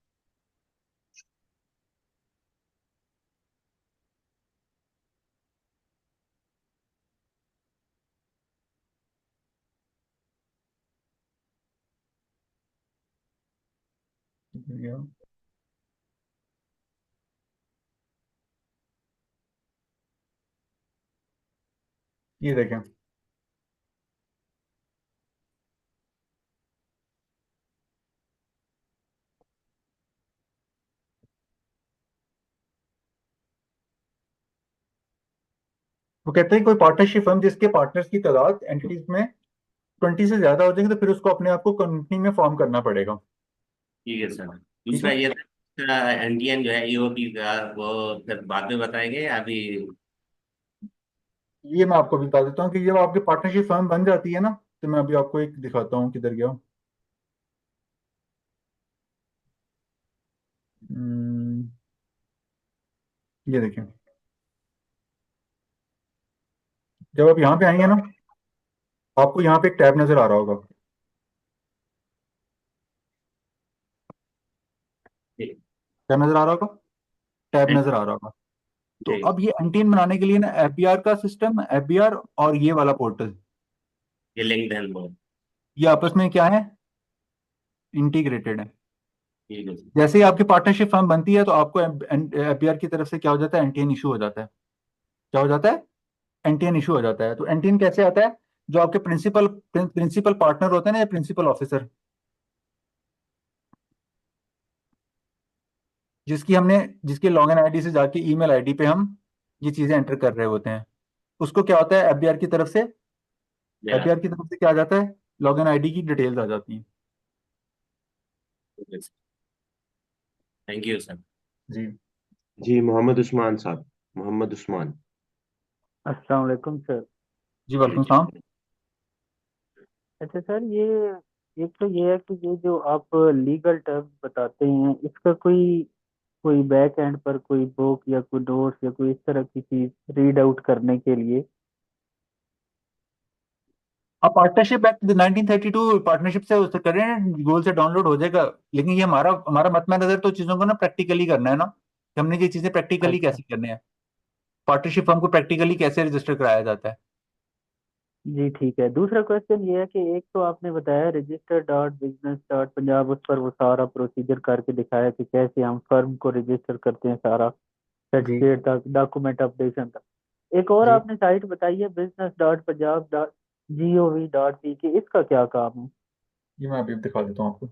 ये देखें, वो कहते हैं कोई पार्टनरशिप फर्म जिसके पार्टनर्स की तादाद एंटिटीज में 20 से ज्यादा हो जाएगी तो फिर उसको अपने आप को कंपनी में फॉर्म करना पड़ेगा। ठीक है सर। ठीक दूसरा है, ये एनटीएन जो है ईओपी का, वो फिर बाद में बताएंगे या अभी? ये मैं आपको भी बता देता हूँ कि जब आपकी पार्टनरशिप फर्म बन जाती है ना, तो मैं अभी आपको एक दिखाता हूँ, किधर गया। हम्म, ये देखिए, जब आप यहाँ पे आएंगे ना, आपको यहाँ पे एक टैब नजर आ रहा होगा। क्या नजर आ रहा होगा? टैब नजर आ रहा होगा। तो ठीक। अब ये एंटीन बनाने के लिए ना एफबीआर का सिस्टम, एफबीआर और ये वाला पोर्टल, ये लिंक्ड है वो। ये आपस में क्या है? इंटीग्रेटेड है। ठीक है सर। जैसे ही आपकी पार्टनरशिप फर्म बनती है तो आपको एफबीआर की तरफ से क्या हो जाता है? एंटीन इशू हो जाता है। क्या हो जाता है? एंटीन इशू हो जाता है। तो एंटीन कैसे आता है? जो आपके प्रिंसिपल पार्टनर होते हैं ना, या प्रिंसिपल ऑफिसर, जिसकी लॉगिन आईडी से जाके ईमेल आईडी पे हम ये चीजें एंटर कर रहे होते हैं, उसको क्या होता है? एफबीआर की तरफ से, एफबीआर की तरफ से क्या आ जाता है? लॉगिन आईडी की डिटेल्स आ जाती हैं। Thank you sir. जी जी मोहम्मद उस्मान साहब, मोहम्मद उस्मान। अस्सलाम वालेकुम सर। जी, वालेकुम सलाम। अच्छा सर, ये एक तो ये है कि ये जो आप लीगल टर्म बताते हैं, इसका कोई कोई बैक एंड पर कोई बुक या कोई नोट्स या कोई इस तरह की चीज रीड आउट करने के लिए? आप पार्टनरशिप एक्ट 1932 पार्टनरशिप से उससे करें, गूगल से डाउनलोड हो जाएगा। लेकिन ये हमारा हमारा मत में नजर तो चीजों को ना प्रैक्टिकली करना है ना, कि हमने ये चीजें प्रैक्टिकली अच्छा कैसे करनी है, पार्टनरशिप फर्म को प्रैक्टिकली कैसे रजिस्टर कराया जाता है। जी ठीक है। दूसरा क्वेश्चन ये है कि एक तो आपने बताया register dot business dot Punjab, उस पर वो सारा प्रोसीजर करके दिखाया कि कैसे हम फर्म को रजिस्टर करते हैं, सारा जी सर्टिफिकेट तक, डॉक्यूमेंट अपडेशन तक। एक और जी, आपने साइट बताई है business dot Punjab dot gov.pk, इसका क्या काम है? ये मैं अभी दिखा देता हूँ आपको।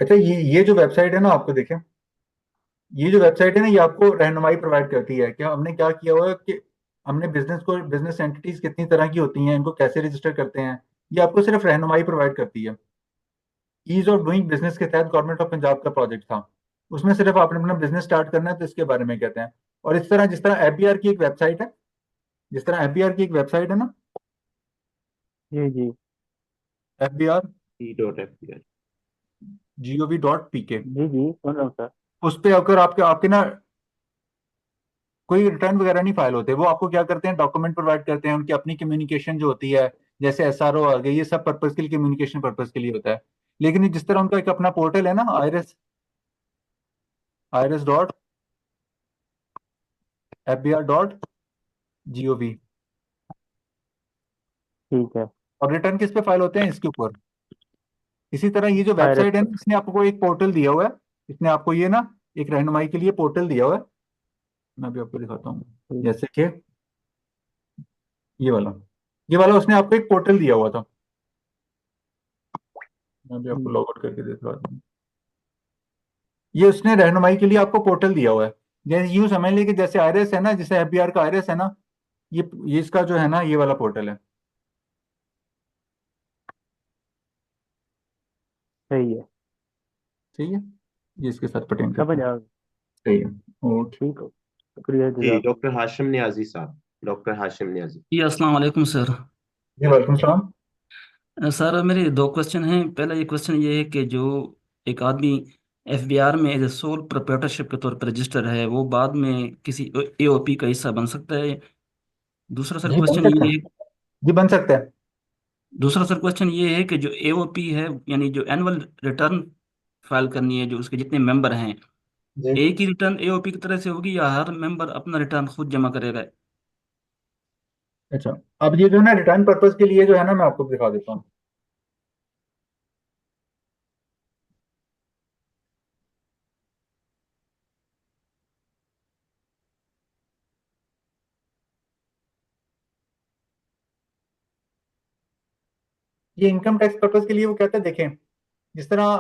अच्छा, ये जो वेबसाइट है ना, आपको देखें, ये जो वेबसाइट है ना, ये आपको रहनुमाई प्रोवाइड करती है कि हमने क्या किया हुआ है, कि हमने बिजनेस एंटिटीज कितनी तरह की होती हैं, इनको कैसे रजिस्टर करते हैं। ये आपको सिर्फ रहनुमाई प्रोवाइड करती है। ईज ऑफ डूइंग बिजनेस के तहत गवर्नमेंट ऑफ पंजाब का प्रोजेक्ट था, उसमें सिर्फ आपने अपना बिजनेस स्टार्ट करना है तो इसके बारे में कहते हैं। और इस तरह, जिस तरह एफबीआर की एक वेबसाइट है, जिस तरह एफबीआर की एक वेबसाइट है ना, जी जी FBR e.fbr। gov.pk, जी जी, सुन रहा हूँ सर। उस पे अगर आपके आपके ना कोई रिटर्न वगैरह नहीं फाइल होते, वो आपको क्या करते हैं? डॉक्यूमेंट प्रोवाइड करते हैं। उनकी अपनी कम्युनिकेशन जो होती है, जैसे SRO आ गई, ये सब पर्पज के लिए, कम्युनिकेशन पर्पज के लिए होता है। लेकिन ये जिस तरह उनका एक अपना पोर्टल है ना, irs.fbr.gov, ठीक है। और रिटर्न किस पे फाइल होते हैं? इसके ऊपर। इसी तरह ये जो आयरस वेबसाइट है पर। ना, इसने आपको एक पोर्टल दिया हुआ है, इसने आपको ये ना एक रहनुमाई के लिए पोर्टल दिया हुआ है। मैं भी आपको दिखाता हूँ, ठीक। जैसे कि ये वाला, ये वाला उसने आपको एक पोर्टल दिया हुआ था। मैं भी आपको लॉग आउट करके दिखाता हूँ। ये उसने रहनुमाई के लिए आपको पोर्टल दिया हुआ है। जैसे यूं समझ लीजिए कि जैसे आईआरएस है ना, जैसे एफबीआर का आईआरएस है ना, ये इसका जो है ना, ये वाला पोर्टल है। सही है, सही है, ये इसके साथ पटेंट करते समझ हैं। आ गया। सही है, ओके। ठीक हो, शुक्रिया जी जज़ाक। डॉक्टर हाशिम नियाजी साहब, डॉक्टर हाशिम नियाजी। जी अस्सलाम वालेकुम सर। जी वालेकुम सलाम। सर मेरे दो क्वेश्चन हैं। पहला ये क्वेश्चन ये है कि जो एक आदमी एफबीआर में एज ए सोल प्रोप्राइटरशिप के तौर पर रजिस्टर है, वो बाद में किसी एओपी का हिस्सा बन सकता है? दूसरा सर जी बन क्वेश्चन सकते ये हैं, है जी बन सकते हैं। दूसरा सर क्वेश्चन ये है कि जो एओपी है, यानी जो एनुअल रिटर्न फाइल करनी है, जो उसके जितने मेंबर हैं, जी एक ही रिटर्न एओपी की तरह से होगी या हर मेंबर अपना रिटर्न खुद जमा करेगा? अच्छा, अब ये जो है ना रिटर्न पर्पज के लिए जो है ना, मैं आपको दिखा देता हूँ। ये इनकम टैक्स पर्पज के लिए वो कहते हैं, देखें जिस तरह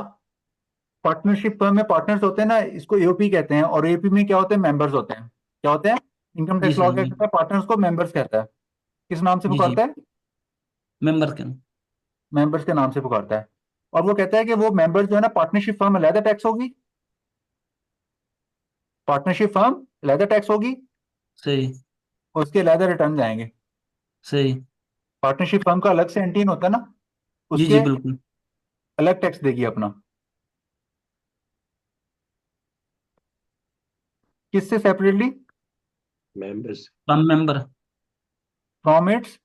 पार्टनरशिप फर्म में पार्टनर्स होते हैं ना, इसको एओपी कहते हैं, और एओपी में क्या होते हैं, मेंबर्स होते हैं। क्या होते हैं? इनकम जी टैक्स लॉ सर। क्या जी कहता है, पार्टनर्स को मेंबर्स कहता है। किस नाम से जी जी, पुकारता है? मेंबर के। मेंबर्स के नाम से पुकारता है। और वो कहता है कि वो मेंबर्स जो है ना, पार्टनरशिप फर्म अलहदा टैक्स होगी, पार्टनरशिप फर्म अलहदा टैक्स होगी, सही। और उसके अलहदा रिटर्न जाएंगे। सही। पार्टनरशिप फर्म का अलग से एंटीन होता है ना, जी जी उसके बिल्कुल। अलग टैक्स देगी अपना। किससे separately? Members. From member. From its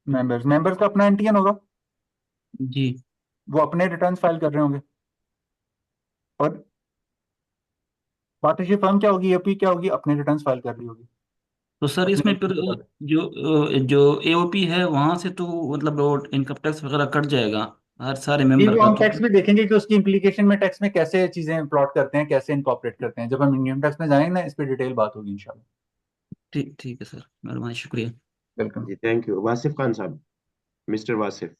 members. Members का अपना एंटीन होगा, जी। वो अपने रिटर्न फाइल कर रहे होंगे। और पार्टनरशिप फर्म क्या होगी, एपी क्या होगी, अपने रिटर्न फाइल कर रही होगी तो सर अपने इसमें फिर LP का। जो एओपी है वहां से तो मतलब वो इनकम टैक्स वगैरह कट जाएगा हर सारे ये मेंबर वो का हम तो? टैक्स में देखेंगे कि उसकी इम्प्लीकेशन में टैक्स में कैसे चीजें प्लॉट करते हैं, कैसे इनकॉर्पोरेट करते हैं। जब हम इनकम टैक्स में जाएंगे ना, इस पर डिटेल बात होगी इंशाल्लाह। ठीक ठीक है सर, मेहरबानी, शुक्रिया। वेलकम। जी थैंक यू। वासिफ खान साहब, मिस्टर वासिफ।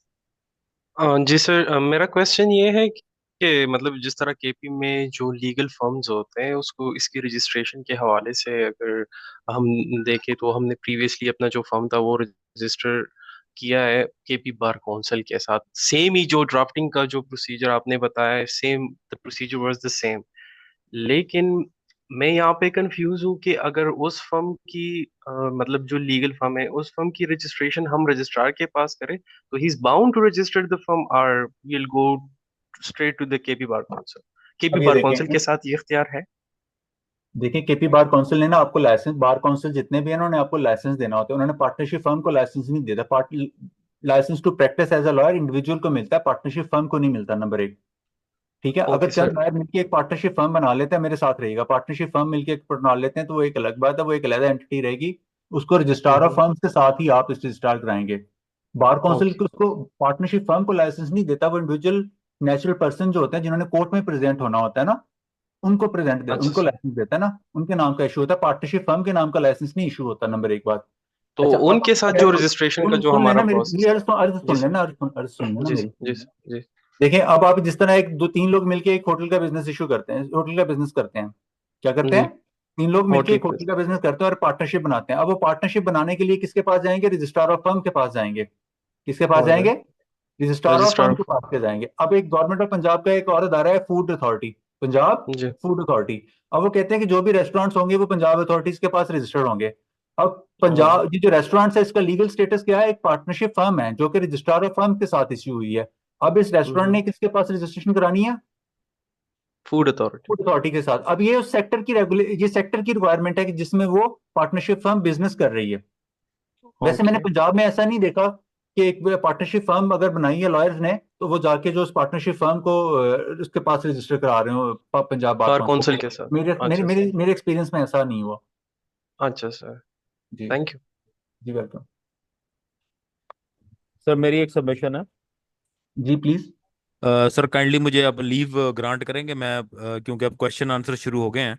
जी सर, मेरा क्वेश्चन ये है कि मतलब जिस तरह केपी में जो लीगल फर्म्स होते हैं उसको इसकी रजिस्ट्रेशन के हवाले से अगर हम देखें तो हमने प्रीवियसली अपना जो फर्म था वो रजिस्टर किया है केपी बार काउंसिल के साथ। सेम ही जो ड्राफ्टिंग का जो प्रोसीजर आपने बताया है, same the procedure was the same. लेकिन मैं यहाँ पे कंफ्यूज हूँ कि अगर उस फर्म की मतलब जो लीगल फर्म है उस फर्म की रजिस्ट्रेशन हम रजिस्ट्रार के पास करें तो he is bound to register the firm और will go straight to the KP bar council. KP अब ये बार काउंसिल देखें, के साथ ये इख्तियार है? देखिए केपी बार काउंसिल ने ना आपको लाइसेंस, बार काउंसिल जितने भी हैं उन्होंने आपको लाइसेंस देना होता है। उन्होंने पार्टनरशिप फर्म को लाइसेंस नहीं देता। Licence to practise as a lawyer individual को मिलता है, पार्टनरशिप फर्म को नहीं मिलता, नंबर एक। ठीक है, अगर ओके चंद सर। लॉयर मिलकर एक पार्टनरशिप फर्म बना लेते हैं, मेरे साथ रहिएगा, पार्टनरशिप फर्म मिलकर एक बना लेते हैं, तो वो एक अलग बात है, वो एक अलग एंटिटी रहेगी। उसको रजिस्ट्रार ऑफ फर्म्स के साथ ही आप इस रजिस्ट्रार कराएंगे। बार काउंसिल ओके को, उसको पार्टनरशिप फर्म को लाइसेंस नहीं देता। वो इंडिविजुअल नेचुरल पर्सन जो होते हैं, जिन्होंने कोर्ट में प्रेजेंट होना होता है ना, अच्छा उनको सर। लाइसेंस देता है ना, उनके नाम का इशू होता है। पार्टनरशिप फर्म के नाम का लाइसेंस नहीं इशू होता, नंबर एक बात। तो अच्छा, अब उनके साथ जो रजिस्ट्रेशन का जो सुन हमारा लेना मेरी प्रोसेस मेरी है। अर्ज जी सुन सर। लेना, अर्ज सुन लेना जी मेरी। सर। जी सर। जी। देखिए, अब आप जिस तरह एक दो तीन लोग मिलके एक होटल का बिजनेस इशू करते हैं, होटल का बिजनेस करते हैं, क्या करते जी। हैं? तीन लोग मिलके होटल एक पे। होटल का बिजनेस करते हैं और पार्टनरशिप बनाते हैं। अब वो पार्टनरशिप बनाने के लिए किसके पास जाएंगे? रजिस्ट्रार ऑफ फर्म के पास जाएंगे। किसके पास और जाएंगे? रजिस्ट्रार ऑफ रजिस्ट्रार फर्म के ऑफ। पास के जाएंगे। अब एक गवर्नमेंट ऑफ पंजाब का एक और अदारा है, food authority, Punjab ji. Food authority. अब वो कहते हैं कि जो भी रेस्टोरेंट्स होंगे वो पंजाब अथॉरिटीज के पास रजिस्टर्ड होंगे। अब और पंजाब, ये जो रेस्टोरेंट्स है, इसका लीगल स्टेटस क्या है? एक पार्टनरशिप फर्म है जो कि रजिस्ट्रार ऑफ फर्म के साथ इश्यू हुई है। अब इस रेस्टोरेंट ने किसके पास रजिस्ट्रेशन करानी है? Food authority. फूड अथॉरिटी के साथ। अब ये उस सेक्टर की ये सेक्टर की रिक्वायरमेंट है कि जिसमें वो पार्टनरशिप फर्म बिजनेस कर रही है। वैसे मैंने ओके। पंजाब में ऐसा नहीं देखा कि एक पार्टनरशिप फर्म अगर बनाई है लॉयर्स ने, तो वो जाके जो उस पार्टनरशिप फर्म को उसके पास रजिस्टर करा रहे हो, पंजाब बार बार काउंसिल काउंसिल। के साथ। मेरे मेरे अच्छा सर। मेरे मेरे एक्सपीरियंस में ऐसा नहीं हुआ। अच्छा सर। जी, थैंक यू। जी वेलकम। सर मेरी एक सबमिशन है। जी प्लीज। सर काइंडली मुझे अब लीव ग्रांट करेंगे। मैं क्योंकि अब क्वेश्चन आंसर शुरू हो गए हैं,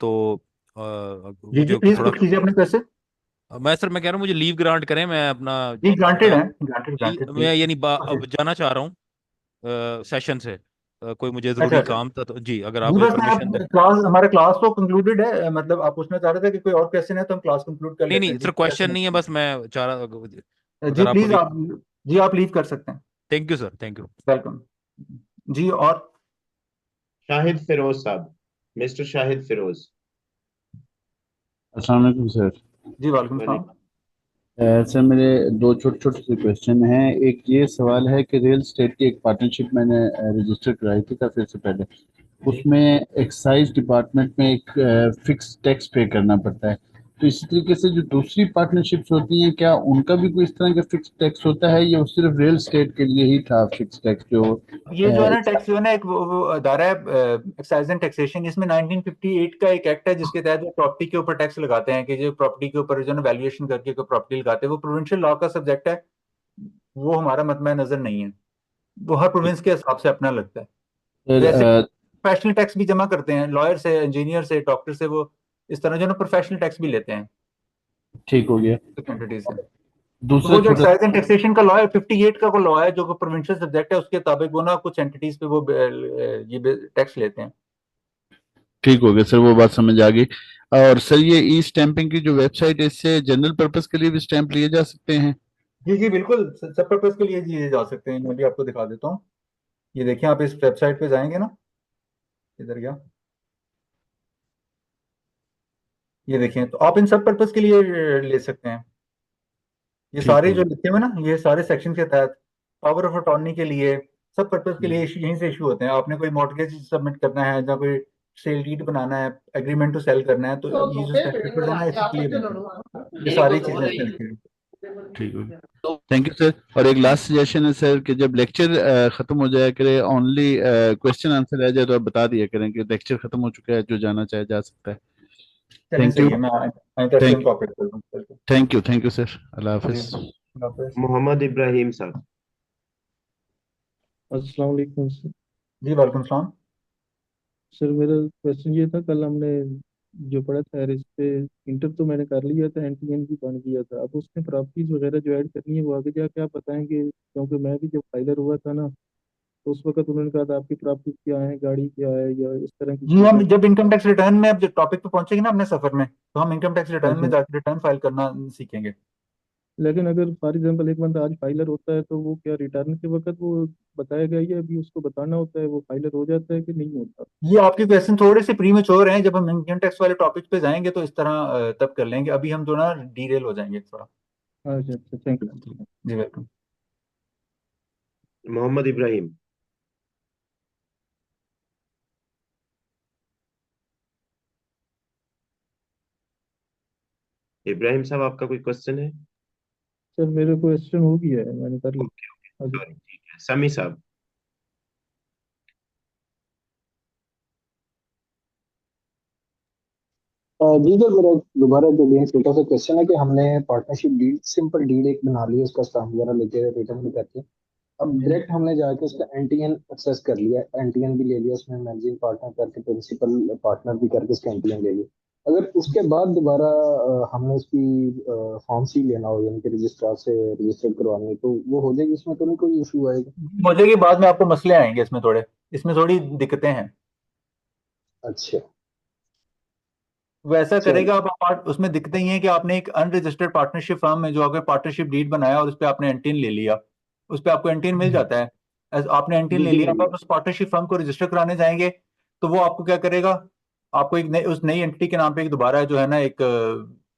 तो जी जी मुझे प्लीज थोड़ा पुट कीजिए अपने पैसे। मैं कह रहा हूँ मुझे लीव ग्रांट करें। मैं अपना जी ग्रांटेड मैं है, ग्रांटेड ग्रांटेड मैं प्लीज। अब जाना चाह रहा हूँ सेशन से। कोई मुझे अच्छा जरूरी अच्छा काम था तो जी, अगर आप जी, मुझे बस मैं आप परमिशन दें। क्लास, हमारा क्लास तो कंक्लूडेड है, मतलब आप पूछना चाह रहे थे कि कोई और क्वेश्चन है तो हम क्लास कंक्लूड कर नहीं लेते नहीं हैं जी, सर, क्वेश्चन क्वेश्चन नहीं है, बस मैं चाह रहा, जी अगर आप प्लीज अभी। आप, जी आप लीव कर सकते हैं, thank you sir, thank you. Welcome ji. और शाहिद फिरोज साहब, मिस्टर शाहिद फिरोज। अस्सलाम वालेकुम सर। जी वालेकुम सलाम। सर मेरे दो छोटे छोटे से क्वेश्चन हैं। एक ये सवाल है कि रियल स्टेट की एक पार्टनरशिप मैंने रजिस्टर कराई थी काफ़ी अर्से पहले। उसमें एक्साइज डिपार्टमेंट में एक फिक्स टैक्स पे करना पड़ता है। तो इसी तरीके से जो दूसरी पार्टनरशिप्स होती हैं, क्या उनका भी कोई इस तरह का फिक्स टैक्स होता है या वो सिर्फ रियल स्टेट के लिए ही था फिक्स टैक्स जो ये जो है ना टैक्स जो है ना एक वो अदारा है, एक्साइज एंड टैक्सेशन, इसमें 1958 का एक एक्ट है जिसके तहत वो प्रॉपर्टी के ऊपर टैक्स लगाते हैं, कि जो प्रॉपर्टी के ऊपर जो है ना वैल्यूएशन करके कोई प्रॉपर्टी लगाते हैं, वो प्रोविंशियल लॉ का सब्जेक्ट है, वो हमारा मतम नजर नहीं है, वो हर प्रोविंस के हिसाब से अपना लगता है। वैसे सर प्रोफेशनल टैक्स भी जमा करते हैं, लॉयर से, इंजीनियर से, डॉक्टर से, वो इस तरह जो है ना प्रोफेशनल टैक्स भी लेते हैं ठीक हो गया। एंटिटीज से। तो दूसरा वो जो छोटा एक्साइज एंड टैक्सेशन का लॉ है, 58 का वो लॉ है जो प्रोविंशियल सब्जेक्ट है, उसके मुताबिक वो ना कुछ एंटिटीज पे वो ये टैक्स लेते हैं। ठीक हो गया सर, वो बात समझ आ गई। और सर ये ई स्टैंपिंग की जो वेबसाइट है, इससे जनरल पर्पस के लिए भी स्टैंप लिए जा सकते हैं? जी जी बिल्कुल, सब पर्पज के लिए दिए जा सकते हैं, मैं भी आपको दिखा देता हूँ। ये देखिए, आप इस वेबसाइट पे जाएंगे ना, इधर गया, ये देखिए, तो आप इन सब पर्पज के लिए ले सकते हैं। ये ठीक सारे हो जो लिखे हुए ना, ये सारे सेक्शन के तहत पावर ऑफ अटॉर्नी के लिए, सब पर्पज के लिए यहीं से इशू होते हैं। आपने कोई मॉर्गेज सबमिट करना है या कोई सेल डीड बनाना है, एग्रीमेंट टू सेल करना है, तो ये जो पेपर्स है ना, इसके लिए बनते हैं। ये सारी चीजें इसमें लिखी हुई हैं। ठीक हो गया, थैंक यू सर। और एक लास्ट सजेशन है सर कि जब लेक्चर खत्म हो जाया करे, ओनली क्वेश्चन आंसर रह जाए तो आप बता दिया करें कि लेक्चर खत्म हो चुका है, जो जाना चाहे जा सकता है। चलिए थैंक यू, सही है, मैं आइंदा से थैंक कॉपरेट कर दूँ। Thank you sir. अल्लाह जी हाफिज। अल्लाह हाफिज़। मोहम्मद इब्राहिम साहब। अस्सलाम वालेकुम सर। जी वालेकुम सलाम। सर मेरा क्वेश्चन ये था, कल हमने जो पढ़ा था इस पे, इंटर तो मैंने कर लिया था, एनटीएन भी बन गया था, अब उसमें प्रॉपर्टीज वगैरह जो ऐड करनी है वो आगे जाके आप बताएंगे, क्योंकि मैं भी जब फाइलर हुआ था ना, तो उस वक्त उन्होंने कहा था आपकी प्रॉपर्टी क्या है, गाड़ी क्या है, या इस तरह की जी हम चीजें। जब इनकम टैक्स रिटर्न में, अब जब टॉपिक पे पहुंचेंगे ना अपने सफर में, तो हम इनकम टैक्स रिटर्न में अच्छा, जाकर रिटर्न फाइल करना सीखेंगे। लेकिन अगर फॉर एग्जाम्पल एक बंदा आज फाइलर होता है तो वो क्या रिटर्न के वक्त वो बताया गया है अभी उसको बताना होता है, वो फाइलर हो जाता है कि नहीं होता? ये आपके क्वेश्चन थोड़े से प्रीमेच्योर हैं, जब हम इनकम टैक्स वाले टॉपिक पे जाएंगे तो इस तरह तब कर लेंगे, अभी हम जो ना डिटेल हो जाएंगे थोड़ा। अच्छा अच्छा, थैंक जी यू। जी वेलकम। मोहम्मद इब्राहिम। इब्राहिम साहब, आपका कोई क्वेश्चन है? सर मेरा क्वेश्चन हो गया है, मैंने कर ओके ओके, लिया अभी। सॉरी, ठीक है। समी साहब। जी सर, मेरा दोबारा जो भी छोटा सा क्वेश्चन है कि हमने पार्टनरशिप डीड, सिंपल डीड एक बना ली, उसका स्टाम्प वगैरह लेके रिटर्न भी करके, अब डायरेक्ट हमने जाके उसका एनटीएन एक्सेस कर लिया, एनटीएन भी ले लिया, उसमें मैनेजिंग पार्टनर करके प्रिंसिपल पार्टनर भी करके उसका एनटीएन ले लिया। अगर उसके बाद दोबारा हमने उसकी फॉर्म सी लेना हो, यानी कि रजिस्ट्रार से रजिस्टर्ड करवानी है, तो वो हो जाएगी, उसमें तो नहीं कोई इशू आएगा? मुझे कि बाद में आपको मसले आएंगे इसमें, थोड़े इसमें थोड़ी दिक्कतें हैं। अच्छा, वो ऐसा चल, करेगा, अब उसमें दिक्कतें ये हैं कि आपने एक अनरजिस्टर्ड पार्टनरशिप फर्म में जो अगर पार्टनरशिप डीड बनाया और उस पर आपने एंटीन ले लिया, उस पर आपको एंटीन मिल जाता है, आपने एंटीन जी ले जी लिया, मिल अब गया। आप उस पार्टनरशिप फर्म को रजिस्टर कराने जाएंगे, तो वो आपको क्या करेगा, आपको एक नई, उस नई एंटिटी के नाम पे एक दोबारा जो है ना एक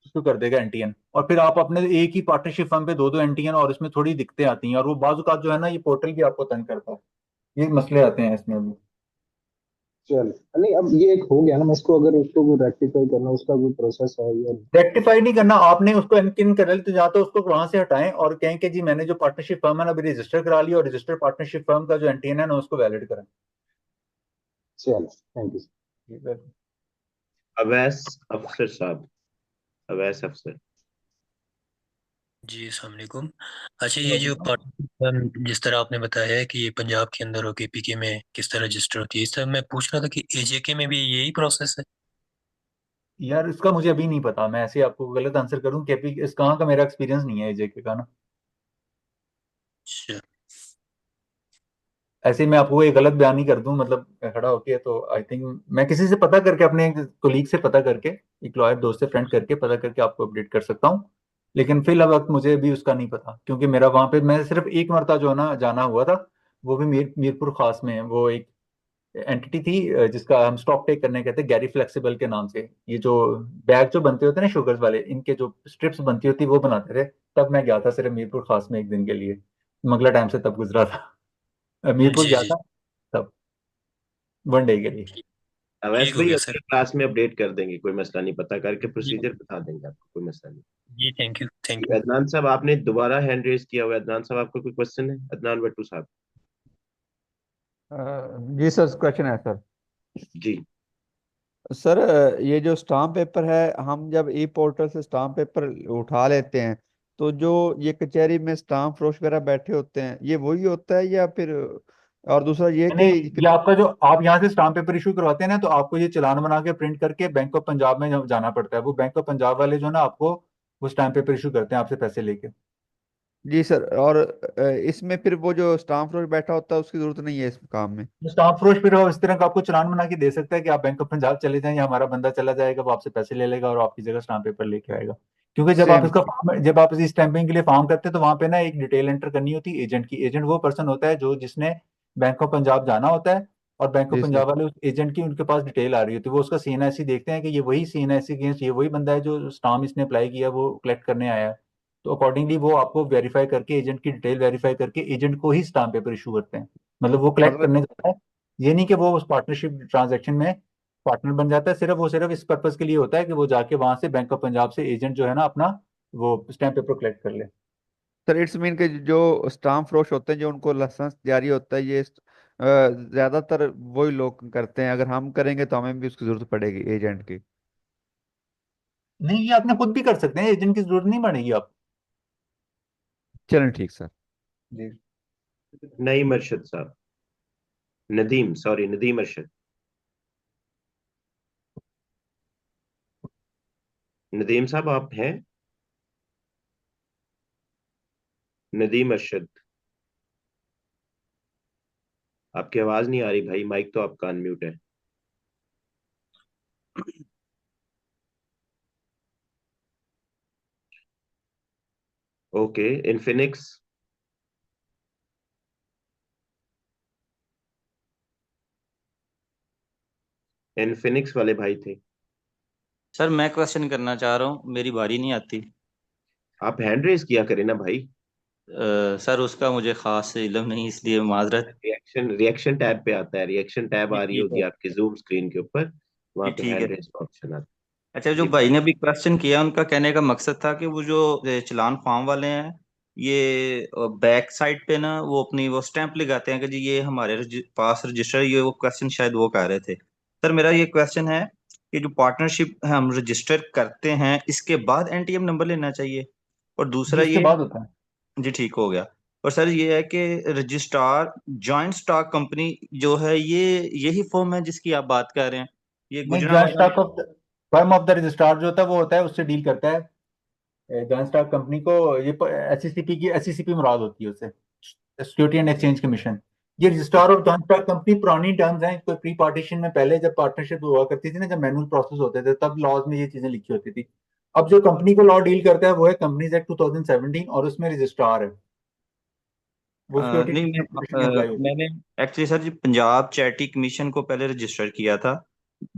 इशू कर देगा एंटीएन, और फिर आप अपने एक ही पार्टनरशिप फर्म पे दो दो एंटीएन, और इसमें थोड़ी दिक्कतें आती हैं, और वो बाजुकात जो है ना ये पोर्टल भी आपको तंग करता है, ये मसले आते हैं इसमें भी। चल, नहीं अब ये एक हो गया ना, मैं इसको अगर उसको रेक्टिफाई करना, उसका कोई प्रोसेस है या? रेक्टिफाई नहीं करना आपने, उसको एनकिन कर तो या तो उसको वहां से हटाएं और कहें कि जी मैंने जो पार्टनरशिप फर्म है ना अभी रजिस्टर करा लिया, और रजिस्टर्ड पार्टनरशिप फर्म का जो एनटीएन है ना उसको वैलिड करें। चलो, थैंक यू। ठीक है। अवैस अफसर साहब। अवैस अफसर। जी अस्सलाम वालेकुम। अच्छा, ये जो पार्टनरशिप जिस तरह आपने बताया है कि ये पंजाब के अंदर और केपीके में किस तरह रजिस्टर होती है, इस तरह मैं पूछ रहा था कि एजेके में भी यही प्रोसेस है? यार इसका मुझे अभी नहीं पता, मैं ऐसे ही आपको गलत आंसर करूं, केपी इस कहाँ का मेरा एक्सपीरियंस नहीं है जेके का ना। अच्छा। ऐसे ही मैं आपको एक गलत बयान ही कर दूं मतलब खड़ा होके, तो आई थिंक मैं किसी से पता करके, अपने कोलीग से पता करके, एक लॉयर दोस्त से फ्रेंड करके पता करके आपको अपडेट कर सकता हूँ। लेकिन फिलहाल वक्त मुझे भी उसका नहीं पता, क्योंकि मेरा वहां पे मैं सिर्फ एक मरता जो है ना जाना हुआ था, वो भी मीरपुर खास में है। वो एक एंटिटी थी जिसका हम स्टॉक टेक करने कहते हैं, गैरी फ्लेक्सिबल के नाम से। ये जो बैग जो बनते होते हैं ना शुगर्स वाले, इनके जो स्ट्रिप्स बनती होती वो बनाते थे। तब मैं गया था सिर्फ मीरपुर खास में एक दिन के लिए, मंगला टाइम से तब गुजरा था। मीरपुर जी गया जी था तब, वन डे के लिए। अवैस ठीक हो भाई गया अगली सर। क्लास में अपडेट कर देंगे, कोई मसला नहीं, पता करके जी प्रोसीजर बता देंगे आपको, कोई मसला नहीं। जी थैंक यू थैंक जी, यू। अदनान साहब आपने दोबारा हैंड रेज किया हुआ है। अदनान साहब आपका कोई क्वेश्चन है? अदनान भट्टू साहब। जी सर, क्वेश्चन है सर। जी सर, ये जो स्टाम्प पेपर है, हम जब ई पोर्टल से स्टाम्प पेपर उठा लेते हैं, तो जो ये कचहरी में स्टाम्प फरोश वगैरह बैठे होते हैं, ये वही होता है या फिर? और दूसरा ये नहीं, कि ये आपका जो आप यहाँ से स्टाम्प पेपर इशू करवाते हैं ना, तो आपको ये चालान बना के प्रिंट करके बैंक ऑफ पंजाब में जाना पड़ता है। वो बैंक ऑफ पंजाब वाले जो है ना आपको वो स्टाम्प पेपर इशू करते हैं आपसे पैसे लेके। जी सर, और इसमें फिर वो जो स्टाम्प फरोश बैठा होता है उसकी जरूरत नहीं है इस काम में? स्टाफ फरोश फिर वो इस तरह का आपको चालान बना के दे सकता है कि आप बैंक ऑफ पंजाब चले जाएं, या हमारा बंदा चला जाएगा, वो आपसे पैसे ले लेगा और आपकी जगह स्टाम्प पेपर लेके आएगा। क्योंकि सेम। जब आप इस स्टैंपिंग के लिए फॉर्म करते हैं, तो वहां पे ना एक डिटेल एंटर करनी होती है एजेंट की। एजेंट वो पर्सन होता है जो जिसने बैंक ऑफ पंजाब जाना होता है, और बैंक ऑफ जी सर। पंजाब वाले उस एजेंट की उनके पास डिटेल आ रही होती है। वो उसका सीएनआईसी देखते हैं कि ये वही सीएनआईसी अगेंस्ट ये वही बंदा है जो स्टाम्प इसने अप्लाई किया वो कलेक्ट करने आया है। तो अकॉर्डिंगली वो आपको वेरीफाई करके, एजेंट की डिटेल वेरीफाई करके एजेंट को ही स्टाम्प पेपर इशू करते हैं। मतलब वो कलेक्ट मतलब करने जाता है। ये नहीं कि वो उस पार्टनरशिप ट्रांजैक्शन में पार्टनर बन जाता है, सिर्फ इस पर्पज के लिए होता है कि वो जाके वहां से बैंक ऑफ पंजाब से एजेंट जो है ना अपना वो स्टैम्प पेपर कलेक्ट कर ले। सर, इट्स मीन के जो स्टाम्प फरोश होते हैं, जो उनको लाइसेंस जारी होता है, ये ज्यादातर वही लोग करते हैं। अगर हम करेंगे तो हमें भी उसकी जरूरत पड़ेगी एजेंट की? नहीं, ये आपने खुद भी कर सकते हैं, एजेंट की जरूरत नहीं पड़ेगी आप। चलें, ठीक सर। जी। नईम अरशद साहब, नदीम, सॉरी नदीम अरशद। नदीम साहब आप हैं? नदीम अरशद, आपकी आवाज नहीं आ रही भाई, माइक तो आपका अनम्यूट है। Okay, Infinix. इनफिनिक्स वाले भाई थे। सर मैं क्वेश्चन करना चाह रहा हूँ, मेरी बारी नहीं आती। आप हैंड रेज किया करें ना भाई। सर उसका मुझे खास इल्म नहीं, इसलिए माजरत। रिएक्शन रिएक्शन टैब पे आता है, रिएक्शन टैब जी आ रही ठीक होगी है। आपकी जूम स्क्रीन के ऊपर, वहां जी पे ठीक है। हैंड रेज का ऑप्शन आता अच्छा, है। जो जी भाई ने अभी क्वेश्चन किया, उनका कहने का मकसद था कि वो जो चलान फार्म वाले हैं, ये बैक साइड पे ना वो अपनी वो स्टैंप लगाते हैं कि जी ये हमारे पास रजिस्टर, ये वो क्वेश्चन शायद वो कह रहे थे। सर मेरा ये क्वेश्चन है कि जो पार्टनरशिप हम रजिस्टर करते हैं, इसके बाद एनटीएम नंबर लेना चाहिए? और जी, दूसरा इसके ये। बाद होता है। जी ठीक हो गया। और सर ये है कि रजिस्ट्रार जॉइंट स्टॉक कंपनी जो है, ये यही फॉर्म है जिसकी आप बात कर रहे हैं? ये नहीं, जॉइंट गुजरांवाला में। Stock of firm of the registrar जो होता है वो होता है, उससे डील करता है जॉइंट स्टॉक कंपनी को। ये एसईसीपी मुराद होती है उससे, सिक्योरिटी एंड एक्सचेंज कमीशन। ये रजिस्ट्रार अच्छा। ऑफ जॉइंट स्टॉक कंपनी पुरानी टर्म्स हैं, कोई प्री पार्टीशन में पहले जब पार्टनरशिप हुआ करती थी ना, जब मैनुअल प्रोसेस होते थे, तब लॉज में ये चीजें लिखी होती थी। अब जो कंपनी को लॉ डील करता है वो है कंपनीज एक्ट 2017, और उसमें रजिस्ट्रार है, वो सिक्योरिटी नहीं कमीशन की एम्प्लॉय होती है। मैंने एक्चुअली सर जी पंजाब चैरिटी कमीशन को पहले रजिस्टर किया था,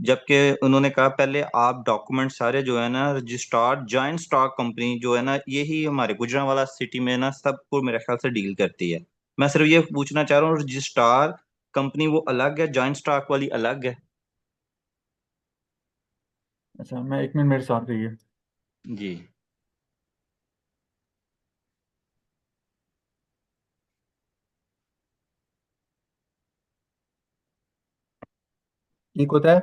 जबकि उन्होंने कहा पहले आप डॉक्यूमेंट सारे जो है ना रजिस्ट्रार जॉइंट स्टॉक कंपनी जो है ना, यही हमारे गुजरांवाला सिटी में ना सबको मेरे ख्याल से डील करती है। मैं सिर्फ ये पूछना चाह रहा हूँ, रजिस्ट्रार कंपनी वो अलग है, जॉइंट स्टॉक वाली अलग है? अच्छा, मैं एक मिनट, मेरे साथ रहिए। जी। एक होता है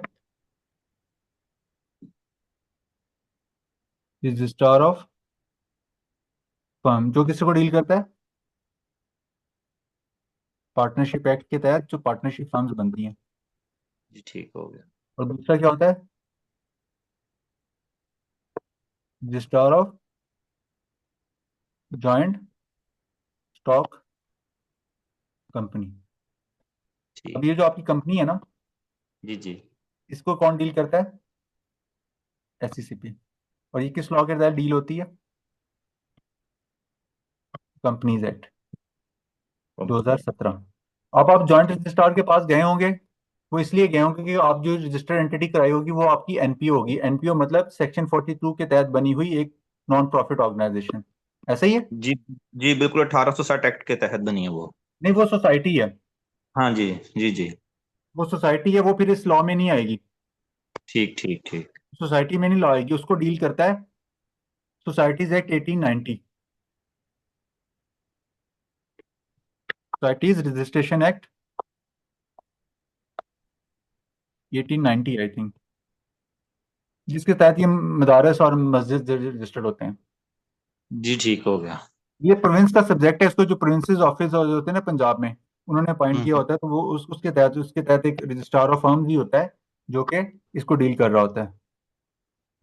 रजिस्ट्रार ऑफ फर्म, जो किसी को डील करता है पार्टनरशिप एक्ट के तहत जो पार्टनरशिप फर्म्स बनती हैं। जी ठीक हो गया। और दूसरा क्या होता है? Registrar of joint stock company. अब ये जो आपकी कंपनी है ना, जी जी इसको कौन डील करता है? SCCP। और ये किस लॉ के तहत डील होती है? Companies act 2017। अब आप जॉइंट रजिस्ट्रार के पास गए होंगे, वो इसलिए गए होंगे क्योंकि आप जो रजिस्टर्ड एंटिटी कराई होगी वो आपकी NPO होगी। NPO मतलब सेक्शन 42 के तहत बनी हुई एक नॉन प्रॉफिट ऑर्गेनाइजेशन, ऐसा ही है? जी जी बिल्कुल 1860 एक्ट के तहत बनी है वो। नहीं, वो सोसाइटी है। हाँ जी जी जी वो सोसाइटी है, वो फिर इस लॉ में नहीं आएगी। ठीक ठीक ठीक सोसाइटी में नहीं लॉ आएगी, उसको डील करता है societies act 1890, societies registration act 1890 I think, जिसके तहत ये मदारस और मस्जिद रजिस्टर्ड होते हैं। जी ठीक हो गया। ये प्रोविंस का सब्जेक्ट है, इसको जो प्रोविंसेस ऑफिस होते हैं ना पंजाब में, उन्होंने अपॉइंट किया हम्म। होता है, तो वो उसके तहत एक रजिस्ट्रार ऑफ फर्म भी होता है जो कि इसको डील कर रहा होता है।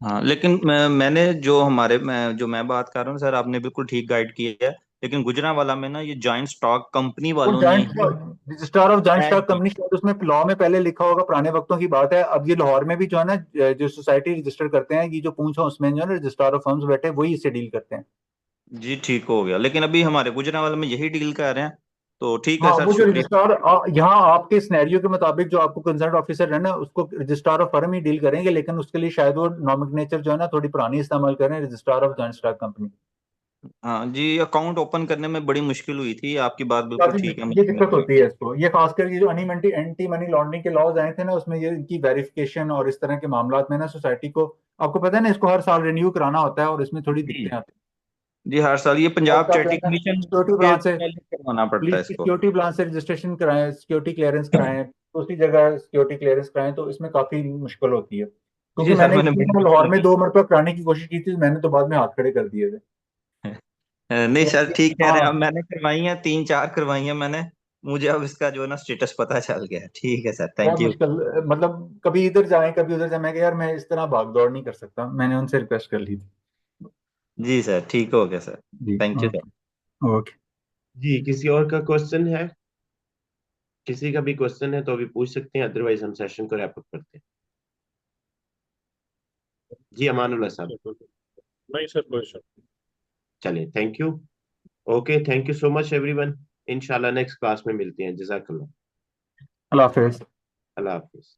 हाँ लेकिन मैंने जो मैं बात कर रहा हूँ सर, आपने बिल्कुल ठीक गाइड किया है, लेकिन गुजरांवाला में ना ये जॉइंट स्टॉक कंपनी वो वालों ने joint he registrar of joint tag stock company, शायद उसमें लॉ में पहले लिखा होगा, पुराने वक्तों की बात है। अब ये लाहौर में भी जो है ना, जो सोसाइटी रजिस्टर करते हैं, ये जो पूंछ है उसमें जो है ना रजिस्ट्रार ऑफ फर्म्स बैठे हैं, वही इससे डील करते हैं। जी ठीक हो गया, लेकिन अभी हमारे गुजरांवाला में यही डील कर रहे हैं, तो ठीक है हाँ, सर, वो जो शुक्रिया। रजिस्ट्रार यहाँ आपके सिनेरियो के मुताबिक जो आपको कंसर्न ऑफिसर है ना, उसको registrar of firm he deal करेंगे, लेकिन उसके लिए शायद वो नॉमिनेचर जो है ना थोड़ी पुरानी इस्तेमाल करें, registrar of joint stock company. हाँ जी, अकाउंट ओपन करने में बड़ी मुश्किल हुई थी, आपकी बात बिल्कुल काफी ठीक है, ये मुझे दिक्कत लग होती है इसको, ये खासकर ये जो एंटी मनी लॉन्ड्रिंग के लॉज आए थे ना, उसमें ये इनकी वेरिफिकेशन और इस तरह के मामलात में ना सोसाइटी को, आपको पता है ना, इसको हर साल रिन्यू कराना होता है और इसमें थोड़ी जी दिक्कतें आती जी हर साल ये हैं। पंजाब और चैरिटी क्या कमीशन सिक्योरिटी के ब्रांच से, पहले करवाना पड़ता पुलिस है की इसको। सिक्योरिटी ब्रांच से रजिस्ट्रेशन कराएं, सिक्योरिटी क्लियरेंस कराएं, दूसरी जगह सिक्योरिटी क्लियरेंस कराएं, तो इसमें काफी मुश्किल होती है। क्योंकि जी सर, मैंने मैंने बड़ी लाहौर मुश्किल में की। 2 मरतबा कराने की कोशिश की थी, मैंने तो बाद में हाथ खड़े कर दिए थे। नहीं सर, ठीक कह रहे हैं, अब हाँ, मैंने करवाई है, 3 4 करवाई है मैंने, मुझे अब इसका जो है ना स्टेटस पता चल गया। ठीक है सर, बहुत थैंक यू। मुश्किल, मतलब कभी इधर जाएं कभी उधर जाए, मैं कहा, यार मैं इस तरह भाग दौड़ नहीं कर सकता, मैंने उनसे रिक्वेस्ट कर ली थी। जी सर, ठीक हो गया सर, जी, thank you sir. Okay okay. जी, किसी और का क्वेश्चन है? किसी का भी क्वेश्चन है तो अभी पूछ सकते हैं, अदरवाइज हम सेशन को रैप अप करते हैं। जी अमानुल्लाह साहब। नहीं सर, क्वेश्चन। चलिए, thank you. Okay, thank you so much everyone. इंशाल्लाह नेक्स्ट क्लास में मिलते हैं। जज़ाकल्लाह। अल्लाह हाफिज। अल्लाह हाफिज।